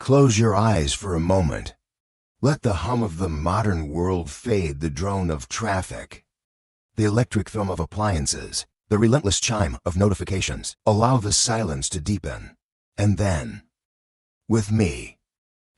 Close your eyes for a moment. Let the hum of the modern world fade, the drone of traffic, the electric thrum of appliances, the relentless chime of notifications. Allow the silence to deepen. And then, with me,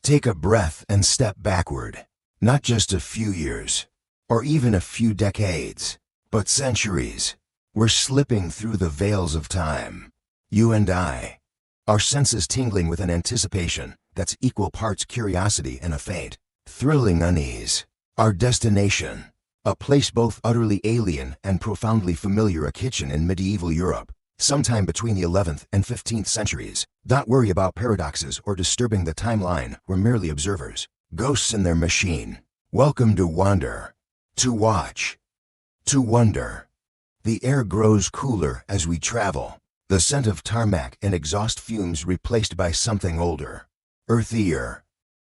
take a breath and step backward. Not just a few years, or even a few decades, but centuries. We're slipping through the veils of time. You and I. Our senses tingling with an anticipation that's equal parts curiosity and a faint, thrilling unease. Our destination, a place both utterly alien and profoundly familiar, a kitchen in medieval Europe, sometime between the 11th and 15th centuries. Don't worry about paradoxes or disturbing the timeline, we're merely observers, ghosts in their machine. Welcome to wander, to watch, to wonder. The air grows cooler as we travel, the scent of tarmac and exhaust fumes replaced by something older, earthier.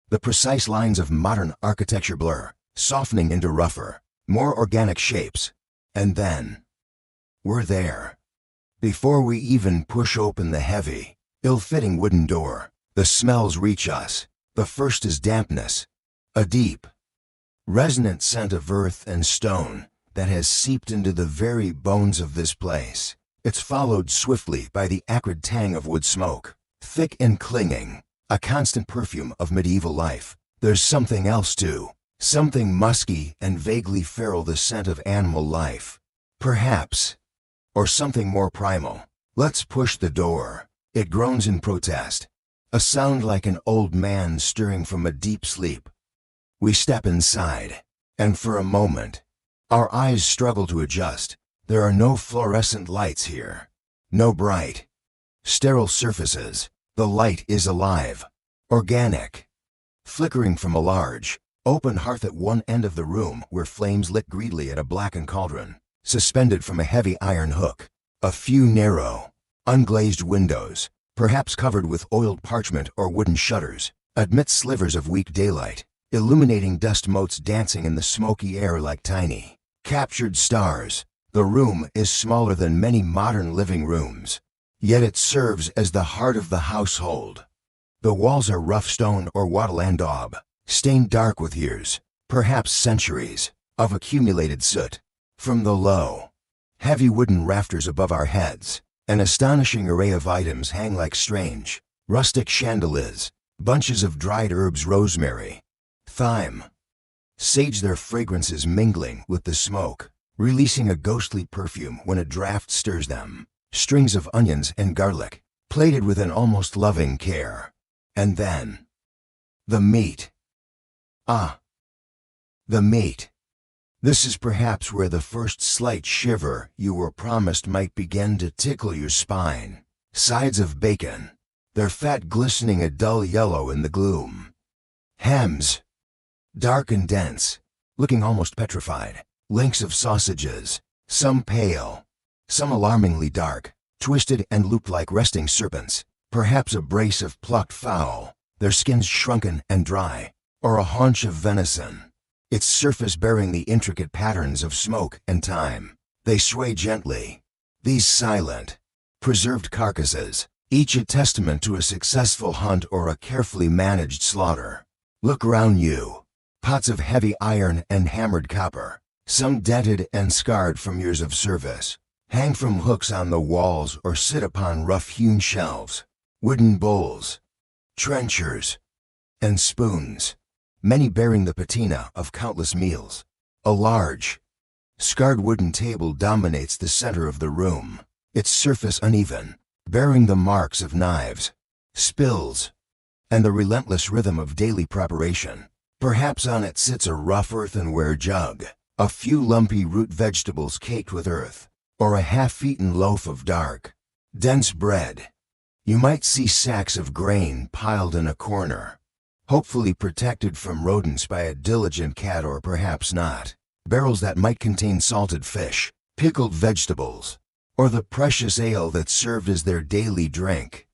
The precise lines of modern architecture blur, softening into rougher, more organic shapes. And then, we're there. Before we even push open the heavy, ill-fitting wooden door, the smells reach us. The first is dampness, a deep, resonant scent of earth and stone that has seeped into the very bones of this place. It's followed swiftly by the acrid tang of wood smoke, thick and clinging, a constant perfume of medieval life. There's something else too, something musky and vaguely feral, the scent of animal life, perhaps, or something more primal. Let's push the door. It groans in protest, a sound like an old man stirring from a deep sleep. We step inside, and for a moment, our eyes struggle to adjust. There are no fluorescent lights here, no bright, sterile surfaces. The light is alive, organic, flickering from a large, open hearth at one end of the room where flames lit greedily at a blackened cauldron, suspended from a heavy iron hook. A few narrow, unglazed windows, perhaps covered with oiled parchment or wooden shutters, admit slivers of weak daylight, illuminating dust motes dancing in the smoky air like tiny, captured stars. The room is smaller than many modern living rooms, yet it serves as the heart of the household. The walls are rough stone or wattle and daub, stained dark with years, perhaps centuries, of accumulated soot. From the low, heavy wooden rafters above our heads, an astonishing array of items hang like strange, rustic chandeliers, bunches of dried herbs, rosemary, thyme, sage, their fragrances mingling with the smoke, releasing a ghostly perfume when a draft stirs them. Strings of onions and garlic, plated with an almost loving care. And then, the meat. Ah, the meat. This is perhaps where the first slight shiver you were promised might begin to tickle your spine. Sides of bacon, their fat glistening a dull yellow in the gloom. Hams, dark and dense, looking almost petrified. Links of sausages, some pale, some alarmingly dark, twisted and looped like resting serpents. Perhaps a brace of plucked fowl, their skins shrunken and dry, or a haunch of venison, its surface bearing the intricate patterns of smoke and time. They sway gently, these silent, preserved carcasses, each a testament to a successful hunt or a carefully managed slaughter. Look around you. Pots of heavy iron and hammered copper, some dented and scarred from years of service, hang from hooks on the walls or sit upon rough-hewn shelves. Wooden bowls, trenchers, and spoons, many bearing the patina of countless meals. A large, scarred wooden table dominates the center of the room, its surface uneven, bearing the marks of knives, spills, and the relentless rhythm of daily preparation. Perhaps on it sits a rough earthenware jug, a few lumpy root vegetables caked with earth, or a half-eaten loaf of dark, dense bread. You might see sacks of grain piled in a corner, hopefully protected from rodents by a diligent cat, or perhaps not. Barrels that might contain salted fish, pickled vegetables, or the precious ale that served as their daily drink.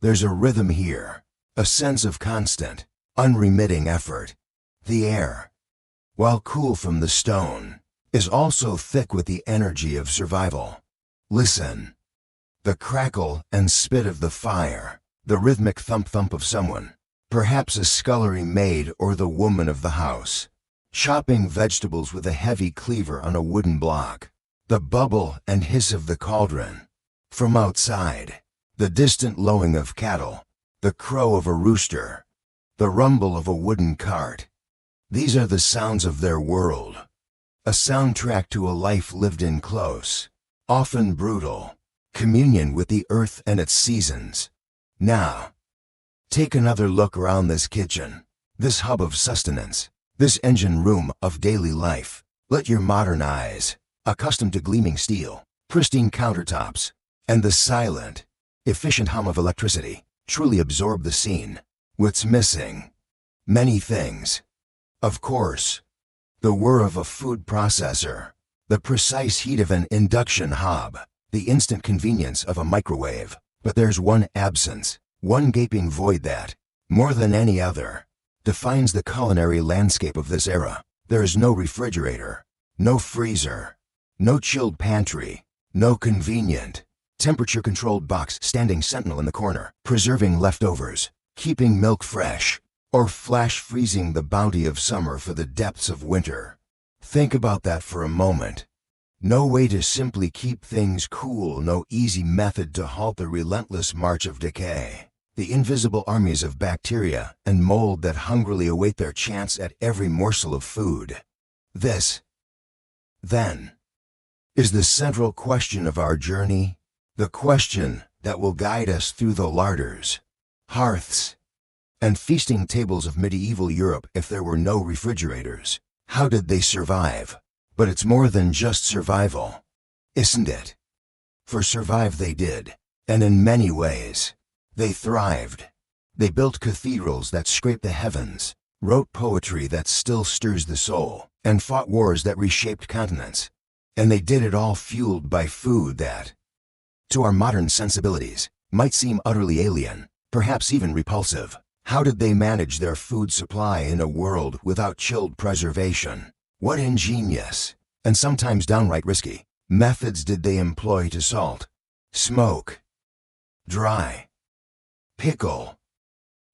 There's a rhythm here, a sense of constant, unremitting effort. The air, while cool from the stone, is also thick with the energy of survival. Listen. The crackle and spit of the fire, the rhythmic thump-thump of someone, Perhaps a scullery maid or the woman of the house, chopping vegetables with a heavy cleaver on a wooden block. The bubble and hiss of the cauldron. From outside, the distant lowing of cattle, the crow of a rooster, the rumble of a wooden cart. These are the sounds of their world. A soundtrack to a life lived in close, often brutal, communion with the earth and its seasons. Now, take another look around this kitchen, this hub of sustenance, this engine room of daily life. Let your modern eyes, accustomed to gleaming steel, pristine countertops, and the silent, efficient hum of electricity, truly absorb the scene. What's missing? Many things. Of course, the whir of a food processor, the precise heat of an induction hob, the instant convenience of a microwave. But there's one absence, one gaping void that, more than any other, defines the culinary landscape of this era. There is no refrigerator, no freezer, no chilled pantry, no convenient, temperature-controlled box standing sentinel in the corner, preserving leftovers, keeping milk fresh, or flash freezing the bounty of summer for the depths of winter. Think about that for a moment. No way to simply keep things cool, no easy method to halt the relentless march of decay. The invisible armies of bacteria and mold that hungrily await their chance at every morsel of food. This, then, is the central question of our journey, the question that will guide us through the larders, hearths, and feasting tables of medieval Europe. If there were no refrigerators, how did they survive? But it's more than just survival, isn't it? For survive they did, and in many ways, they thrived. They built cathedrals that scraped the heavens, wrote poetry that still stirs the soul, and fought wars that reshaped continents. And they did it all fueled by food that, to our modern sensibilities, might seem utterly alien, perhaps even repulsive. How did they manage their food supply in a world without chilled preservation? What ingenious, and sometimes downright risky, methods did they employ to salt, smoke, dry, pickle,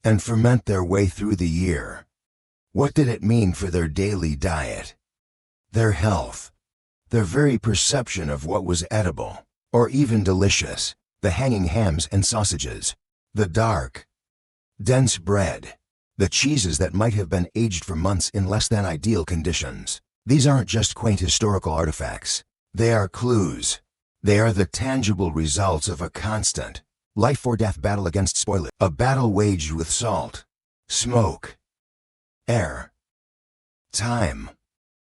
and ferment their way through the year? What did it mean for their daily diet, their health, their very perception of what was edible, or even delicious? The hanging hams and sausages, the dark, dense bread, the cheeses that might have been aged for months in less than ideal conditions. These aren't just quaint historical artifacts. They are clues. They are the tangible results of a constant, life-or-death battle against spoilage. A battle waged with salt, smoke, air, time,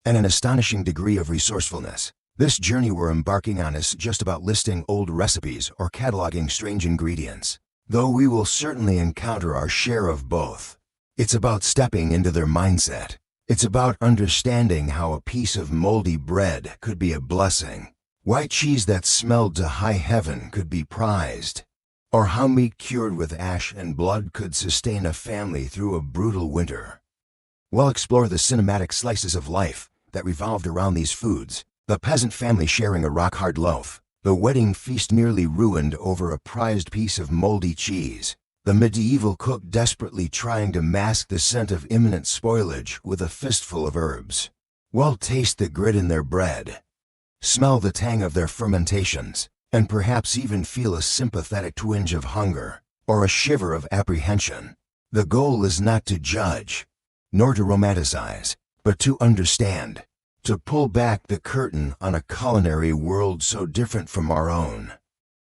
and an astonishing degree of resourcefulness. This journey we're embarking on is just about listing old recipes or cataloging strange ingredients, though we will certainly encounter our share of both. It's about stepping into their mindset. It's about understanding how a piece of moldy bread could be a blessing, why cheese that smelled to high heaven could be prized, or how meat cured with ash and blood could sustain a family through a brutal winter. We'll explore the cinematic slices of life that revolved around these foods, the peasant family sharing a rock-hard loaf, the wedding feast nearly ruined over a prized piece of moldy cheese, the medieval cook desperately trying to mask the scent of imminent spoilage with a fistful of herbs. We'll taste the grit in their bread, smell the tang of their fermentations, and perhaps even feel a sympathetic twinge of hunger, or a shiver of apprehension. The goal is not to judge, nor to romanticize, but to understand, to pull back the curtain on a culinary world so different from our own,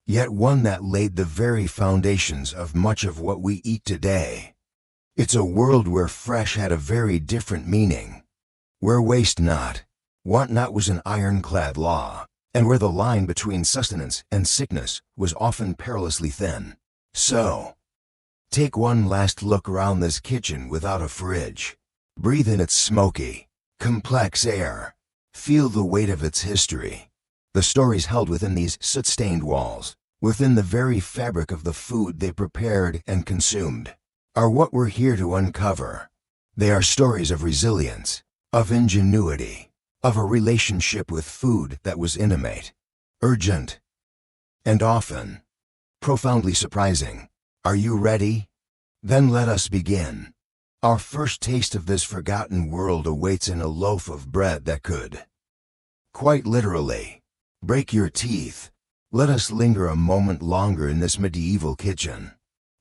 yet one that laid the very foundations of much of what we eat today. It's a world where fresh had a very different meaning, where waste not, want not was an ironclad law, and where the line between sustenance and sickness was often perilously thin. So, take one last look around this kitchen without a fridge. Breathe in its smoky, complex air. Feel the weight of its history. The stories held within these soot-stained walls, within the very fabric of the food they prepared and consumed, are what we're here to uncover. They are stories of resilience, of ingenuity, of a relationship with food that was intimate, urgent, and often profoundly surprising. Are you ready? Then let us begin. Our first taste of this forgotten world awaits in a loaf of bread that could, quite literally, break your teeth. Let us linger a moment longer in this medieval kitchen.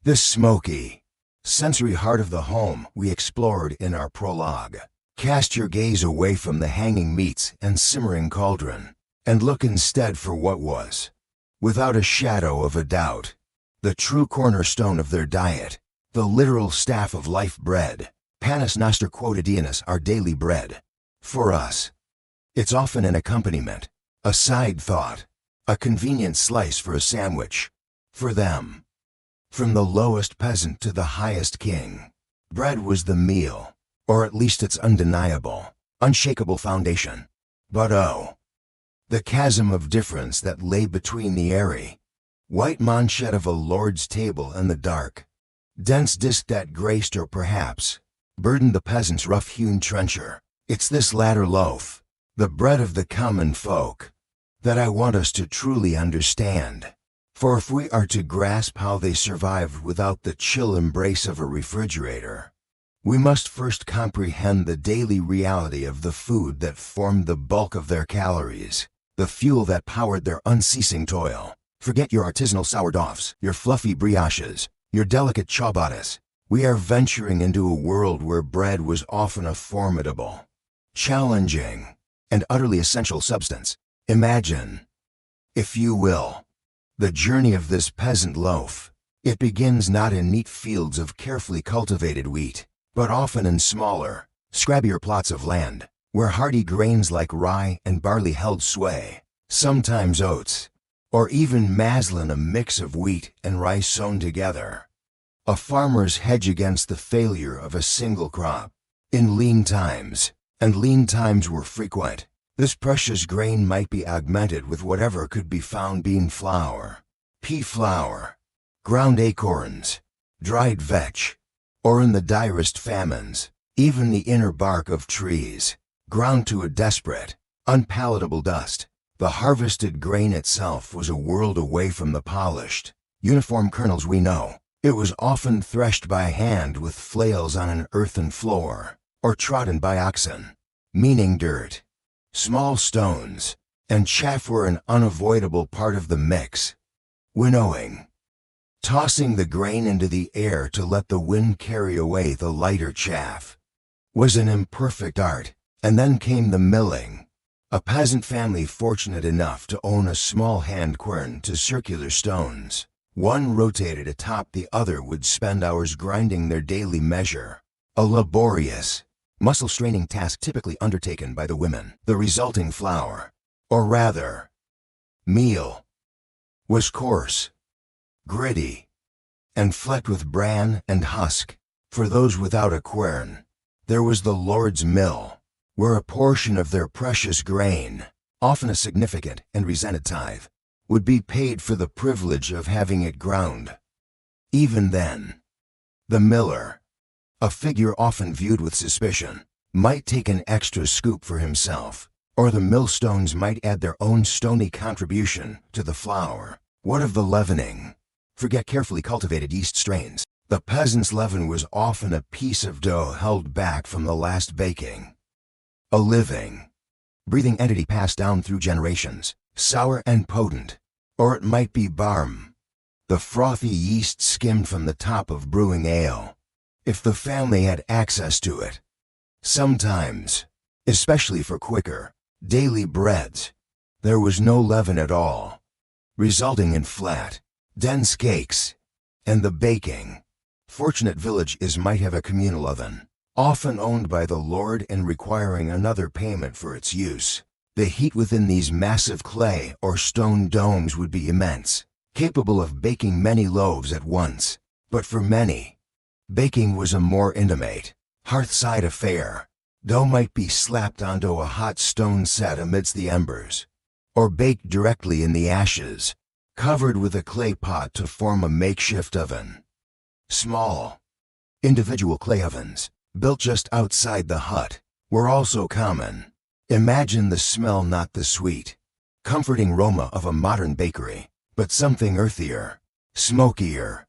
This smoky, sensory heart of the home we explored in our prologue. Cast your gaze away from the hanging meats and simmering cauldron, and look instead for what was, without a shadow of a doubt, the true cornerstone of their diet, the literal staff of life bread, panis noster quotidianus, our daily bread. For us, it's often an accompaniment, a side thought, a convenient slice for a sandwich. For them, from the lowest peasant to the highest king, bread was the meal, or at least its undeniable, unshakable foundation. But oh, the chasm of difference that lay between the airy, white manchet of a lord's table and the dark, dense disk that graced or perhaps burdened the peasant's rough-hewn trencher. It's this latter loaf, the bread of the common folk, that I want us to truly understand. For if we are to grasp how they survived without the chill embrace of a refrigerator, we must first comprehend the daily reality of the food that formed the bulk of their calories, the fuel that powered their unceasing toil. Forget your artisanal sourdoughs, your fluffy brioches, your delicate ciabattas. We are venturing into a world where bread was often a formidable, challenging, and utterly essential substance. Imagine, if you will, the journey of this peasant loaf. It begins not in neat fields of carefully cultivated wheat, but often in smaller, scrabbier plots of land, where hardy grains like rye and barley held sway, sometimes oats, or even maslin, a mix of wheat and rice sown together. A farmer's hedge against the failure of a single crop. In lean times, and lean times were frequent, this precious grain might be augmented with whatever could be found: bean flour, pea flour, ground acorns, dried vetch, or in the direst famines, even the inner bark of trees, ground to a desperate, unpalatable dust. The harvested grain itself was a world away from the polished, uniform kernels we know. It was often threshed by hand with flails on an earthen floor, or trodden by oxen, meaning dirt, small stones, and chaff were an unavoidable part of the mix. Winnowing, tossing the grain into the air to let the wind carry away the lighter chaff, was an imperfect art. And then came the milling. A peasant family fortunate enough to own a small hand quern to circular stones, one rotated atop the other, would spend hours grinding their daily measure. A laborious, muscle-straining task typically undertaken by the women. The resulting flour, or rather, meal, was coarse, gritty, and flecked with bran and husk. For those without a quern, there was the Lord's mill, where a portion of their precious grain, often a significant and resented tithe, would be paid for the privilege of having it ground. Even then, the miller, a figure often viewed with suspicion, might take an extra scoop for himself, or the millstones might add their own stony contribution to the flour. What of the leavening? Forget carefully cultivated yeast strains. The peasant's leaven was often a piece of dough held back from the last baking. A living, breathing entity passed down through generations, sour and potent. Or it might be barm, the frothy yeast skimmed from the top of brewing ale, if the family had access to it. Sometimes, especially for quicker, daily breads, there was no leaven at all, resulting in flat, dense cakes. And the baking, fortunate villages might have a communal oven, often owned by the lord and requiring another payment for its use. The heat within these massive clay or stone domes would be immense, capable of baking many loaves at once. But for many, baking was a more intimate, hearthside affair. Dough might be slapped onto a hot stone set amidst the embers, or baked directly in the ashes, covered with a clay pot to form a makeshift oven. Small, individual clay ovens, built just outside the hut, were also common. Imagine the smell, not the sweet, comforting aroma of a modern bakery, but something earthier, smokier,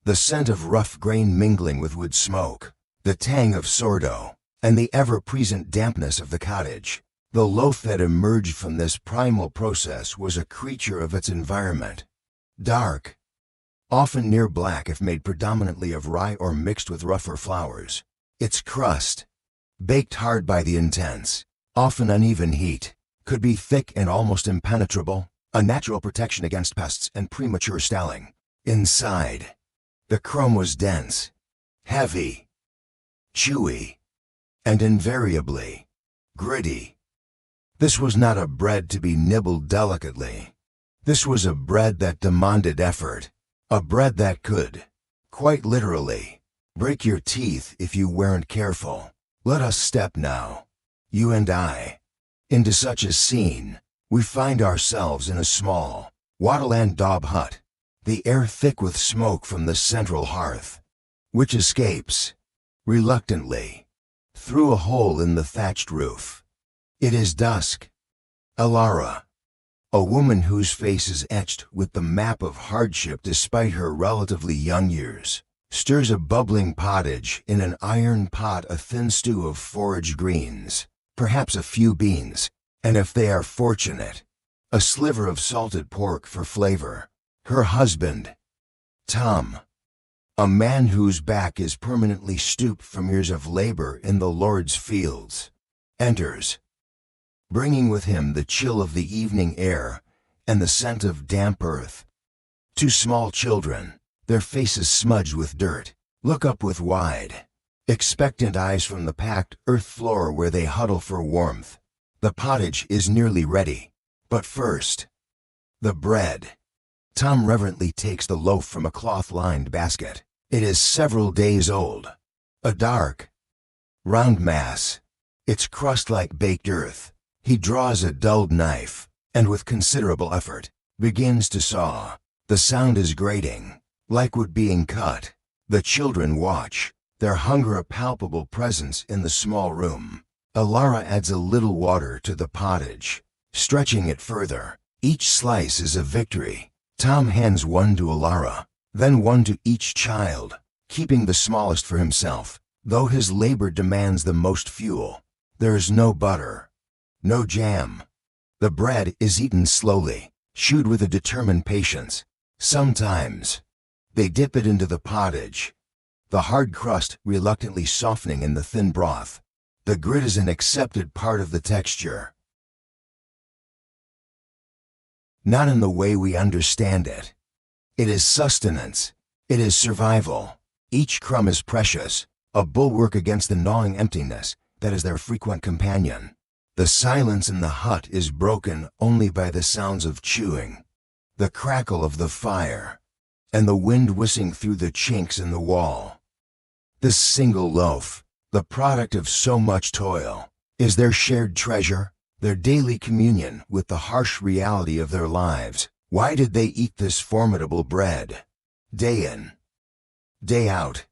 the scent of rough grain mingling with wood smoke, the tang of sourdough, and the ever-present dampness of the cottage. The loaf that emerged from this primal process was a creature of its environment. Dark, often near black if made predominantly of rye or mixed with rougher flours. Its crust, baked hard by the intense, often uneven heat, could be thick and almost impenetrable, a natural protection against pests and premature stalling. Inside, the crumb was dense, heavy, chewy, and invariably gritty. This was not a bread to be nibbled delicately. This was a bread that demanded effort, a bread that could, quite literally, break your teeth if you weren't careful. Let us step now, you and I, into such a scene. We find ourselves in a small, wattle-and daub hut, the air thick with smoke from the central hearth, which escapes, reluctantly, through a hole in the thatched roof. It is dusk. Alara, a woman whose face is etched with the map of hardship despite her relatively young years, stirs a bubbling pottage in an iron pot, a thin stew of forage greens, perhaps a few beans, and if they are fortunate, a sliver of salted pork for flavor. Her husband, Tom, a man whose back is permanently stooped from years of labor in the Lord's fields, enters, bringing with him the chill of the evening air and the scent of damp earth. Two small children, their faces smudged with dirt, look up with wide, expectant eyes from the packed earth floor where they huddle for warmth. The pottage is nearly ready, but first, the bread. Tom reverently takes the loaf from a cloth-lined basket. It is several days old, a dark, round mass, its crust like baked earth. He draws a dulled knife, and with considerable effort, begins to saw. The sound is grating, like wood being cut. The children watch, their hunger a palpable presence in the small room. Alara adds a little water to the pottage, stretching it further. Each slice is a victory. Tom hands one to Alara, then one to each child, keeping the smallest for himself. Though his labor demands the most fuel, there is no butter, no jam. The bread is eaten slowly, chewed with a determined patience. Sometimes, they dip it into the pottage, the hard crust reluctantly softening in the thin broth. The grit is an accepted part of the texture. Not in the way we understand it. It is sustenance. It is survival. Each crumb is precious, a bulwark against the gnawing emptiness that is their frequent companion. The silence in the hut is broken only by the sounds of chewing, the crackle of the fire, and the wind whistling through the chinks in the wall. This single loaf, the product of so much toil, is their shared treasure, their daily communion with the harsh reality of their lives. Why did they eat this formidable bread? Day in, day out.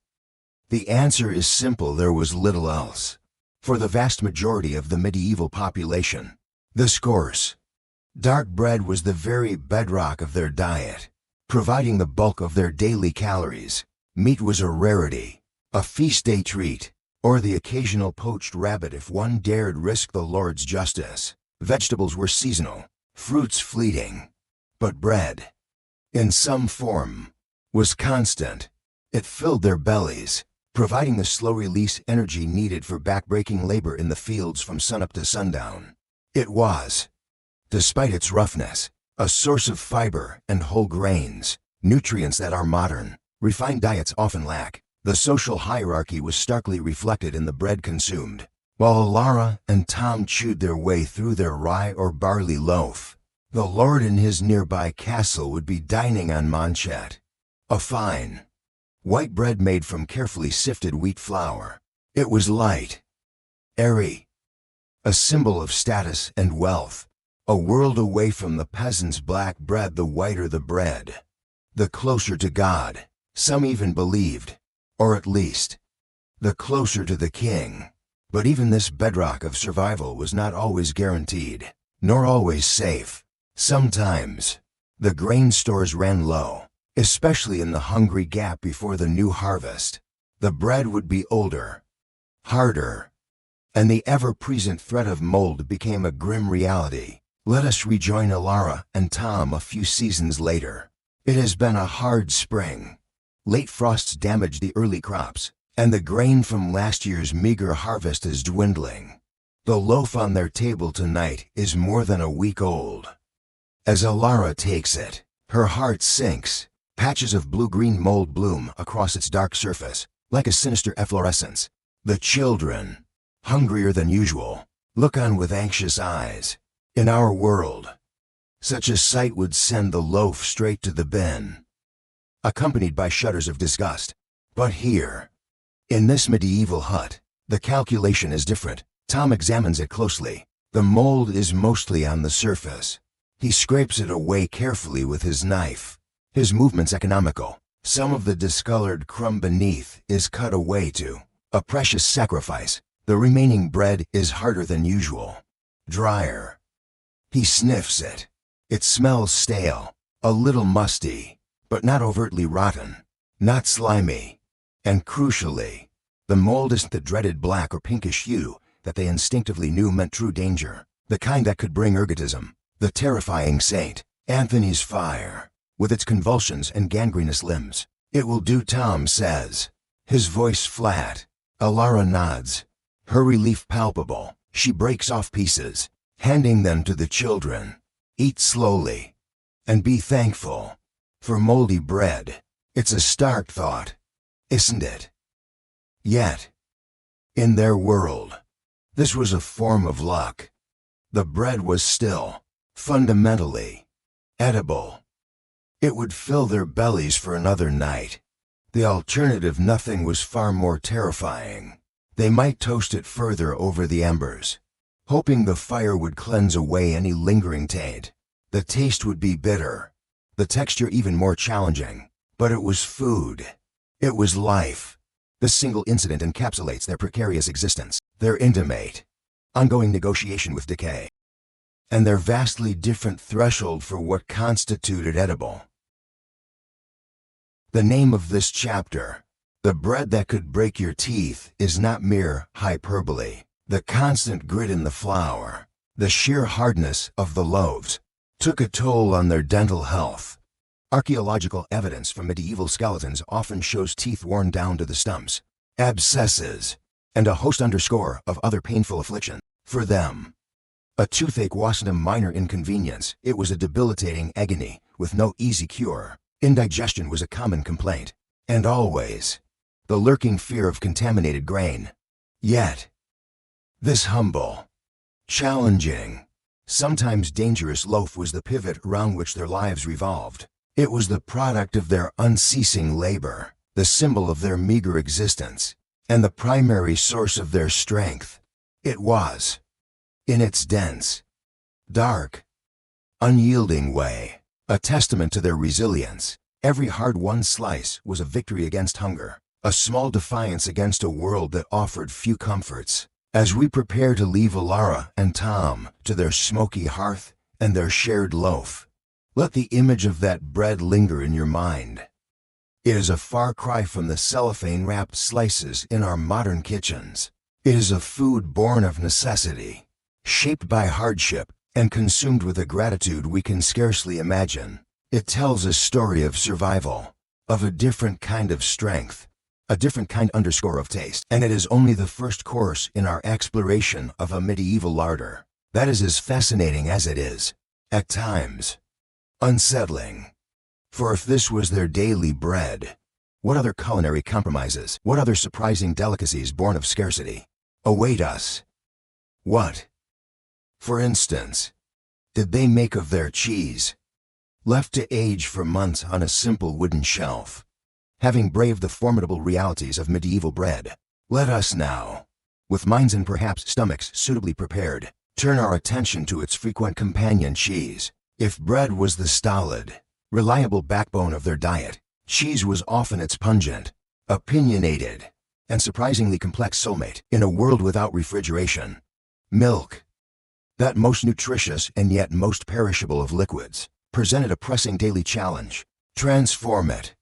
The answer is simple: there was little else. For the vast majority of the medieval population, this coarse, dark bread was the very bedrock of their diet, providing the bulk of their daily calories. Meat was a rarity, a feast day treat, or the occasional poached rabbit if one dared risk the Lord's justice. Vegetables were seasonal, fruits fleeting, but bread, in some form, was constant. It filled their bellies, providing the slow-release energy needed for back-breaking labor in the fields from sunup to sundown. It was, despite its roughness, a source of fiber and whole grains, nutrients that our modern, refined diets often lack. The social hierarchy was starkly reflected in the bread consumed. While Alara and Tom chewed their way through their rye or barley loaf, the lord in his nearby castle would be dining on manchet, a fine, white bread made from carefully sifted wheat flour. It was light, airy, a symbol of status and wealth, a world away from the peasant's black bread. The whiter the bread, the closer to God, some even believed, or at least, the closer to the king. But even this bedrock of survival was not always guaranteed, nor always safe. Sometimes, the grain stores ran low, especially in the hungry gap before the new harvest. The bread would be older, harder, and the ever-present threat of mold became a grim reality. Let us rejoin Alara and Tom a few seasons later. It has been a hard spring. Late frosts damaged the early crops, and the grain from last year's meager harvest is dwindling. The loaf on their table tonight is more than a week old. As Alara takes it, her heart sinks. Patches of blue-green mold bloom across its dark surface, like a sinister efflorescence. The children, hungrier than usual, look on with anxious eyes. In our world, such a sight would send the loaf straight to the bin, accompanied by shudders of disgust. But here, in this medieval hut, the calculation is different. Tom examines it closely. The mold is mostly on the surface. He scrapes it away carefully with his knife. His movement's economical. Some of the discolored crumb beneath is cut away too, a precious sacrifice. The remaining bread is harder than usual, drier. He sniffs it. It smells stale, a little musty, but not overtly rotten, not slimy. And crucially, the mold isn't the dreaded black or pinkish hue that they instinctively knew meant true danger, the kind that could bring ergotism. The terrifying Saint Anthony's fire, with its convulsions and gangrenous limbs. It will do, Tom says, his voice flat. Alara nods, her relief palpable. She breaks off pieces, handing them to the children. Eat slowly, and be thankful for moldy bread. It's a stark thought, isn't it? Yet, in their world, this was a form of luck. The bread was still, fundamentally, edible. It would fill their bellies for another night. The alternative, nothing, was far more terrifying. They might toast it further over the embers, hoping the fire would cleanse away any lingering taint. The taste would be bitter, the texture even more challenging. But it was food. It was life. The single incident encapsulates their precarious existence, their intimate, ongoing negotiation with decay, and their vastly different threshold for what constituted edible. The name of this chapter, The Bread That Could Break Your Teeth, is not mere hyperbole. The constant grit in the flour, the sheer hardness of the loaves, took a toll on their dental health. Archaeological evidence from medieval skeletons often shows teeth worn down to the stumps, abscesses, and a host underscore of other painful affliction. For them, a toothache wasn't a minor inconvenience. It was a debilitating agony with no easy cure. Indigestion was a common complaint, and always the lurking fear of contaminated grain. Yet, this humble, challenging, sometimes dangerous loaf was the pivot around which their lives revolved. It was the product of their unceasing labor, the symbol of their meager existence, and the primary source of their strength. It was, in its dense, dark, unyielding way, a testament to their resilience. Every hard-won slice was a victory against hunger, a small defiance against a world that offered few comforts. As we prepare to leave Alara and Tom to their smoky hearth and their shared loaf, let the image of that bread linger in your mind. It is a far cry from the cellophane-wrapped slices in our modern kitchens. It is a food born of necessity, shaped by hardship, and consumed with a gratitude we can scarcely imagine. It tells a story of survival, of a different kind of strength, a different kind underscore of taste. And it is only the first course in our exploration of a medieval larder that is as fascinating as it is, at times, unsettling. For if this was their daily bread, what other culinary compromises, what other surprising delicacies born of scarcity await us? What, for instance, did they make of their cheese, left to age for months on a simple wooden shelf? Having braved the formidable realities of medieval bread, let us now, with minds and perhaps stomachs suitably prepared, turn our attention to its frequent companion, cheese. If bread was the stolid, reliable backbone of their diet, cheese was often its pungent, opinionated, and surprisingly complex soulmate. In a world without refrigeration, milk, that most nutritious and yet most perishable of liquids, presented a pressing daily challenge. transform it.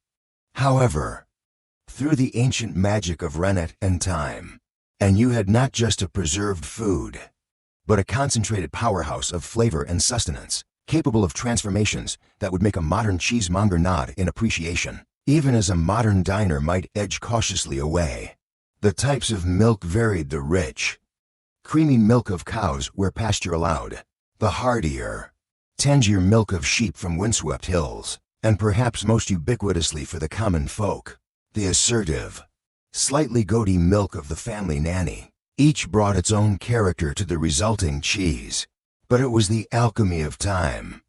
However, through the ancient magic of rennet and time, and you had not just a preserved food, but a concentrated powerhouse of flavor and sustenance, capable of transformations that would make a modern cheesemonger nod in appreciation, even as a modern diner might edge cautiously away. The types of milk varied: the rich, creamy milk of cows where pasture allowed, the heartier, tangier milk of sheep from windswept hills, and perhaps most ubiquitously for the common folk, the assertive, slightly goaty milk of the family nanny. Each brought its own character to the resulting cheese, but it was the alchemy of time,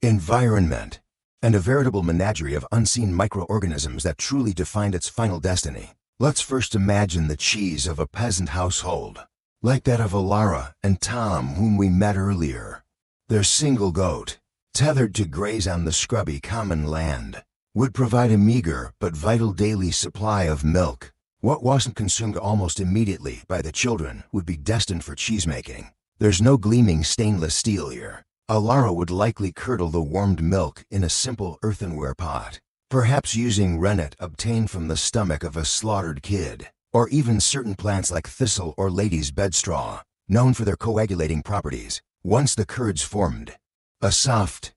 environment, and a veritable menagerie of unseen microorganisms that truly defined its final destiny. Let's first imagine the cheese of a peasant household, like that of Alara and Tom whom we met earlier. Their single goat, tethered to graze on the scrubby common land, would provide a meager but vital daily supply of milk. What wasn't consumed almost immediately by the children would be destined for cheesemaking. There's no gleaming stainless steel here. Alara would likely curdle the warmed milk in a simple earthenware pot, perhaps using rennet obtained from the stomach of a slaughtered kid, or even certain plants like thistle or lady's bedstraw, known for their coagulating properties. Once the curds formed a soft,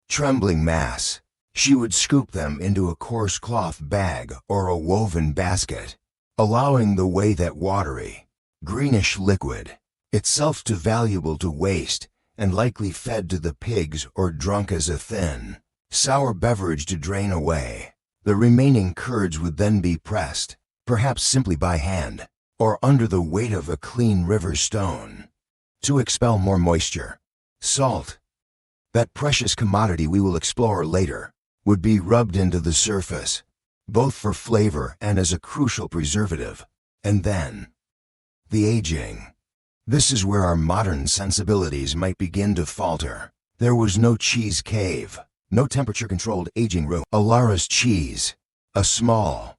trembling mass, she would scoop them into a coarse cloth bag or a woven basket, allowing the way that watery, greenish liquid, itself too valuable to waste and likely fed to the pigs or drunk as a thin, sour beverage to drain away. The remaining curds would then be pressed, perhaps simply by hand, or under the weight of a clean river stone, to expel more moisture. Salt, that precious commodity we will explore later, would be rubbed into the surface, both for flavor and as a crucial preservative. And then, the aging. This is where our modern sensibilities might begin to falter. There was no cheese cave, no temperature-controlled aging room. Alara's cheese, a small,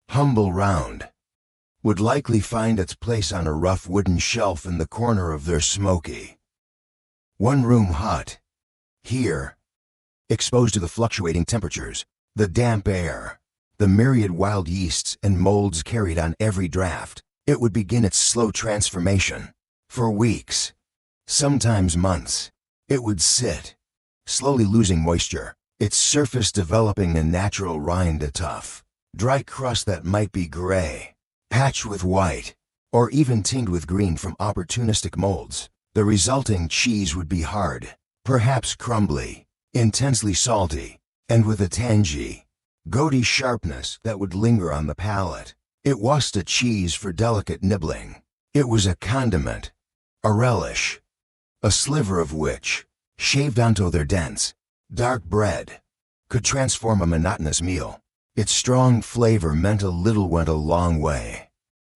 humble round, would likely find its place on a rough wooden shelf in the corner of their smoky, one-room hut. Here, exposed to the fluctuating temperatures, the damp air, the myriad wild yeasts and molds carried on every draft, it would begin its slow transformation. For weeks, sometimes months, it would sit, slowly losing moisture, its surface developing a natural rind, a tough, dry crust that might be gray, patched with white, or even tinged with green from opportunistic molds. The resulting cheese would be hard, perhaps crumbly, intensely salty, and with a tangy, goaty sharpness that would linger on the palate. It wasn't a cheese for delicate nibbling. It was a condiment, a relish, a sliver of which, shaved onto their dense, dark bread, could transform a monotonous meal. Its strong flavor meant a little went a long way,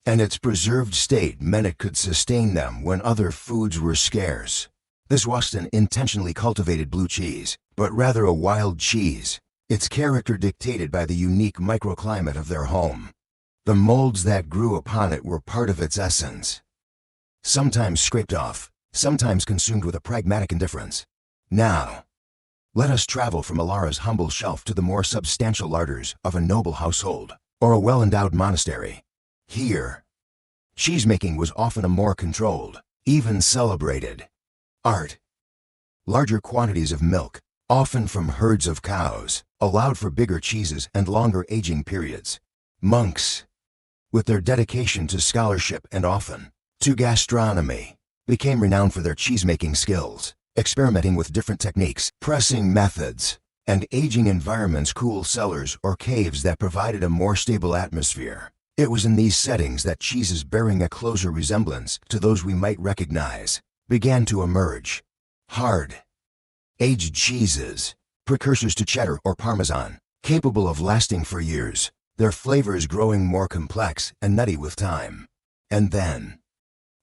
and its preserved state meant it could sustain them when other foods were scarce. This wasn't an intentionally cultivated blue cheese, but rather a wild cheese, its character dictated by the unique microclimate of their home. The molds that grew upon it were part of its essence, sometimes scraped off, sometimes consumed with a pragmatic indifference. Now, let us travel from Alara's humble shelf to the more substantial larders of a noble household, or a well-endowed monastery. Here, cheesemaking was often a more controlled, even celebrated, art. Larger quantities of milk, often from herds of cows, allowed for bigger cheeses and longer aging periods. Monks, with their dedication to scholarship and often to gastronomy, became renowned for their cheesemaking skills, experimenting with different techniques, pressing methods, and aging environments, cool cellars or caves that provided a more stable atmosphere. It was in these settings that cheeses bearing a closer resemblance to those we might recognize began to emerge. Hard, aged cheeses, precursors to cheddar or Parmesan, capable of lasting for years, their flavors growing more complex and nutty with time. And then,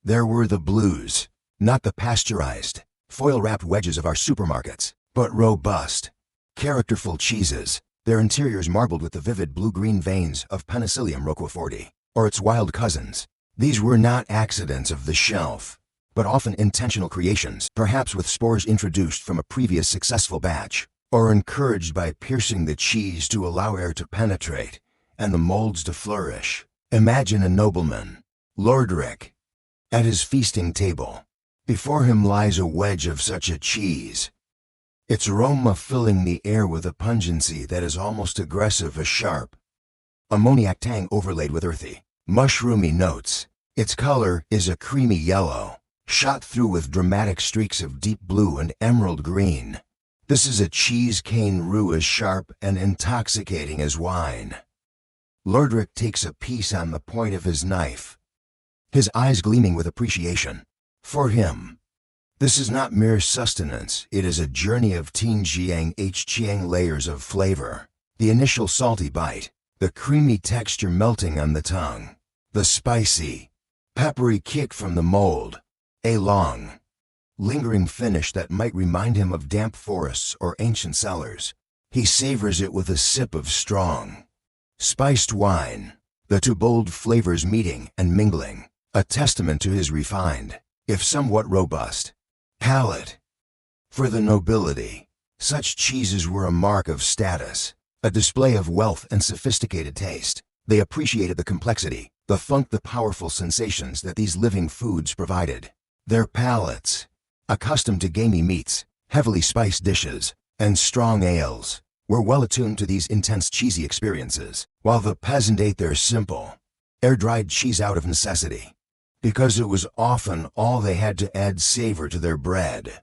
there were the blues, not the pasteurized, foil-wrapped wedges of our supermarkets, but robust, characterful cheeses, their interiors marbled with the vivid blue-green veins of Penicillium roqueforti, or its wild cousins. These were not accidents of the shelf, but often intentional creations, perhaps with spores introduced from a previous successful batch. or encouraged by piercing the cheese to allow air to penetrate and the molds to flourish. Imagine a nobleman, Lordric, at his feasting table. Before him lies a wedge of such a cheese, its aroma filling the air with a pungency that is almost aggressive, a sharp, ammoniac tang overlaid with earthy, mushroomy notes. Its color is a creamy yellow, shot through with dramatic streaks of deep blue and emerald green. This is a cheese cane roux as sharp and intoxicating as wine. Lordric takes a piece on the point of his knife, his eyes gleaming with appreciation. For him, this is not mere sustenance, it is a journey of Chiang layers of flavor. The initial salty bite, the creamy texture melting on the tongue, the spicy, peppery kick from the mold, a long, lingering finish that might remind him of damp forests or ancient cellars. He savors it with a sip of strong, spiced wine, the two bold flavors meeting and mingling, a testament to his refined, if somewhat robust, palate. For the nobility, such cheeses were a mark of status, a display of wealth and sophisticated taste. They appreciated the complexity, the funk, the powerful sensations that these living foods provided. Their palates, accustomed to gamey meats, heavily spiced dishes, and strong ales, were well attuned to these intense cheesy experiences, while the peasant ate their simple, air-dried cheese out of necessity, because it was often all they had to add savor to their bread.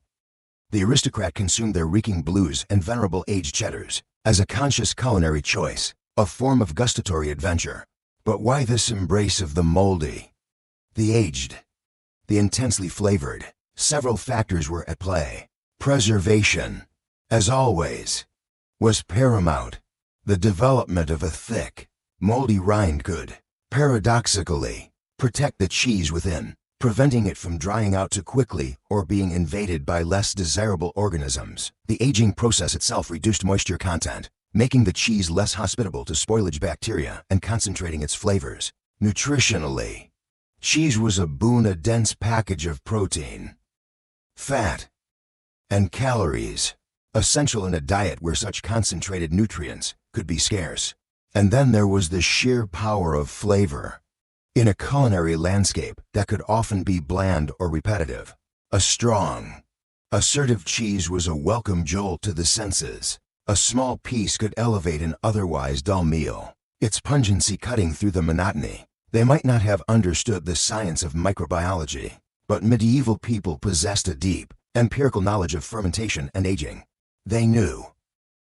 The aristocrat consumed their reeking blues and venerable aged cheddars as a conscious culinary choice, a form of gustatory adventure. But why this embrace of the moldy, the aged, the intensely flavored? Several factors were at play. Preservation, as always, was paramount. The development of a thick, moldy rind could, paradoxically, protect the cheese within, preventing it from drying out too quickly or being invaded by less desirable organisms. The aging process itself reduced moisture content, making the cheese less hospitable to spoilage bacteria and concentrating its flavors. Nutritionally, cheese was a boon, a dense package of protein, fat, and calories, essential in a diet where such concentrated nutrients could be scarce. And then there was the sheer power of flavor. In a culinary landscape that could often be bland or repetitive, a strong, assertive cheese was a welcome jolt to the senses. A small piece could elevate an otherwise dull meal, its pungency cutting through the monotony. They might not have understood the science of microbiology, but medieval people possessed a deep, empirical knowledge of fermentation and aging. They knew,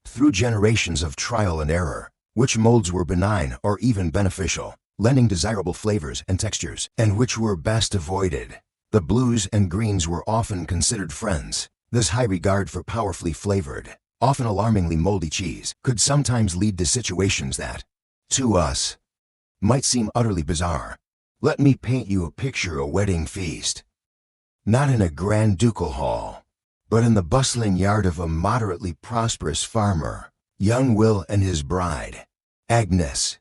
through generations of trial and error, which molds were benign or even beneficial, lending desirable flavors and textures, and which were best avoided. The blues and greens were often considered friends. This high regard for powerfully flavored, often alarmingly moldy cheese could sometimes lead to situations that, to us, might seem utterly bizarre. Let me paint you a picture: a wedding feast. Not in a grand ducal hall, but in the bustling yard of a moderately prosperous farmer, young Will and his bride, Agnes,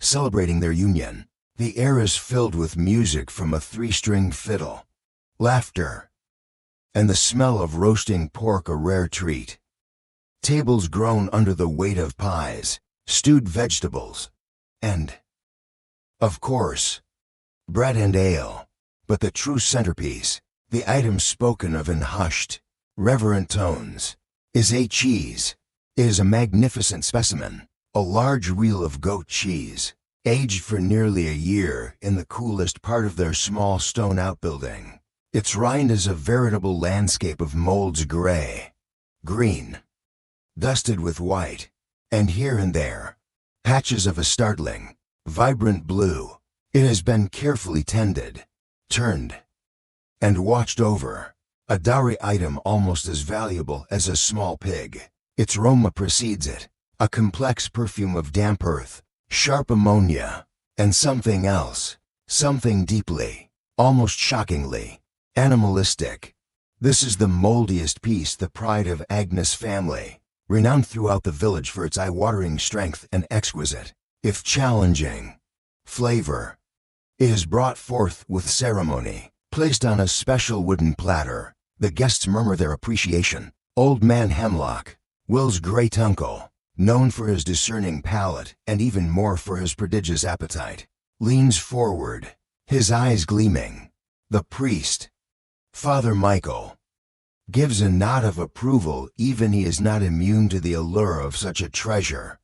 celebrating their union. The air is filled with music from a three-string fiddle, laughter, and the smell of roasting pork, a rare treat. Tables groan under the weight of pies, stewed vegetables, and, of course, bread and ale. But the true centerpiece, the item spoken of in hushed, reverent tones, is a cheese. It is a magnificent specimen, a large reel of goat cheese, aged for nearly a year in the coolest part of their small stone outbuilding. Its rind is a veritable landscape of molds, gray, green, dusted with white, and here and there, patches of a startling, vibrant blue. It has been carefully tended, turned, and watched over, a dowry item almost as valuable as a small pig. Its aroma precedes it, a complex perfume of damp earth, sharp ammonia, and something else, something deeply, almost shockingly, animalistic. This is the moldiest piece, the pride of Agnes' family, renowned throughout the village for its eye-watering strength and exquisite, if challenging, flavor. It is brought forth with ceremony, placed on a special wooden platter. The guests murmur their appreciation. Old Man Hemlock, Will's great uncle, known for his discerning palate and even more for his prodigious appetite, leans forward, his eyes gleaming. The priest, Father Michael, gives a nod of approval. Even he is not immune to the allure of such a treasure.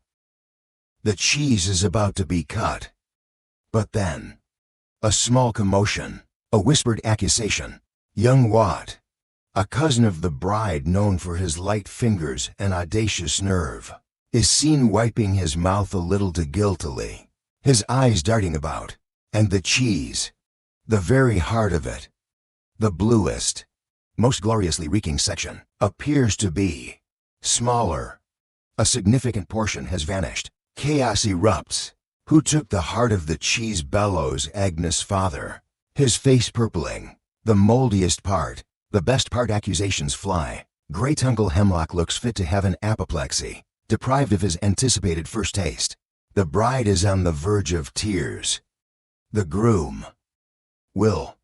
The cheese is about to be cut. But then, a small commotion, a whispered accusation. Young Watt, a cousin of the bride known for his light fingers and audacious nerve, is seen wiping his mouth a little too guiltily, his eyes darting about, and the cheese, the very heart of it, the bluest, most gloriously reeking section, appears to be smaller. A significant portion has vanished. Chaos erupts. Who took the heart of the cheese? Bellows Agnes' father, his face purpling. The moldiest part, the best part. Accusations fly. Great Uncle Hemlock looks fit to have an apoplexy, deprived of his anticipated first taste. The bride is on the verge of tears. The groom, Will,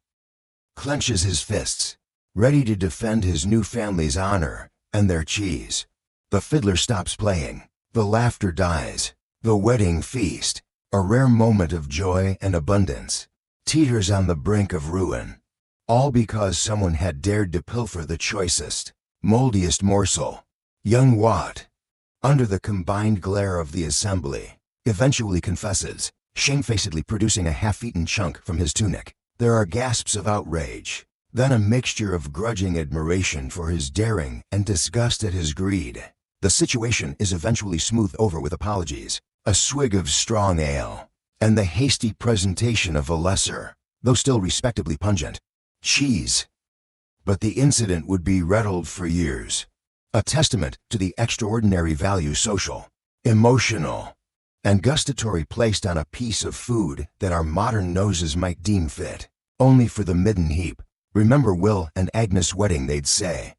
clenches his fists, ready to defend his new family's honor and their cheese. The fiddler stops playing. The laughter dies. The wedding feast, a rare moment of joy and abundance, teeters on the brink of ruin. All because someone had dared to pilfer the choicest, moldiest morsel. Young Watt, under the combined glare of the assembly, eventually confesses, shamefacedly producing a half-eaten chunk from his tunic. There are gasps of outrage, then a mixture of grudging admiration for his daring and disgust at his greed. The situation is eventually smoothed over with apologies, a swig of strong ale, and the hasty presentation of a lesser, though still respectably pungent, cheese. But the incident would be riddled for years, a testament to the extraordinary value social, emotional, and gustatory placed on a piece of food that our modern noses might deem fit only for the midden heap. Remember Will and Agnes' wedding, they'd say.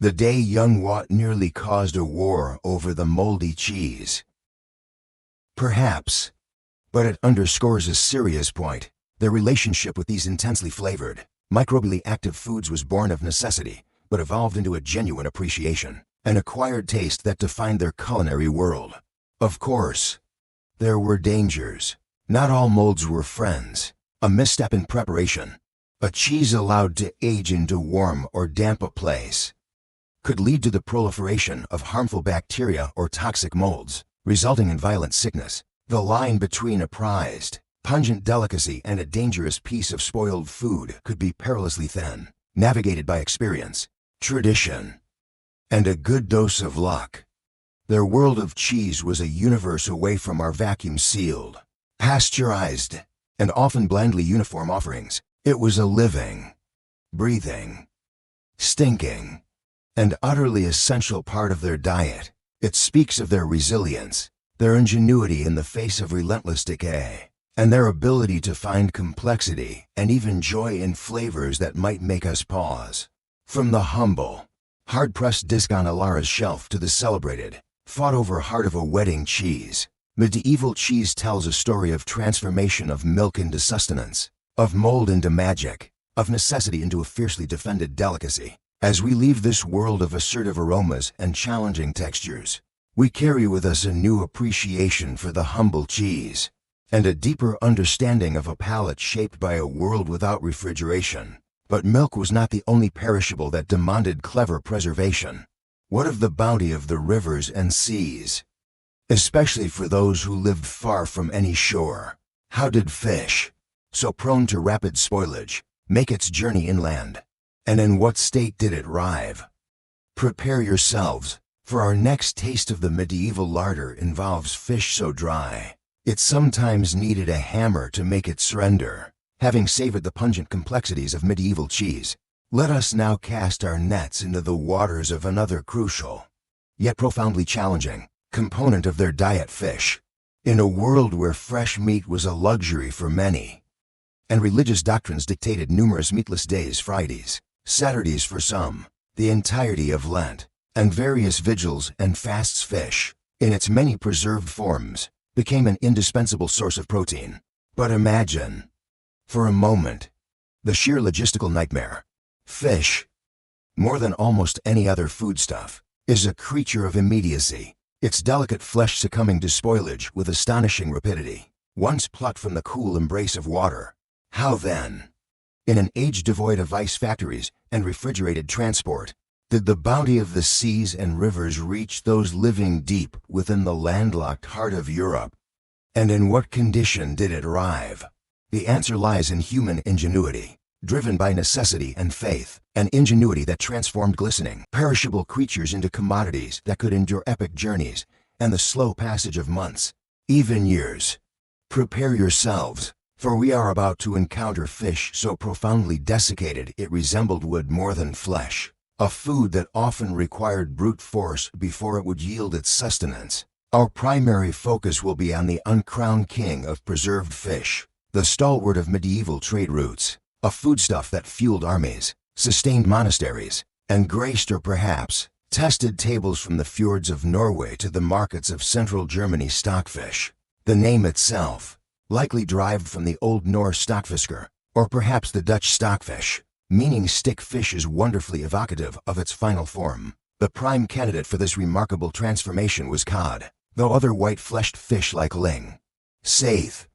The day young Watt nearly caused a war over the moldy cheese. Perhaps, but it underscores a serious point. Their relationship with these intensely flavored, microbially active foods was born of necessity, but evolved into a genuine appreciation, an acquired taste that defined their culinary world. Of course, there were dangers. Not all molds were friends. A misstep in preparation, a cheese allowed to age into warm or damp a place, could lead to the proliferation of harmful bacteria or toxic molds, resulting in violent sickness. The line between a prized, pungent delicacy and a dangerous piece of spoiled food could be perilously thin, navigated by experience, tradition, and a good dose of luck. Their world of cheese was a universe away from our vacuum-sealed, pasteurized, and often blandly uniform offerings. It was a living, breathing, stinking, and utterly essential part of their diet. It speaks of their resilience, their ingenuity in the face of relentless decay, and their ability to find complexity and even joy in flavors that might make us pause. From the humble, hard-pressed disc on Alara's shelf to the celebrated, fought-over heart of a wedding cheese, medieval cheese tells a story of transformation, of milk into sustenance, of mold into magic, of necessity into a fiercely defended delicacy. As we leave this world of assertive aromas and challenging textures, we carry with us a new appreciation for the humble cheese, and a deeper understanding of a palate shaped by a world without refrigeration. But milk was not the only perishable that demanded clever preservation. What of the bounty of the rivers and seas? Especially for those who lived far from any shore. How did fish, so prone to rapid spoilage, make its journey inland? And in what state did it arrive? Prepare yourselves, for our next taste of the medieval larder involves fish so dry, it sometimes needed a hammer to make it surrender. Having savored the pungent complexities of medieval cheese, let us now cast our nets into the waters of another crucial, yet profoundly challenging, component of their diet: fish. In a world where fresh meat was a luxury for many, and religious doctrines dictated numerous meatless days, Fridays, Saturdays for some, the entirety of Lent, and various vigils and fasts, fish, in its many preserved forms, became an indispensable source of protein. But imagine, for a moment, the sheer logistical nightmare. Fish, more than almost any other foodstuff, is a creature of immediacy, its delicate flesh succumbing to spoilage with astonishing rapidity, once plucked from the cool embrace of water. How then, in an age devoid of ice factories and refrigerated transport, did the bounty of the seas and rivers reach those living deep within the landlocked heart of Europe? And in what condition did it arrive? The answer lies in human ingenuity, driven by necessity and faith, an ingenuity that transformed glistening, perishable creatures into commodities that could endure epic journeys and the slow passage of months, even years. Prepare yourselves, for we are about to encounter fish so profoundly desiccated it resembled wood more than flesh, a food that often required brute force before it would yield its sustenance. Our primary focus will be on the uncrowned king of preserved fish, the stalwart of medieval trade routes, a foodstuff that fueled armies, sustained monasteries, and graced or perhaps tested tables from the fjords of Norway to the markets of central Germany. Stockfish. The name itself, likely derived from the Old Norse stockfisker, or perhaps the Dutch stockfish, meaning stick fish, is wonderfully evocative of its final form. The prime candidate for this remarkable transformation was cod, though other white-fleshed fish like ling, saithe,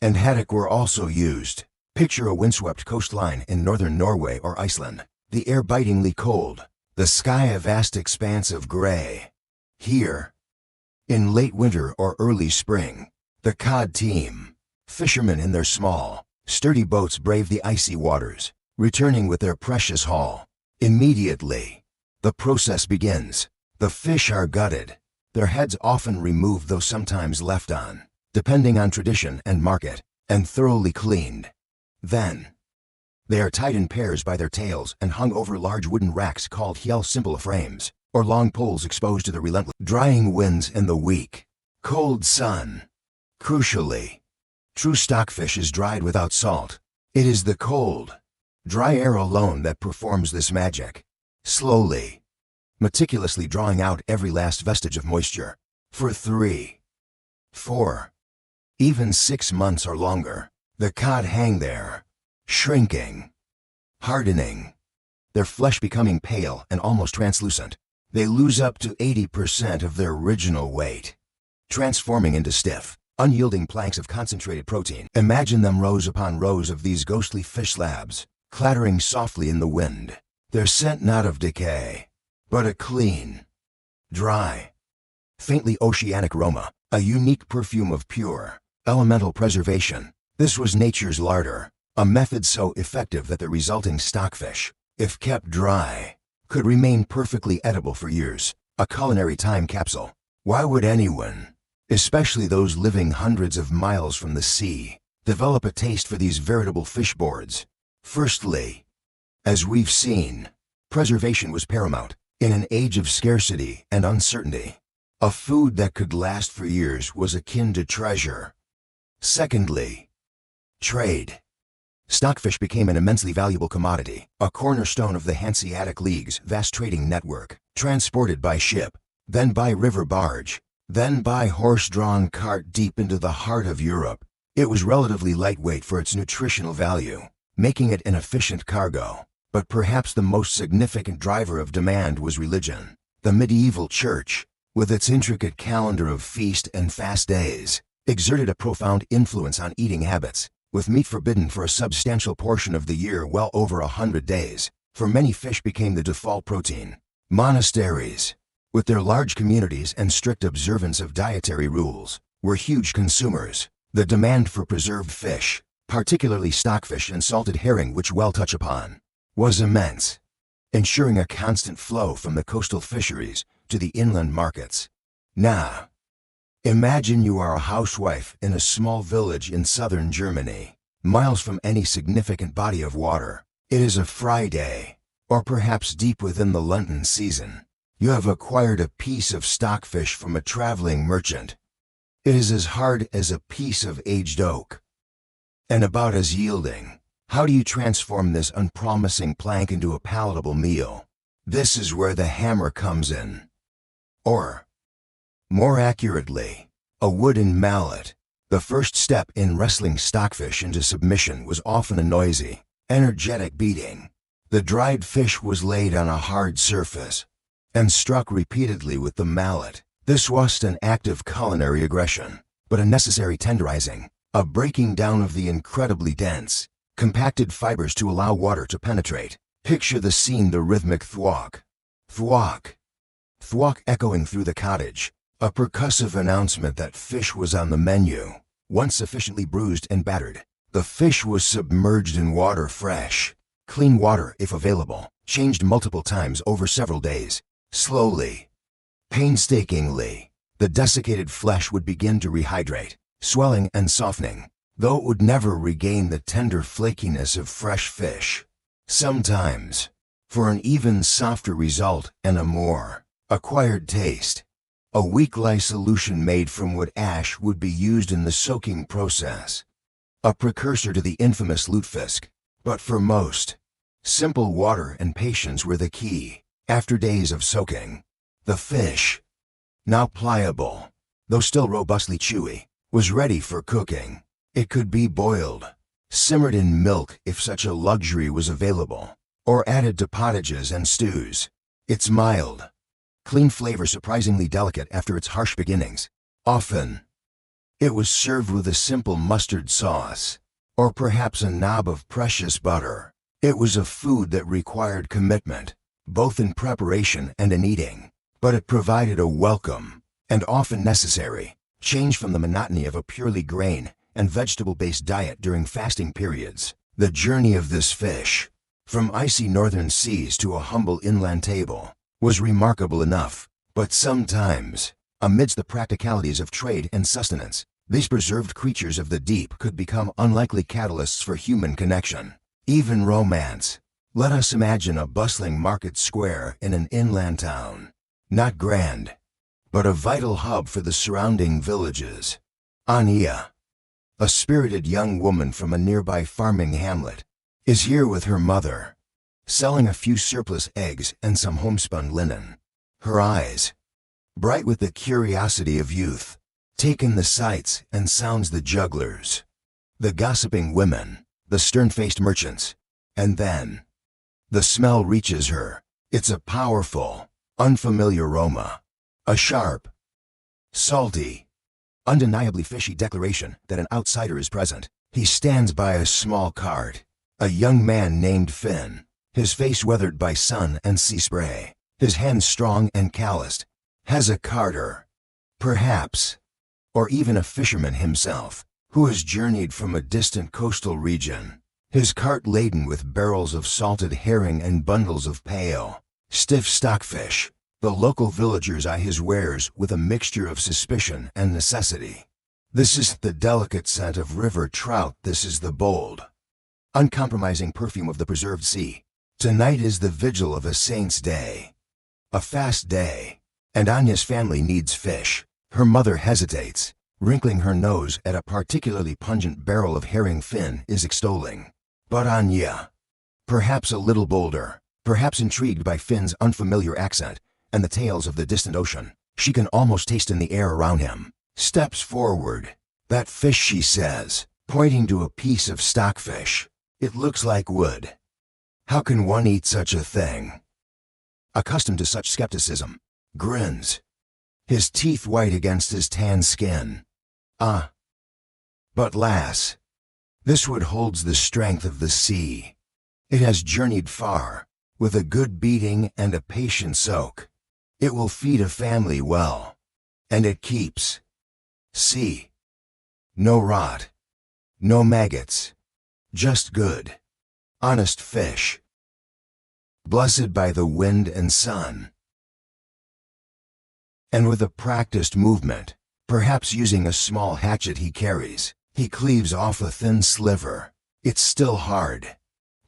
and haddock were also used. Picture a windswept coastline in northern Norway or Iceland, the air bitingly cold, the sky a vast expanse of gray. Here, in late winter or early spring, the cod team, fishermen in their small, sturdy boats, brave the icy waters, returning with their precious haul. Immediately, the process begins. The fish are gutted, their heads often removed, though sometimes left on, depending on tradition and market, and thoroughly cleaned. Then, they are tied in pairs by their tails and hung over large wooden racks called hjell, simple frames, or long poles exposed to the relentless drying winds and the weak, cold sun. Crucially, true stockfish is dried without salt. It is the cold, dry air alone that performs this magic, slowly, meticulously drawing out every last vestige of moisture. For 3, 4, even 6 months or longer, the cod hang there, shrinking, hardening, their flesh becoming pale and almost translucent. They lose up to 80% of their original weight, transforming into stiff, unyielding planks of concentrated protein. Imagine them rows upon rows of these ghostly fish slabs, clattering softly in the wind, their scent not of decay, but a clean, dry, faintly oceanic aroma, a unique perfume of pure, elemental preservation. This was nature's larder, a method so effective that the resulting stockfish, if kept dry, could remain perfectly edible for years, a culinary time capsule. Why would anyone, especially those living hundreds of miles from the sea, develop a taste for these veritable fish boards? Firstly, as we've seen, preservation was paramount. In an age of scarcity and uncertainty, a food that could last for years was akin to treasure. Secondly, trade. Stockfish became an immensely valuable commodity, a cornerstone of the Hanseatic League's vast trading network, transported by ship, then by river barge, then by horse-drawn cart deep into the heart of Europe. It was relatively lightweight for its nutritional value, making it an efficient cargo. But perhaps the most significant driver of demand was religion. The medieval church, with its intricate calendar of feast and fast days, exerted a profound influence on eating habits, with meat forbidden for a substantial portion of the year, well over 100 days, for many fish became the default protein. Monasteries, with their large communities and strict observance of dietary rules, were huge consumers. The demand for preserved fish, particularly stockfish and salted herring, which we'll touch upon, was immense, ensuring a constant flow from the coastal fisheries to the inland markets. Now, imagine you are a housewife in a small village in southern Germany, miles from any significant body of water. It is a Friday, or perhaps deep within the Lenten season. You have acquired a piece of stockfish from a traveling merchant. It is as hard as a piece of aged oak, and about as yielding. How do you transform this unpromising plank into a palatable meal? This is where the hammer comes in. Or, more accurately, a wooden mallet. The first step in wrestling stockfish into submission was often a noisy, energetic beating. The dried fish was laid on a hard surface, and struck repeatedly with the mallet. This wasn't an act of culinary aggression, but a necessary tenderizing, a breaking down of the incredibly dense, compacted fibers to allow water to penetrate. Picture the scene, the rhythmic thwack, thwack, thwack echoing through the cottage, a percussive announcement that fish was on the menu. Once sufficiently bruised and battered, the fish was submerged in water, fresh, clean water if available, changed multiple times over several days. Slowly, painstakingly, the desiccated flesh would begin to rehydrate, swelling and softening, though it would never regain the tender flakiness of fresh fish. Sometimes, for an even softer result and a more acquired taste, a weak lye solution made from wood ash would be used in the soaking process, a precursor to the infamous lutefisk. But for most, simple water and patience were the key. After days of soaking, the fish, now pliable, though still robustly chewy, was ready for cooking. It could be boiled, simmered in milk if such a luxury was available, or added to potages and stews. Its mild, clean flavor surprisingly delicate after its harsh beginnings. Often, it was served with a simple mustard sauce, or perhaps a knob of precious butter. It was a food that required commitment, both in preparation and in eating, but it provided a welcome, and often necessary, change from the monotony of a purely grain and vegetable-based diet during fasting periods. The journey of this fish, from icy northern seas to a humble inland table, was remarkable enough, but sometimes, amidst the practicalities of trade and sustenance, these preserved creatures of the deep could become unlikely catalysts for human connection, even romance. Let us imagine a bustling market square in an inland town, not grand, but a vital hub for the surrounding villages. Anya, a spirited young woman from a nearby farming hamlet, is here with her mother, selling a few surplus eggs and some homespun linen. Her eyes, bright with the curiosity of youth, take in the sights and sounds, the jugglers, the gossiping women, the stern-faced merchants, and then the smell reaches her. It's a powerful, unfamiliar aroma, a sharp, salty, undeniably fishy declaration that an outsider is present. He stands by a small cart, a young man named Finn, his face weathered by sun and sea spray, his hands strong and calloused, has a carter, perhaps, or even a fisherman himself, who has journeyed from a distant coastal region, his cart laden with barrels of salted herring and bundles of pale, stiff stockfish. The local villagers eye his wares with a mixture of suspicion and necessity. This is the delicate scent of river trout. This is the bold, uncompromising perfume of the preserved sea. Tonight is the vigil of a saint's day, a fast day, and Anya's family needs fish. Her mother hesitates, wrinkling her nose at a particularly pungent barrel of herring Finn is extolling. But Anya, perhaps a little bolder, perhaps intrigued by Finn's unfamiliar accent and the tales of the distant ocean she can almost taste in the air around him, steps forward. That fish, she says, pointing to a piece of stockfish. It looks like wood. How can one eat such a thing? Accustomed to such skepticism, grins, his teeth white against his tan skin. Ah. But lass, this wood holds the strength of the sea. It has journeyed far, with a good beating and a patient soak. It will feed a family well. And it keeps. See. No rot. No maggots. Just good, honest fish. Blessed by the wind and sun. And with a practiced movement, perhaps using a small hatchet he carries, he cleaves off a thin sliver. It's still hard,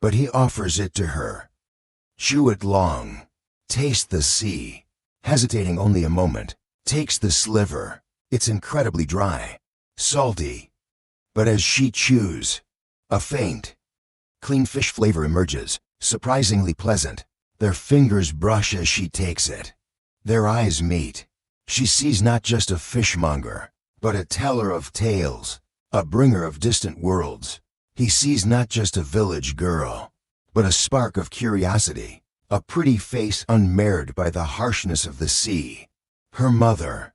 but he offers it to her. Chew it long. Taste the sea. Hesitating only a moment, takes the sliver. It's incredibly dry, salty. But as she chews, a faint, clean fish flavor emerges, surprisingly pleasant. Their fingers brush as she takes it. Their eyes meet. She sees not just a fishmonger, but a teller of tales, a bringer of distant worlds. He sees not just a village girl, but a spark of curiosity, a pretty face unmarred by the harshness of the sea. Her mother,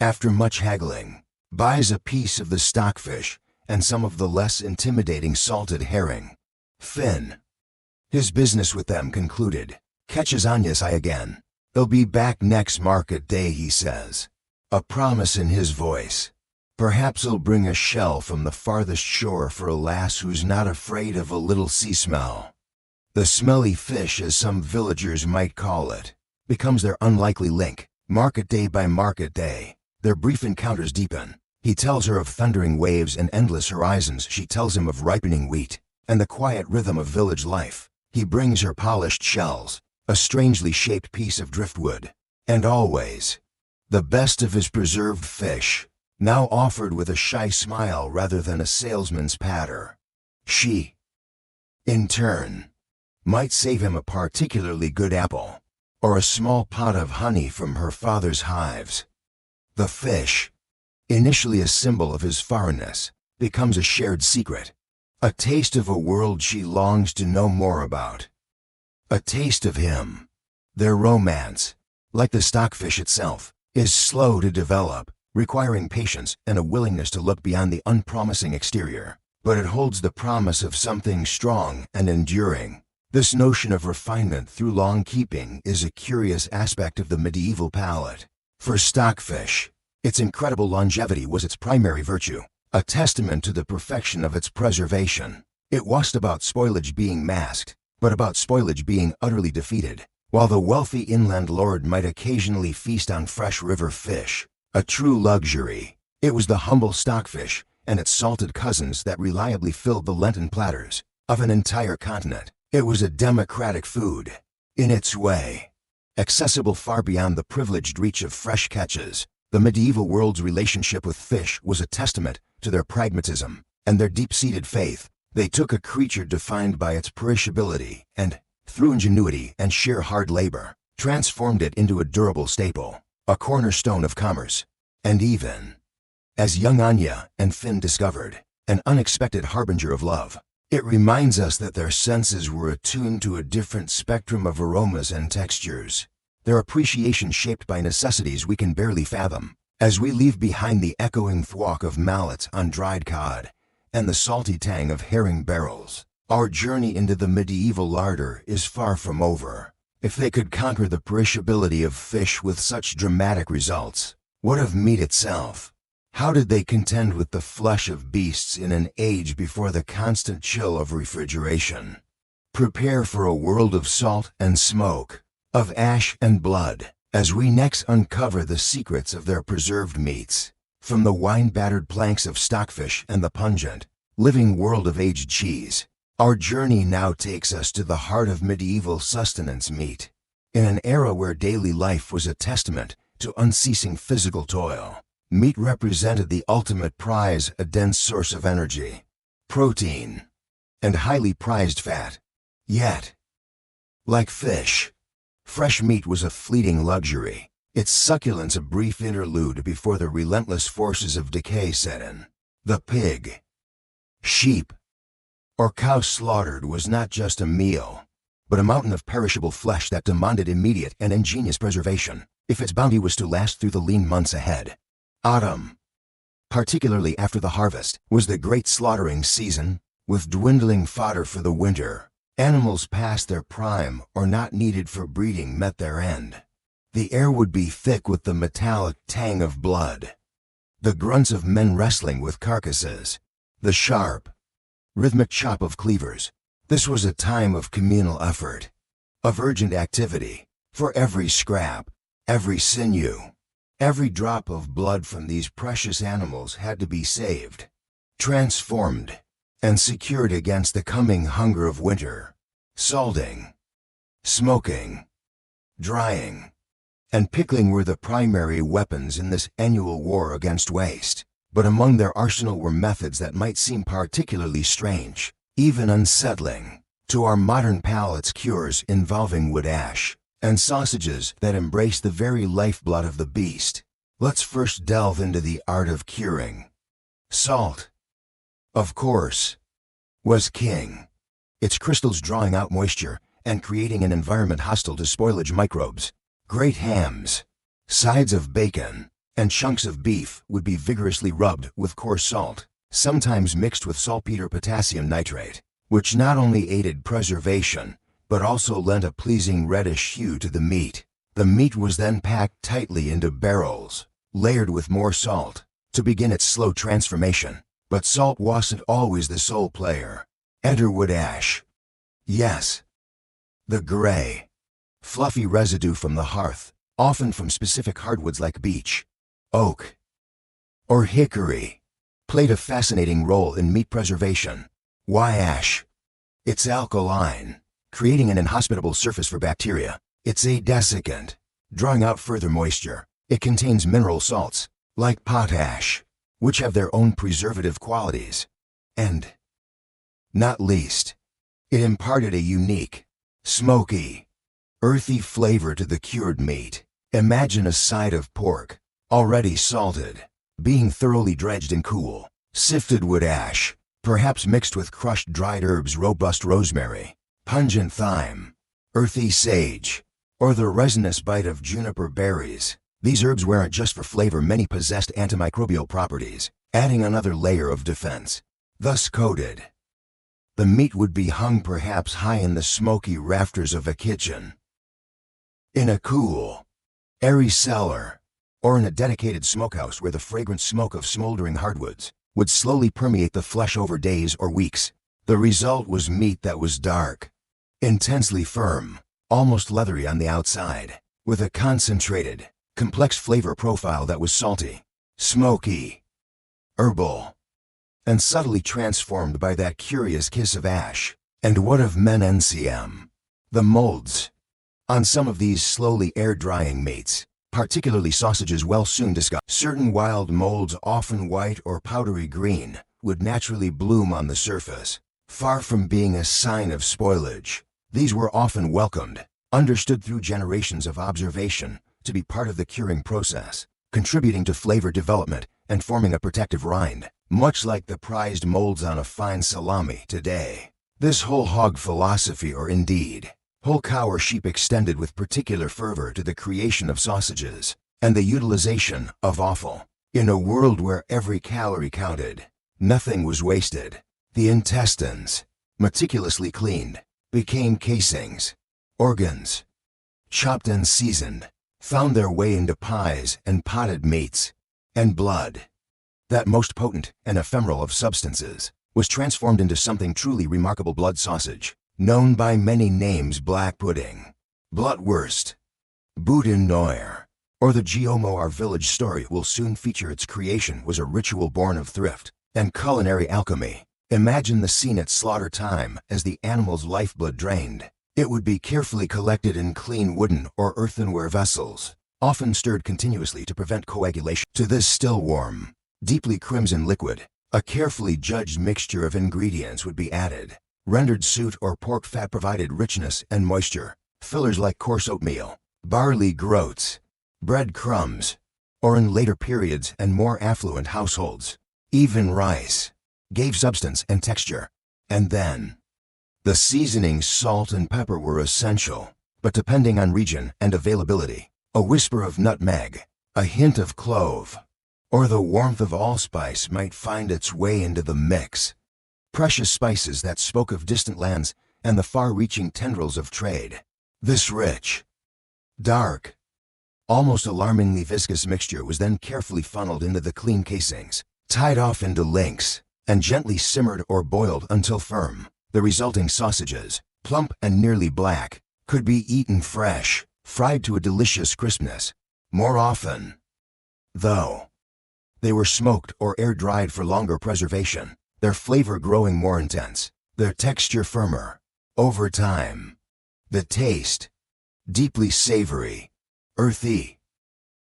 after much haggling, buys a piece of the stockfish and some of the less intimidating salted herring. Finn, his business with them concluded, catches Anya's eye again. They'll be back next market day, he says, a promise in his voice. Perhaps he'll bring a shell from the farthest shore for a lass who's not afraid of a little sea smell. The smelly fish, as some villagers might call it, becomes their unlikely link. Market day by market day, their brief encounters deepen. He tells her of thundering waves and endless horizons. She tells him of ripening wheat and the quiet rhythm of village life. He brings her polished shells, a strangely shaped piece of driftwood, and always the best of his preserved fish, now offered with a shy smile rather than a salesman's patter. She, in turn, might save him a particularly good apple, or a small pot of honey from her father's hives. The fish, initially a symbol of his foreignness, becomes a shared secret, a taste of a world she longs to know more about. A taste of him. Their romance, like the stockfish itself, is slow to develop, requiring patience and a willingness to look beyond the unpromising exterior, but it holds the promise of something strong and enduring. This notion of refinement through long keeping is a curious aspect of the medieval palate. For stockfish, its incredible longevity was its primary virtue, a testament to the perfection of its preservation. It wasn't about spoilage being masked, but about spoilage being utterly defeated. While the wealthy inland lord might occasionally feast on fresh river fish, a true luxury, it was the humble stockfish and its salted cousins that reliably filled the Lenten platters of an entire continent. It was a democratic food, in its way, accessible far beyond the privileged reach of fresh catches. The medieval world's relationship with fish was a testament to their pragmatism and their deep-seated faith. They took a creature defined by its perishability and, through ingenuity and sheer hard labor, transformed it into a durable staple, a cornerstone of commerce, and even, as young Anya and Finn discovered, an unexpected harbinger of love. It reminds us that their senses were attuned to a different spectrum of aromas and textures, their appreciation shaped by necessities we can barely fathom. As we leave behind the echoing thwack of mallets on dried cod and the salty tang of herring barrels, our journey into the medieval larder is far from over. If they could conquer the perishability of fish with such dramatic results, what of meat itself? How did they contend with the flesh of beasts in an age before the constant chill of refrigeration? Prepare for a world of salt and smoke, of ash and blood, as we next uncover the secrets of their preserved meats. From the wine-battered planks of stockfish and the pungent, living world of aged cheese, our journey now takes us to the heart of medieval sustenance meat. In an era where daily life was a testament to unceasing physical toil, meat represented the ultimate prize, a dense source of energy, protein, and highly prized fat. Yet, like fish, fresh meat was a fleeting luxury, its succulence a brief interlude before the relentless forces of decay set in. The pig, sheep, or cow slaughtered was not just a meal, but a mountain of perishable flesh that demanded immediate and ingenious preservation, if its bounty was to last through the lean months ahead. Autumn, particularly after the harvest, was the great slaughtering season. With dwindling fodder for the winter, animals past their prime or not needed for breeding met their end. The air would be thick with the metallic tang of blood, the grunts of men wrestling with carcasses, the sharp, rhythmic chop of cleavers. This was a time of communal effort, of urgent activity, for every scrap, every sinew, every drop of blood from these precious animals had to be saved, transformed, and secured against the coming hunger of winter. Salting, smoking, drying, and pickling were the primary weapons in this annual war against waste. But among their arsenal were methods that might seem particularly strange, even unsettling, to our modern palates. Cures involving wood ash, and sausages that embrace the very lifeblood of the beast. Let's first delve into the art of curing. Salt, of course, was king, its crystals drawing out moisture and creating an environment hostile to spoilage microbes. Great hams, sides of bacon, and chunks of beef would be vigorously rubbed with coarse salt, sometimes mixed with saltpeter potassium nitrate, which not only aided preservation, but also lent a pleasing reddish hue to the meat. The meat was then packed tightly into barrels, layered with more salt, to begin its slow transformation. But salt wasn't always the sole player. Enter wood ash. Yes, the gray, fluffy residue from the hearth, often from specific hardwoods like beech, oak, or hickory, played a fascinating role in meat preservation. Why ash? It's alkaline, creating an inhospitable surface for bacteria. It's a desiccant, drawing out further moisture. It contains mineral salts, like potash, which have their own preservative qualities. And, not least, it imparted a unique, smoky, earthy flavor to the cured meat. Imagine a side of pork, already salted, being thoroughly dredged in cool, sifted wood ash, perhaps mixed with crushed dried herbs, robust rosemary, pungent thyme, earthy sage, or the resinous bite of juniper berries. These herbs weren't just for flavor, many possessed antimicrobial properties, adding another layer of defense. Thus coated, the meat would be hung perhaps high in the smoky rafters of a kitchen, in a cool, airy cellar, or in a dedicated smokehouse where the fragrant smoke of smoldering hardwoods would slowly permeate the flesh over days or weeks. The result was meat that was dark, intensely firm, almost leathery on the outside, with a concentrated, complex flavor profile that was salty, smoky, herbal, and subtly transformed by that curious kiss of ash. And what of NCM? The molds on some of these slowly air-drying meats, particularly sausages, well soon discussed. Certain wild molds, often white or powdery green, would naturally bloom on the surface. Far from being a sign of spoilage, these were often welcomed, understood through generations of observation, to be part of the curing process, contributing to flavor development and forming a protective rind, much like the prized molds on a fine salami today. This whole hog philosophy, or indeed, whole cow or sheep, extended with particular fervor to the creation of sausages and the utilization of offal. In a world where every calorie counted, nothing was wasted. The intestines, meticulously cleaned, became casings. Organs, chopped and seasoned, found their way into pies and potted meats. And blood, that most potent and ephemeral of substances, was transformed into something truly remarkable. Blood sausage, known by many names: black pudding, blutwurst, boudin noir, or the giomo. Our village story will soon feature its creation was a ritual born of thrift and culinary alchemy. Imagine the scene at slaughter time as the animal's lifeblood drained. It would be carefully collected in clean wooden or earthenware vessels, often stirred continuously to prevent coagulation. To this still warm, deeply crimson liquid, a carefully judged mixture of ingredients would be added. Rendered suet or pork fat provided richness and moisture. Fillers like coarse oatmeal, barley groats, bread crumbs, or in later periods and more affluent households, even rice, gave substance and texture. And then, the seasonings, salt and pepper, were essential, but depending on region and availability, a whisper of nutmeg, a hint of clove, or the warmth of allspice might find its way into the mix. Precious spices that spoke of distant lands and the far-reaching tendrils of trade. This rich, dark, almost alarmingly viscous mixture was then carefully funneled into the clean casings, tied off into links, and gently simmered or boiled until firm. The resulting sausages, plump and nearly black, could be eaten fresh, fried to a delicious crispness. More often, though, they were smoked or air-dried for longer preservation, their flavor growing more intense, their texture firmer. Over time, the taste, deeply savory, earthy,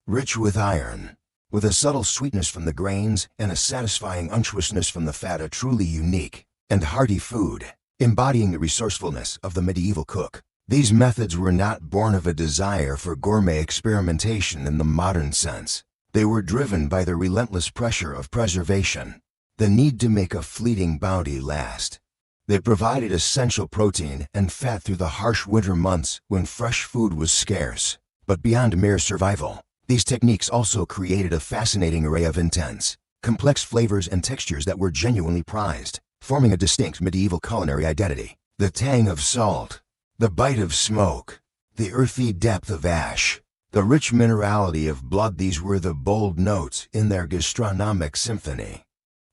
rich with iron, with a subtle sweetness from the grains and a satisfying unctuousness from the fat, a truly unique and hearty food, embodying the resourcefulness of the medieval cook. These methods were not born of a desire for gourmet experimentation in the modern sense. They were driven by the relentless pressure of preservation, the need to make a fleeting bounty last. They provided essential protein and fat through the harsh winter months when fresh food was scarce. But beyond mere survival, these techniques also created a fascinating array of intense, complex flavors and textures that were genuinely prized, forming a distinct medieval culinary identity. The tang of salt, the bite of smoke, the earthy depth of ash, the rich minerality of blood, these were the bold notes in their gastronomic symphony.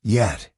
Yet,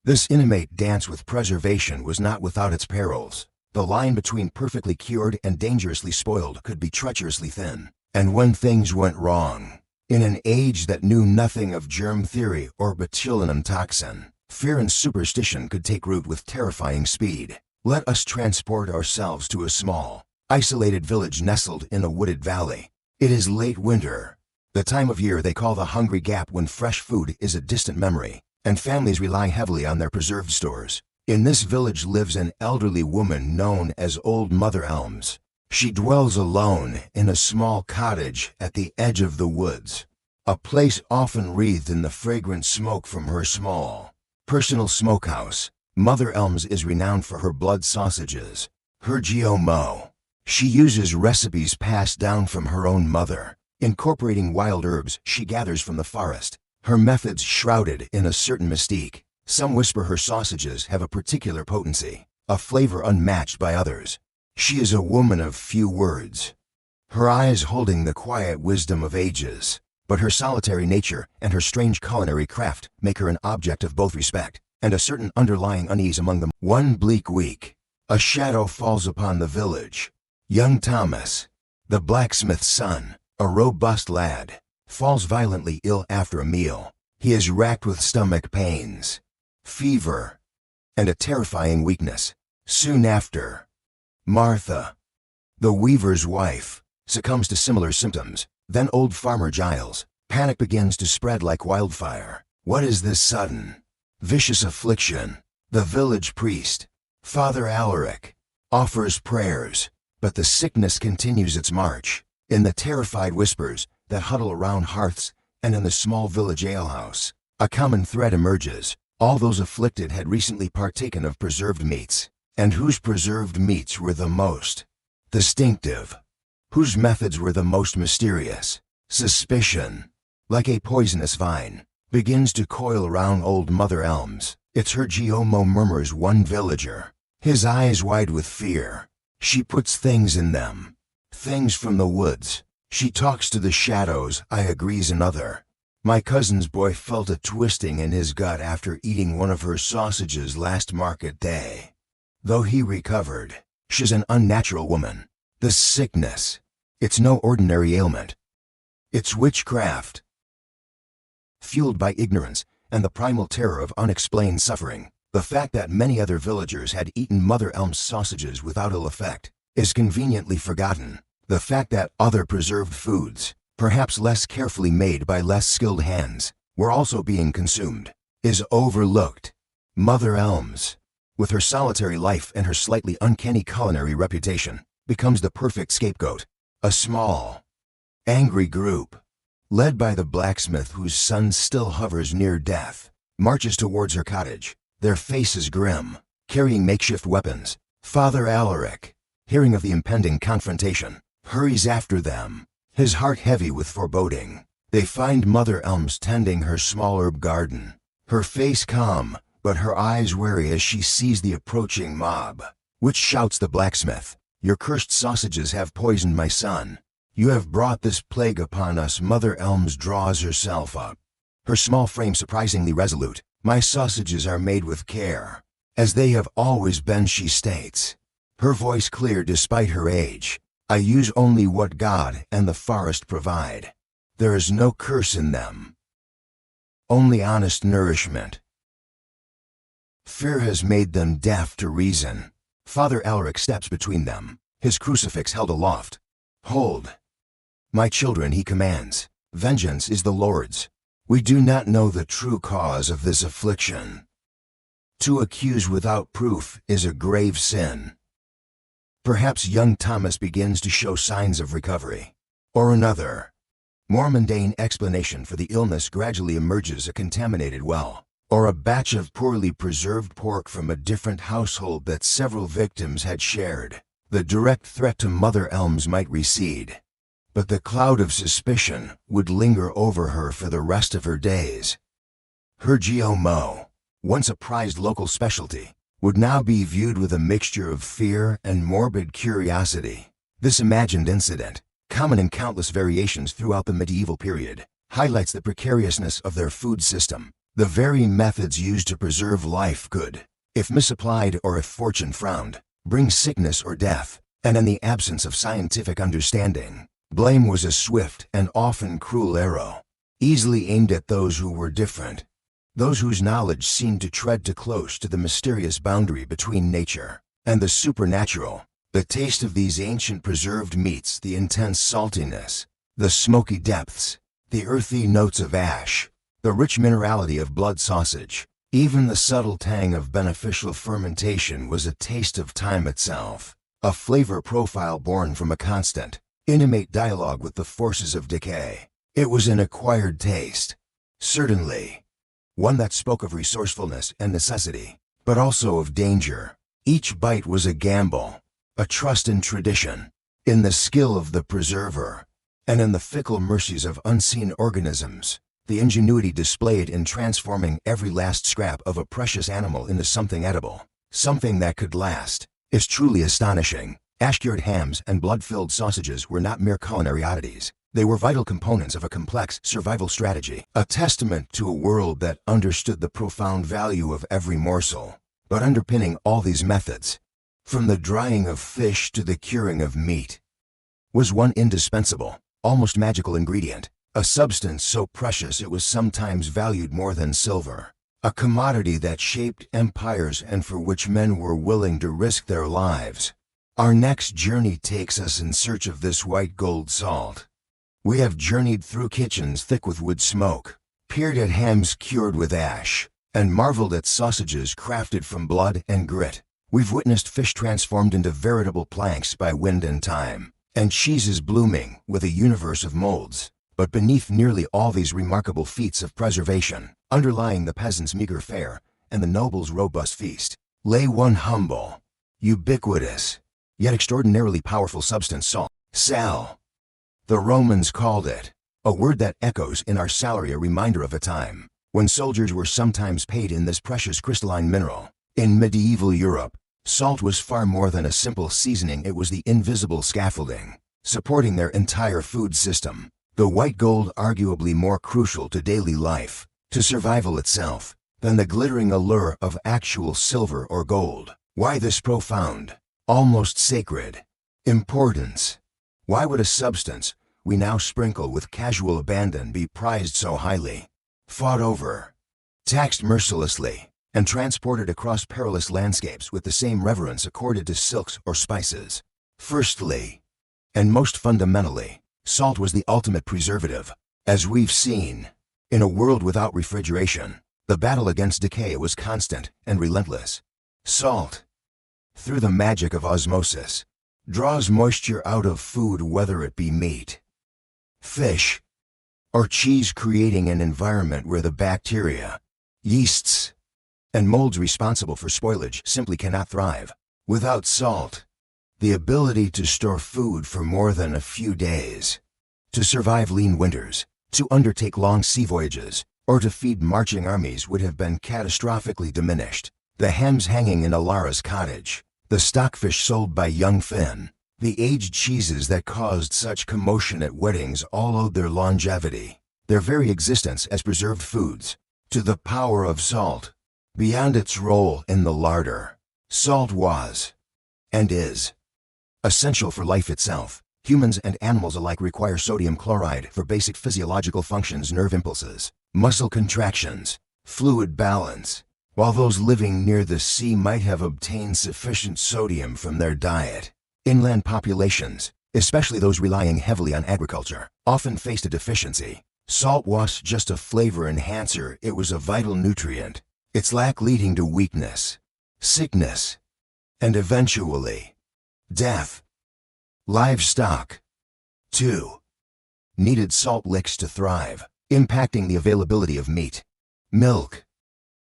this intimate dance with preservation was not without its perils. The line between perfectly cured and dangerously spoiled could be treacherously thin. And when things went wrong, in an age that knew nothing of germ theory or botulinum toxin, fear and superstition could take root with terrifying speed. Let us transport ourselves to a small, isolated village nestled in a wooded valley. It is late winter, the time of year they call the hungry gap, when fresh food is a distant memory, and families rely heavily on their preserved stores. In this village lives an elderly woman known as Old Mother Elms. She dwells alone in a small cottage at the edge of the woods, a place often wreathed in the fragrant smoke from her small, personal smokehouse. Mother Elms is renowned for her blood sausages, her GMO. She uses recipes passed down from her own mother, incorporating wild herbs she gathers from the forest. Her methods shrouded in a certain mystique. Some whisper her sausages have a particular potency, a flavor unmatched by others. She is a woman of few words, her eyes holding the quiet wisdom of ages, but her solitary nature and her strange culinary craft make her an object of both respect and a certain underlying unease among them. One bleak week, a shadow falls upon the village. Young Thomas, the blacksmith's son, a robust lad, falls violently ill after a meal. He is racked with stomach pains, fever, and a terrifying weakness. Soon after, Martha, the weaver's wife, succumbs to similar symptoms. Then old Farmer Giles. Panic begins to spread like wildfire. What is this sudden, vicious affliction? The village priest, Father Alaric, offers prayers, but the sickness continues its march. In the terrified whispers that huddle around hearths and in the small village alehouse, a common thread emerges. All those afflicted had recently partaken of preserved meats, and whose preserved meats were the most distinctive, whose methods were the most mysterious. Suspicion, like a poisonous vine, begins to coil around Old Mother Elms. It's her GMO, murmurs one villager, his eyes wide with fear. She puts things in them, things from the woods. She talks to the shadows, I agrees another. My cousin's boy felt a twisting in his gut after eating one of her sausages last market day. Though he recovered, she's an unnatural woman. This sickness, it's no ordinary ailment. It's witchcraft, fueled by ignorance and the primal terror of unexplained suffering. The fact that many other villagers had eaten Mother Elm's sausages without ill effect is conveniently forgotten. The fact that other preserved foods, perhaps less carefully made by less skilled hands, were also being consumed, is overlooked. Mother Elms, with her solitary life and her slightly uncanny culinary reputation, becomes the perfect scapegoat. A small, angry group, led by the blacksmith whose son still hovers near death, marches towards her cottage, their faces grim, carrying makeshift weapons. Father Alaric, hearing of the impending confrontation, hurries after them, his heart heavy with foreboding. They find Mother Elms tending her small herb garden, her face calm, but her eyes wary as she sees the approaching mob. Which shouts the blacksmith, "Your cursed sausages have poisoned my son. You have brought this plague upon us." Mother Elms draws herself up, her small frame surprisingly resolute. "My sausages are made with care, as they have always been," she states, her voice clear despite her age. "I use only what God and the forest provide. There is no curse in them, only honest nourishment. Fear has made them deaf to reason." Father Alaric steps between them, his crucifix held aloft. "Hold, my children," he commands. "Vengeance is the Lord's. We do not know the true cause of this affliction. To accuse without proof is a grave sin." Perhaps young Thomas begins to show signs of recovery. Or another, more mundane explanation for the illness gradually emerges: a contaminated well. or a batch of poorly preserved pork from a different household that several victims had shared, the direct threat to Mother Elms might recede, but the cloud of suspicion would linger over her for the rest of her days. Her GMO, once a prized local specialty, would now be viewed with a mixture of fear and morbid curiosity. This imagined incident, common in countless variations throughout the medieval period, highlights the precariousness of their food system. The very methods used to preserve life could, if misapplied or if fortune frowned, bring sickness or death, and in the absence of scientific understanding, blame was a swift and often cruel arrow, easily aimed at those who were different, those whose knowledge seemed to tread too close to the mysterious boundary between nature and the supernatural. The taste of these ancient preserved meats, the intense saltiness, the smoky depths, the earthy notes of ash, the rich minerality of blood sausage, even the subtle tang of beneficial fermentation was a taste of time itself, a flavor profile born from a constant, intimate dialogue with the forces of decay. It was an acquired taste, certainly, one that spoke of resourcefulness and necessity, but also of danger. Each bite was a gamble, a trust in tradition, in the skill of the preserver, and in the fickle mercies of unseen organisms. The ingenuity displayed in transforming every last scrap of a precious animal into something edible, something that could last, is truly astonishing. Ash-cured hams and blood-filled sausages were not mere culinary oddities. They were vital components of a complex survival strategy, a testament to a world that understood the profound value of every morsel. But underpinning all these methods, from the drying of fish to the curing of meat, was one indispensable, almost magical ingredient, a substance so precious it was sometimes valued more than silver, a commodity that shaped empires and for which men were willing to risk their lives. Our next journey takes us in search of this white gold salt. We have journeyed through kitchens thick with wood smoke, peered at hams cured with ash, and marveled at sausages crafted from blood and grit. We've witnessed fish transformed into veritable planks by wind and time, and cheeses blooming with a universe of molds. But beneath nearly all these remarkable feats of preservation, underlying the peasant's meager fare and the noble's robust feast, lay one humble, ubiquitous, yet extraordinarily powerful substance: salt. Sal. The Romans called it, a word that echoes in our salary, a reminder of a time when soldiers were sometimes paid in this precious crystalline mineral. In medieval Europe, salt was far more than a simple seasoning. It was the invisible scaffolding supporting their entire food system. The white gold arguably more crucial to daily life, to survival itself, than the glittering allure of actual silver or gold. Why this profound, almost sacred, importance? Why would a substance we now sprinkle with casual abandon be prized so highly, fought over, taxed mercilessly, and transported across perilous landscapes with the same reverence accorded to silks or spices? Firstly, and most fundamentally, salt was the ultimate preservative. As we've seen, in a world without refrigeration, the battle against decay was constant and relentless. Salt, through the magic of osmosis, draws moisture out of food, whether it be meat, fish, or cheese, creating an environment where the bacteria, yeasts, and molds responsible for spoilage simply cannot thrive. Without salt, the ability to store food for more than a few days, to survive lean winters, to undertake long sea voyages, or to feed marching armies would have been catastrophically diminished. The hams hanging in Alara's cottage, the stockfish sold by young Finn, the aged cheeses that caused such commotion at weddings all owed their longevity, their very existence as preserved foods, to the power of salt. Beyond its role in the larder, salt was, and is, essential for life itself. Humans and animals alike require sodium chloride for basic physiological functions: nerve impulses, muscle contractions, fluid balance. While those living near the sea might have obtained sufficient sodium from their diet, inland populations, especially those relying heavily on agriculture, often faced a deficiency. Salt wasn't just a flavor enhancer, it was a vital nutrient, its lack leading to weakness, sickness, and eventually, death. Livestock, too, needed salt licks to thrive, impacting the availability of meat, milk,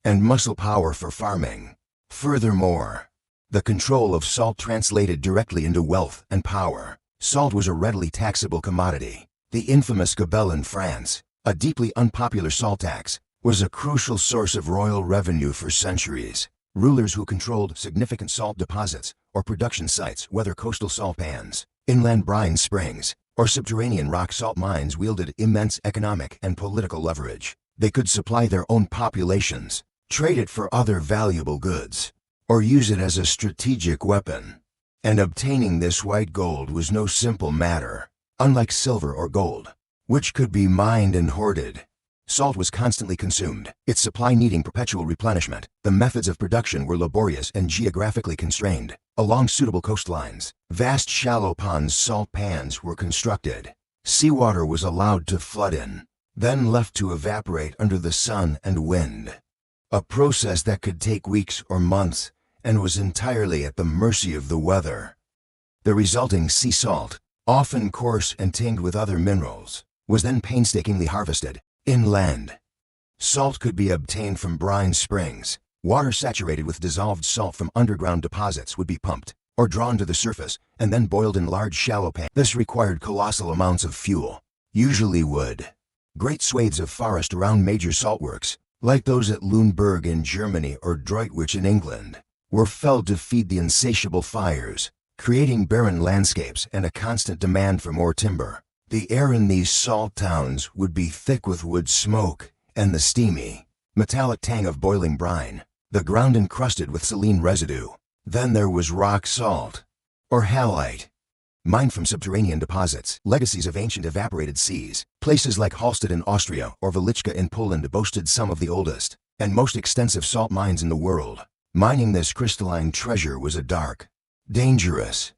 and muscle power for farming. Furthermore, the control of salt translated directly into wealth and power. Salt was a readily taxable commodity. The infamous gabelle in France, a deeply unpopular salt tax, was a crucial source of royal revenue for centuries. Rulers who controlled significant salt deposits or production sites, whether coastal salt pans, inland brine springs, or subterranean rock salt mines, wielded immense economic and political leverage. They could supply their own populations, trade it for other valuable goods, or use it as a strategic weapon. And obtaining this white gold was no simple matter. Unlike silver or gold, which could be mined and hoarded, salt was constantly consumed, its supply needing perpetual replenishment. The methods of production were laborious and geographically constrained. Along suitable coastlines, vast shallow ponds, salt pans, were constructed. Seawater was allowed to flood in, then left to evaporate under the sun and wind. A process that could take weeks or months and was entirely at the mercy of the weather. The resulting sea salt, often coarse and tinged with other minerals, was then painstakingly harvested. Inland, salt could be obtained from brine springs. Water saturated with dissolved salt from underground deposits would be pumped or drawn to the surface and then boiled in large shallow pans. This required colossal amounts of fuel, usually wood. Great swathes of forest around major saltworks, like those at Lüneburg in Germany or Droitwich in England, were felled to feed the insatiable fires, creating barren landscapes and a constant demand for more timber. The air in these salt towns would be thick with wood smoke and the steamy, metallic tang of boiling brine, the ground encrusted with saline residue. Then there was rock salt, or halite, mined from subterranean deposits, legacies of ancient evaporated seas. Places like Hallstatt in Austria or Weliczka in Poland boasted some of the oldest and most extensive salt mines in the world. Mining this crystalline treasure was a dark, dangerous,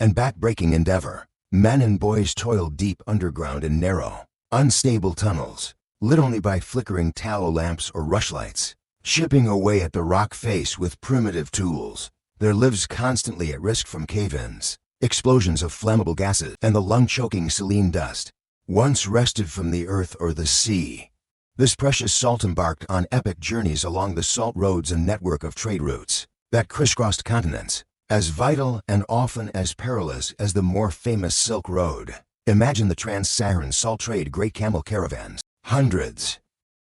and back-breaking endeavor. Men and boys toiled deep underground in narrow, unstable tunnels, lit only by flickering tallow lamps or rushlights, chipping away at the rock face with primitive tools, their lives constantly at risk from cave-ins, explosions of flammable gases, and the lung-choking saline dust. Once wrested from the earth or the sea, this precious salt embarked on epic journeys along the salt roads and network of trade routes that crisscrossed continents, as vital and often as perilous as the more famous Silk Road. Imagine the trans-Saharan salt trade, great camel caravans, hundreds,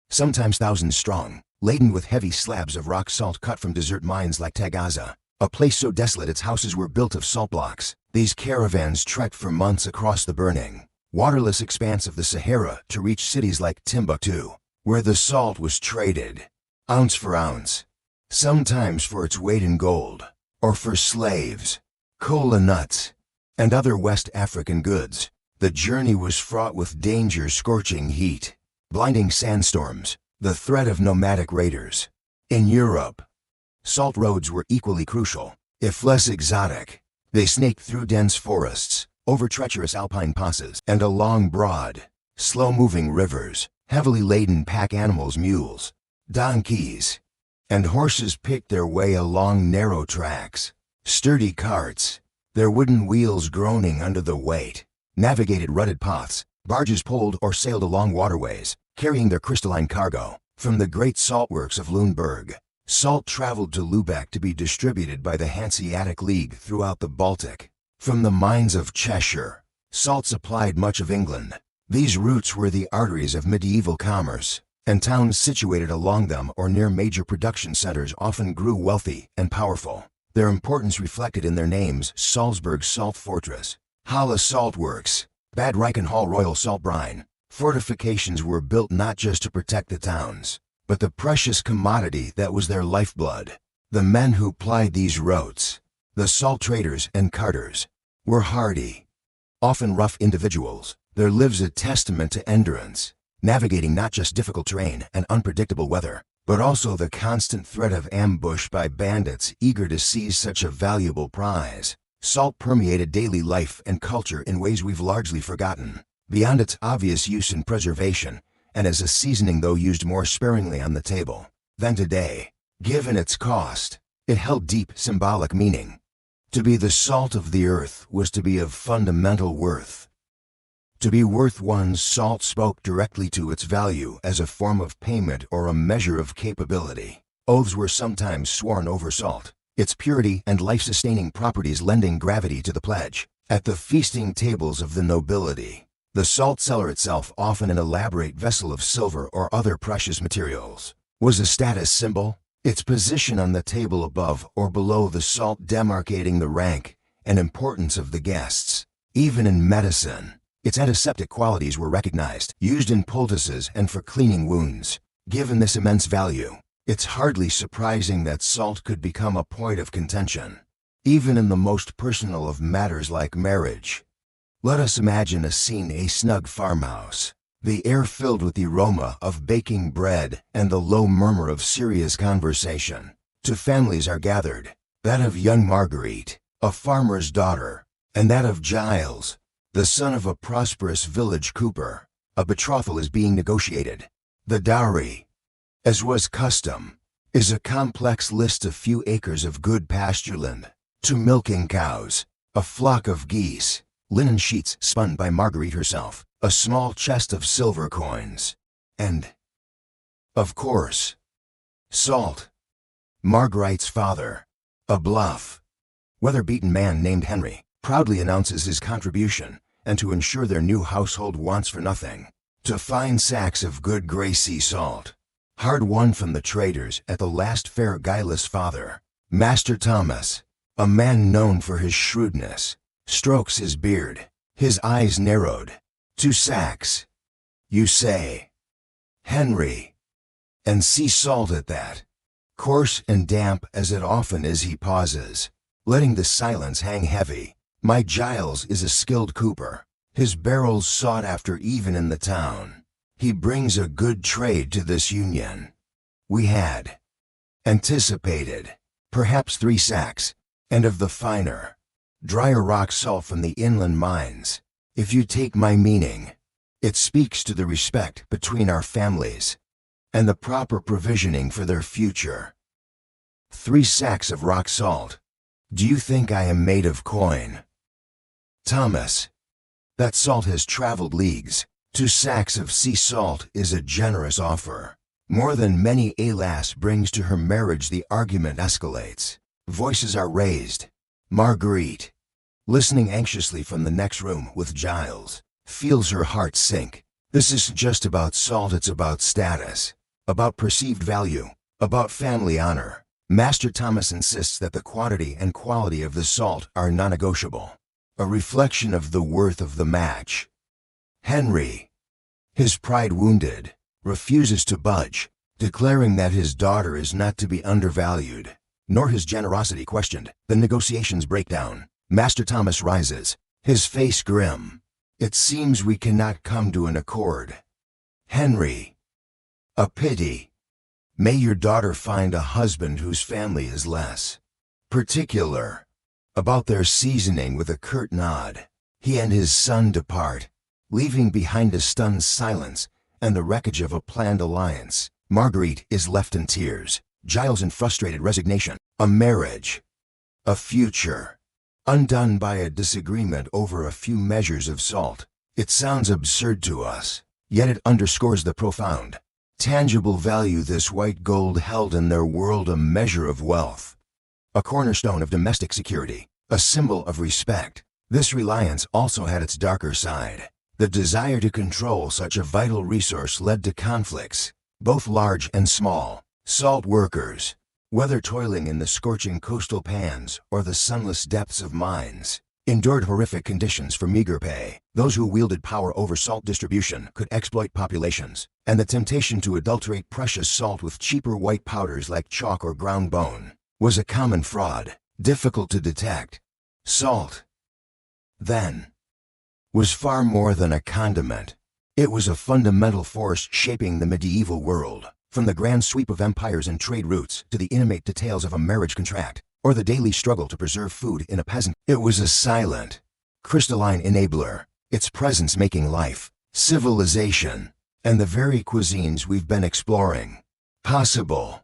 sometimes thousands strong, laden with heavy slabs of rock salt cut from desert mines like Tagaza, a place so desolate its houses were built of salt blocks. These caravans trekked for months across the burning, waterless expanse of the Sahara to reach cities like Timbuktu, where the salt was traded, ounce for ounce, sometimes for its weight in gold, or for slaves, cola nuts, and other West African goods. The journey was fraught with danger, scorching heat, blinding sandstorms, the threat of nomadic raiders. In Europe, salt roads were equally crucial, if less exotic. They snaked through dense forests, over treacherous alpine passes, and along broad, slow-moving rivers. Heavily laden pack animals, mules, donkeys, and horses picked their way along narrow tracks. Sturdy carts, their wooden wheels groaning under the weight, navigated rutted paths. Barges pulled or sailed along waterways, carrying their crystalline cargo. From the great saltworks of Lüneburg, salt traveled to Lübeck to be distributed by the Hanseatic League throughout the Baltic. From the mines of Cheshire, salt supplied much of England. These routes were the arteries of medieval commerce, and towns situated along them or near major production centers often grew wealthy and powerful. Their importance reflected in their names: Salzburg Salt Fortress, Halle Salt Works, Bad Reichenhall Royal Salt Brine. Fortifications were built not just to protect the towns, but the precious commodity that was their lifeblood. The men who plied these routes, the salt traders and carters, were hardy, often rough individuals, their lives a testament to endurance, navigating not just difficult terrain and unpredictable weather, but also the constant threat of ambush by bandits eager to seize such a valuable prize. Salt permeated daily life and culture in ways we've largely forgotten. Beyond its obvious use in preservation, and as a seasoning though used more sparingly on the table than today, given its cost, it held deep symbolic meaning. To be the salt of the earth was to be of fundamental worth. To be worth one's salt spoke directly to its value as a form of payment or a measure of capability. Oaths were sometimes sworn over salt, its purity and life-sustaining properties lending gravity to the pledge. At the feasting tables of the nobility, the salt cellar itself, often an elaborate vessel of silver or other precious materials, was a status symbol, its position on the table above or below the salt demarcating the rank and importance of the guests. Even in medicine, its antiseptic qualities were recognized, used in poultices and for cleaning wounds. Given this immense value, it's hardly surprising that salt could become a point of contention, even in the most personal of matters like marriage. Let us imagine a scene: a snug farmhouse, the air filled with the aroma of baking bread and the low murmur of serious conversation. Two families are gathered, that of young Marguerite, a farmer's daughter, and that of Giles, the son of a prosperous village cooper. A betrothal is being negotiated. The dowry, as was custom, is a complex list of few acres of good pastureland, 2 milking cows, a flock of geese, linen sheets spun by Marguerite herself, a small chest of silver coins, and, of course, salt. Marguerite's father, a bluff, weather-beaten man named Henry, proudly announces his contribution, and to ensure their new household wants for nothing, to fine sacks of good grey sea salt, hard-won from the traders at the last fair. Guileless father, Master Thomas, a man known for his shrewdness, strokes his beard, his eyes narrowed. 2 sacks, you say, Henry, and sea salt at that, coarse and damp as it often is. He pauses, letting the silence hang heavy. My Giles is a skilled cooper, his barrels sought after even in the town. He brings a good trade to this union. We had anticipated perhaps 3 sacks, and of the finer, drier rock salt from the inland mines. If you take my meaning, it speaks to the respect between our families and the proper provisioning for their future. 3 sacks of rock salt. Do you think I am made of coin? Thomas, that salt has traveled leagues. 2 sacks of sea salt is a generous offer. More than many a lass brings to her marriage. The argument escalates. Voices are raised. Marguerite, listening anxiously from the next room with Giles, feels her heart sink. This isn't just about salt, it's about status, about perceived value, about family honor. Master Thomas insists that the quantity and quality of the salt are non-negotiable, a reflection of the worth of the match. Henry, his pride wounded, refuses to budge, declaring that his daughter is not to be undervalued, nor his generosity questioned. The negotiations break down. Master Thomas rises, his face grim. It seems we cannot come to an accord. Henry, a pity. May your daughter find a husband whose family is less particular about their seasoning. With a curt nod, he and his son depart, leaving behind a stunned silence and the wreckage of a planned alliance. Marguerite is left in tears, Giles in frustrated resignation. A marriage, a future, undone by a disagreement over a few measures of salt. It sounds absurd to us, yet it underscores the profound, tangible value this white gold held in their world, a measure of wealth, a cornerstone of domestic security, a symbol of respect. This reliance also had its darker side. The desire to control such a vital resource led to conflicts, both large and small. Salt workers, whether toiling in the scorching coastal pans or the sunless depths of mines, endured horrific conditions for meager pay. Those who wielded power over salt distribution could exploit populations, and the temptation to adulterate precious salt with cheaper white powders like chalk or ground bone was a common fraud, difficult to detect. Salt, then, was far more than a condiment. It was a fundamental force shaping the medieval world. From the grand sweep of empires and trade routes to the intimate details of a marriage contract, or the daily struggle to preserve food in a peasant, it was a silent, crystalline enabler, its presence making life, civilization, and the very cuisines we've been exploring possible.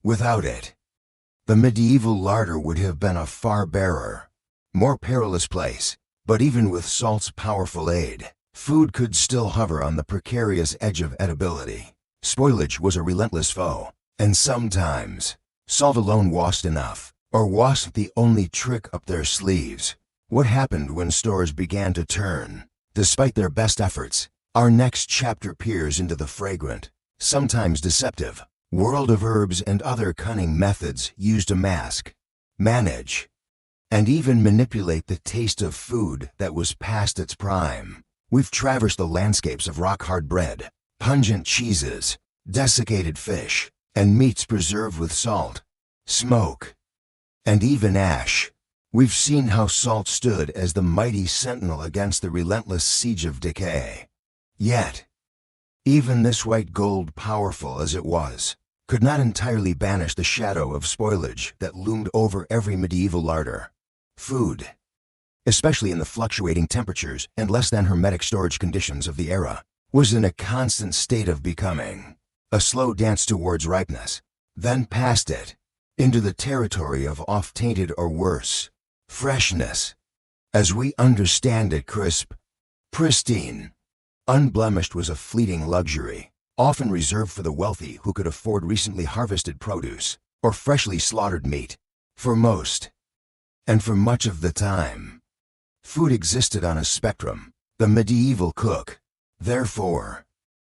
Without it, the medieval larder would have been a far barer, more perilous place. But even with salt's powerful aid, Food could still hover on the precarious edge of edibility. Spoilage was a relentless foe, and sometimes, salt alone wasn't enough, or wasn't the only trick up their sleeves. What happened when stores began to turn? Despite their best efforts, our next chapter peers into the fragrant, sometimes deceptive, world of herbs and other cunning methods used to mask, manage, and even manipulate the taste of food that was past its prime. We've traversed the landscapes of rock-hard bread, pungent cheeses, desiccated fish, and meats preserved with salt, smoke, and even ash. We've seen how salt stood as the mighty sentinel against the relentless siege of decay. Yet, even this white gold, powerful as it was, could not entirely banish the shadow of spoilage that loomed over every medieval larder. Food, especially in the fluctuating temperatures and less than hermetic storage conditions of the era, was in a constant state of becoming. A slow dance towards ripeness, then past it, into the territory of off-tainted or worse, freshness. As we understand it, crisp, pristine, unblemished was a fleeting luxury, often reserved for the wealthy who could afford recently harvested produce or freshly slaughtered meat. For most, and for much of the time, food existed on a spectrum. The medieval cook, therefore,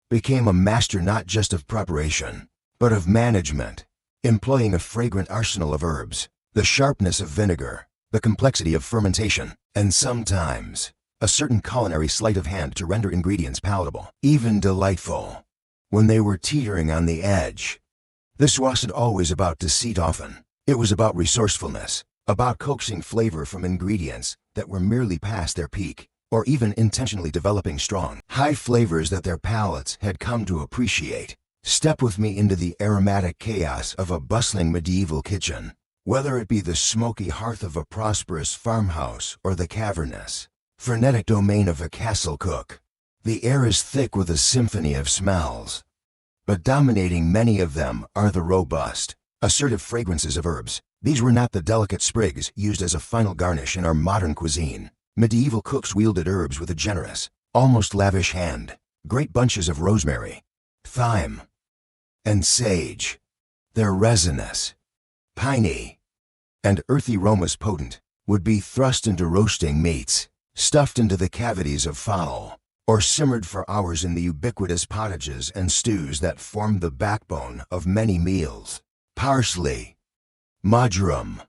became a master not just of preparation, but of management, employing a fragrant arsenal of herbs, the sharpness of vinegar, the complexity of fermentation, and sometimes a certain culinary sleight of hand to render ingredients palatable, even delightful, when they were teetering on the edge. This wasn't always about deceit. Often, it was about resourcefulness, about coaxing flavor from ingredients that were merely past their peak, or even intentionally developing strong, high flavors that their palates had come to appreciate. Step with me into the aromatic chaos of a bustling medieval kitchen, whether it be the smoky hearth of a prosperous farmhouse or the cavernous, frenetic domain of a castle cook. The air is thick with a symphony of smells, but dominating many of them are the robust, assertive fragrances of herbs. These were not the delicate sprigs used as a final garnish in our modern cuisine. Medieval cooks wielded herbs with a generous, almost lavish hand. Great bunches of rosemary, thyme, and sage. Their resinous, piney, and earthy aromas potent, would be thrust into roasting meats, stuffed into the cavities of fowl, or simmered for hours in the ubiquitous pottages and stews that formed the backbone of many meals. Parsley, marjoram,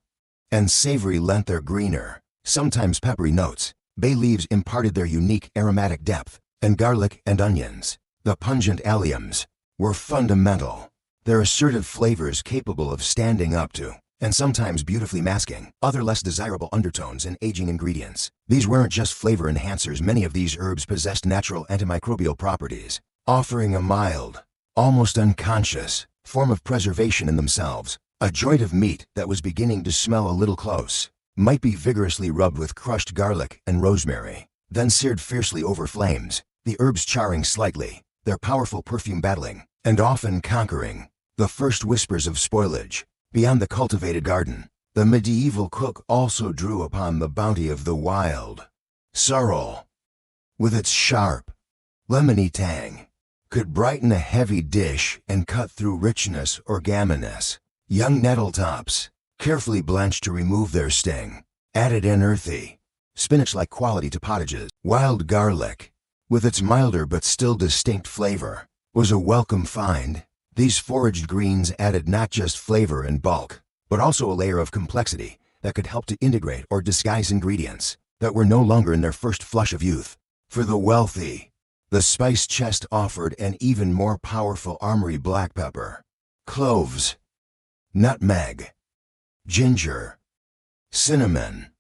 and savory lent their greener, sometimes peppery notes. Bay leaves imparted their unique aromatic depth, and garlic and onions, the pungent alliums, were fundamental. Their assertive flavors capable of standing up to, and sometimes beautifully masking, other less desirable undertones and aging ingredients. These weren't just flavor enhancers. Many of these herbs possessed natural antimicrobial properties, offering a mild, almost unconscious, form of preservation in themselves. A joint of meat that was beginning to smell a little close might be vigorously rubbed with crushed garlic and rosemary, then seared fiercely over flames, the herbs charring slightly, their powerful perfume battling, and often conquering, the first whispers of spoilage. Beyond the cultivated garden, the medieval cook also drew upon the bounty of the wild. Sorrel, with its sharp, lemony tang, could brighten a heavy dish and cut through richness or gaminess. Young nettle tops, carefully blanched to remove their sting, added an earthy, spinach-like quality to pottages. Wild garlic, with its milder but still distinct flavor, was a welcome find. These foraged greens added not just flavor and bulk, but also a layer of complexity that could help to integrate or disguise ingredients that were no longer in their first flush of youth. For the wealthy, the spice chest offered an even more powerful armory: black pepper, cloves, nutmeg, ginger, cinnamon.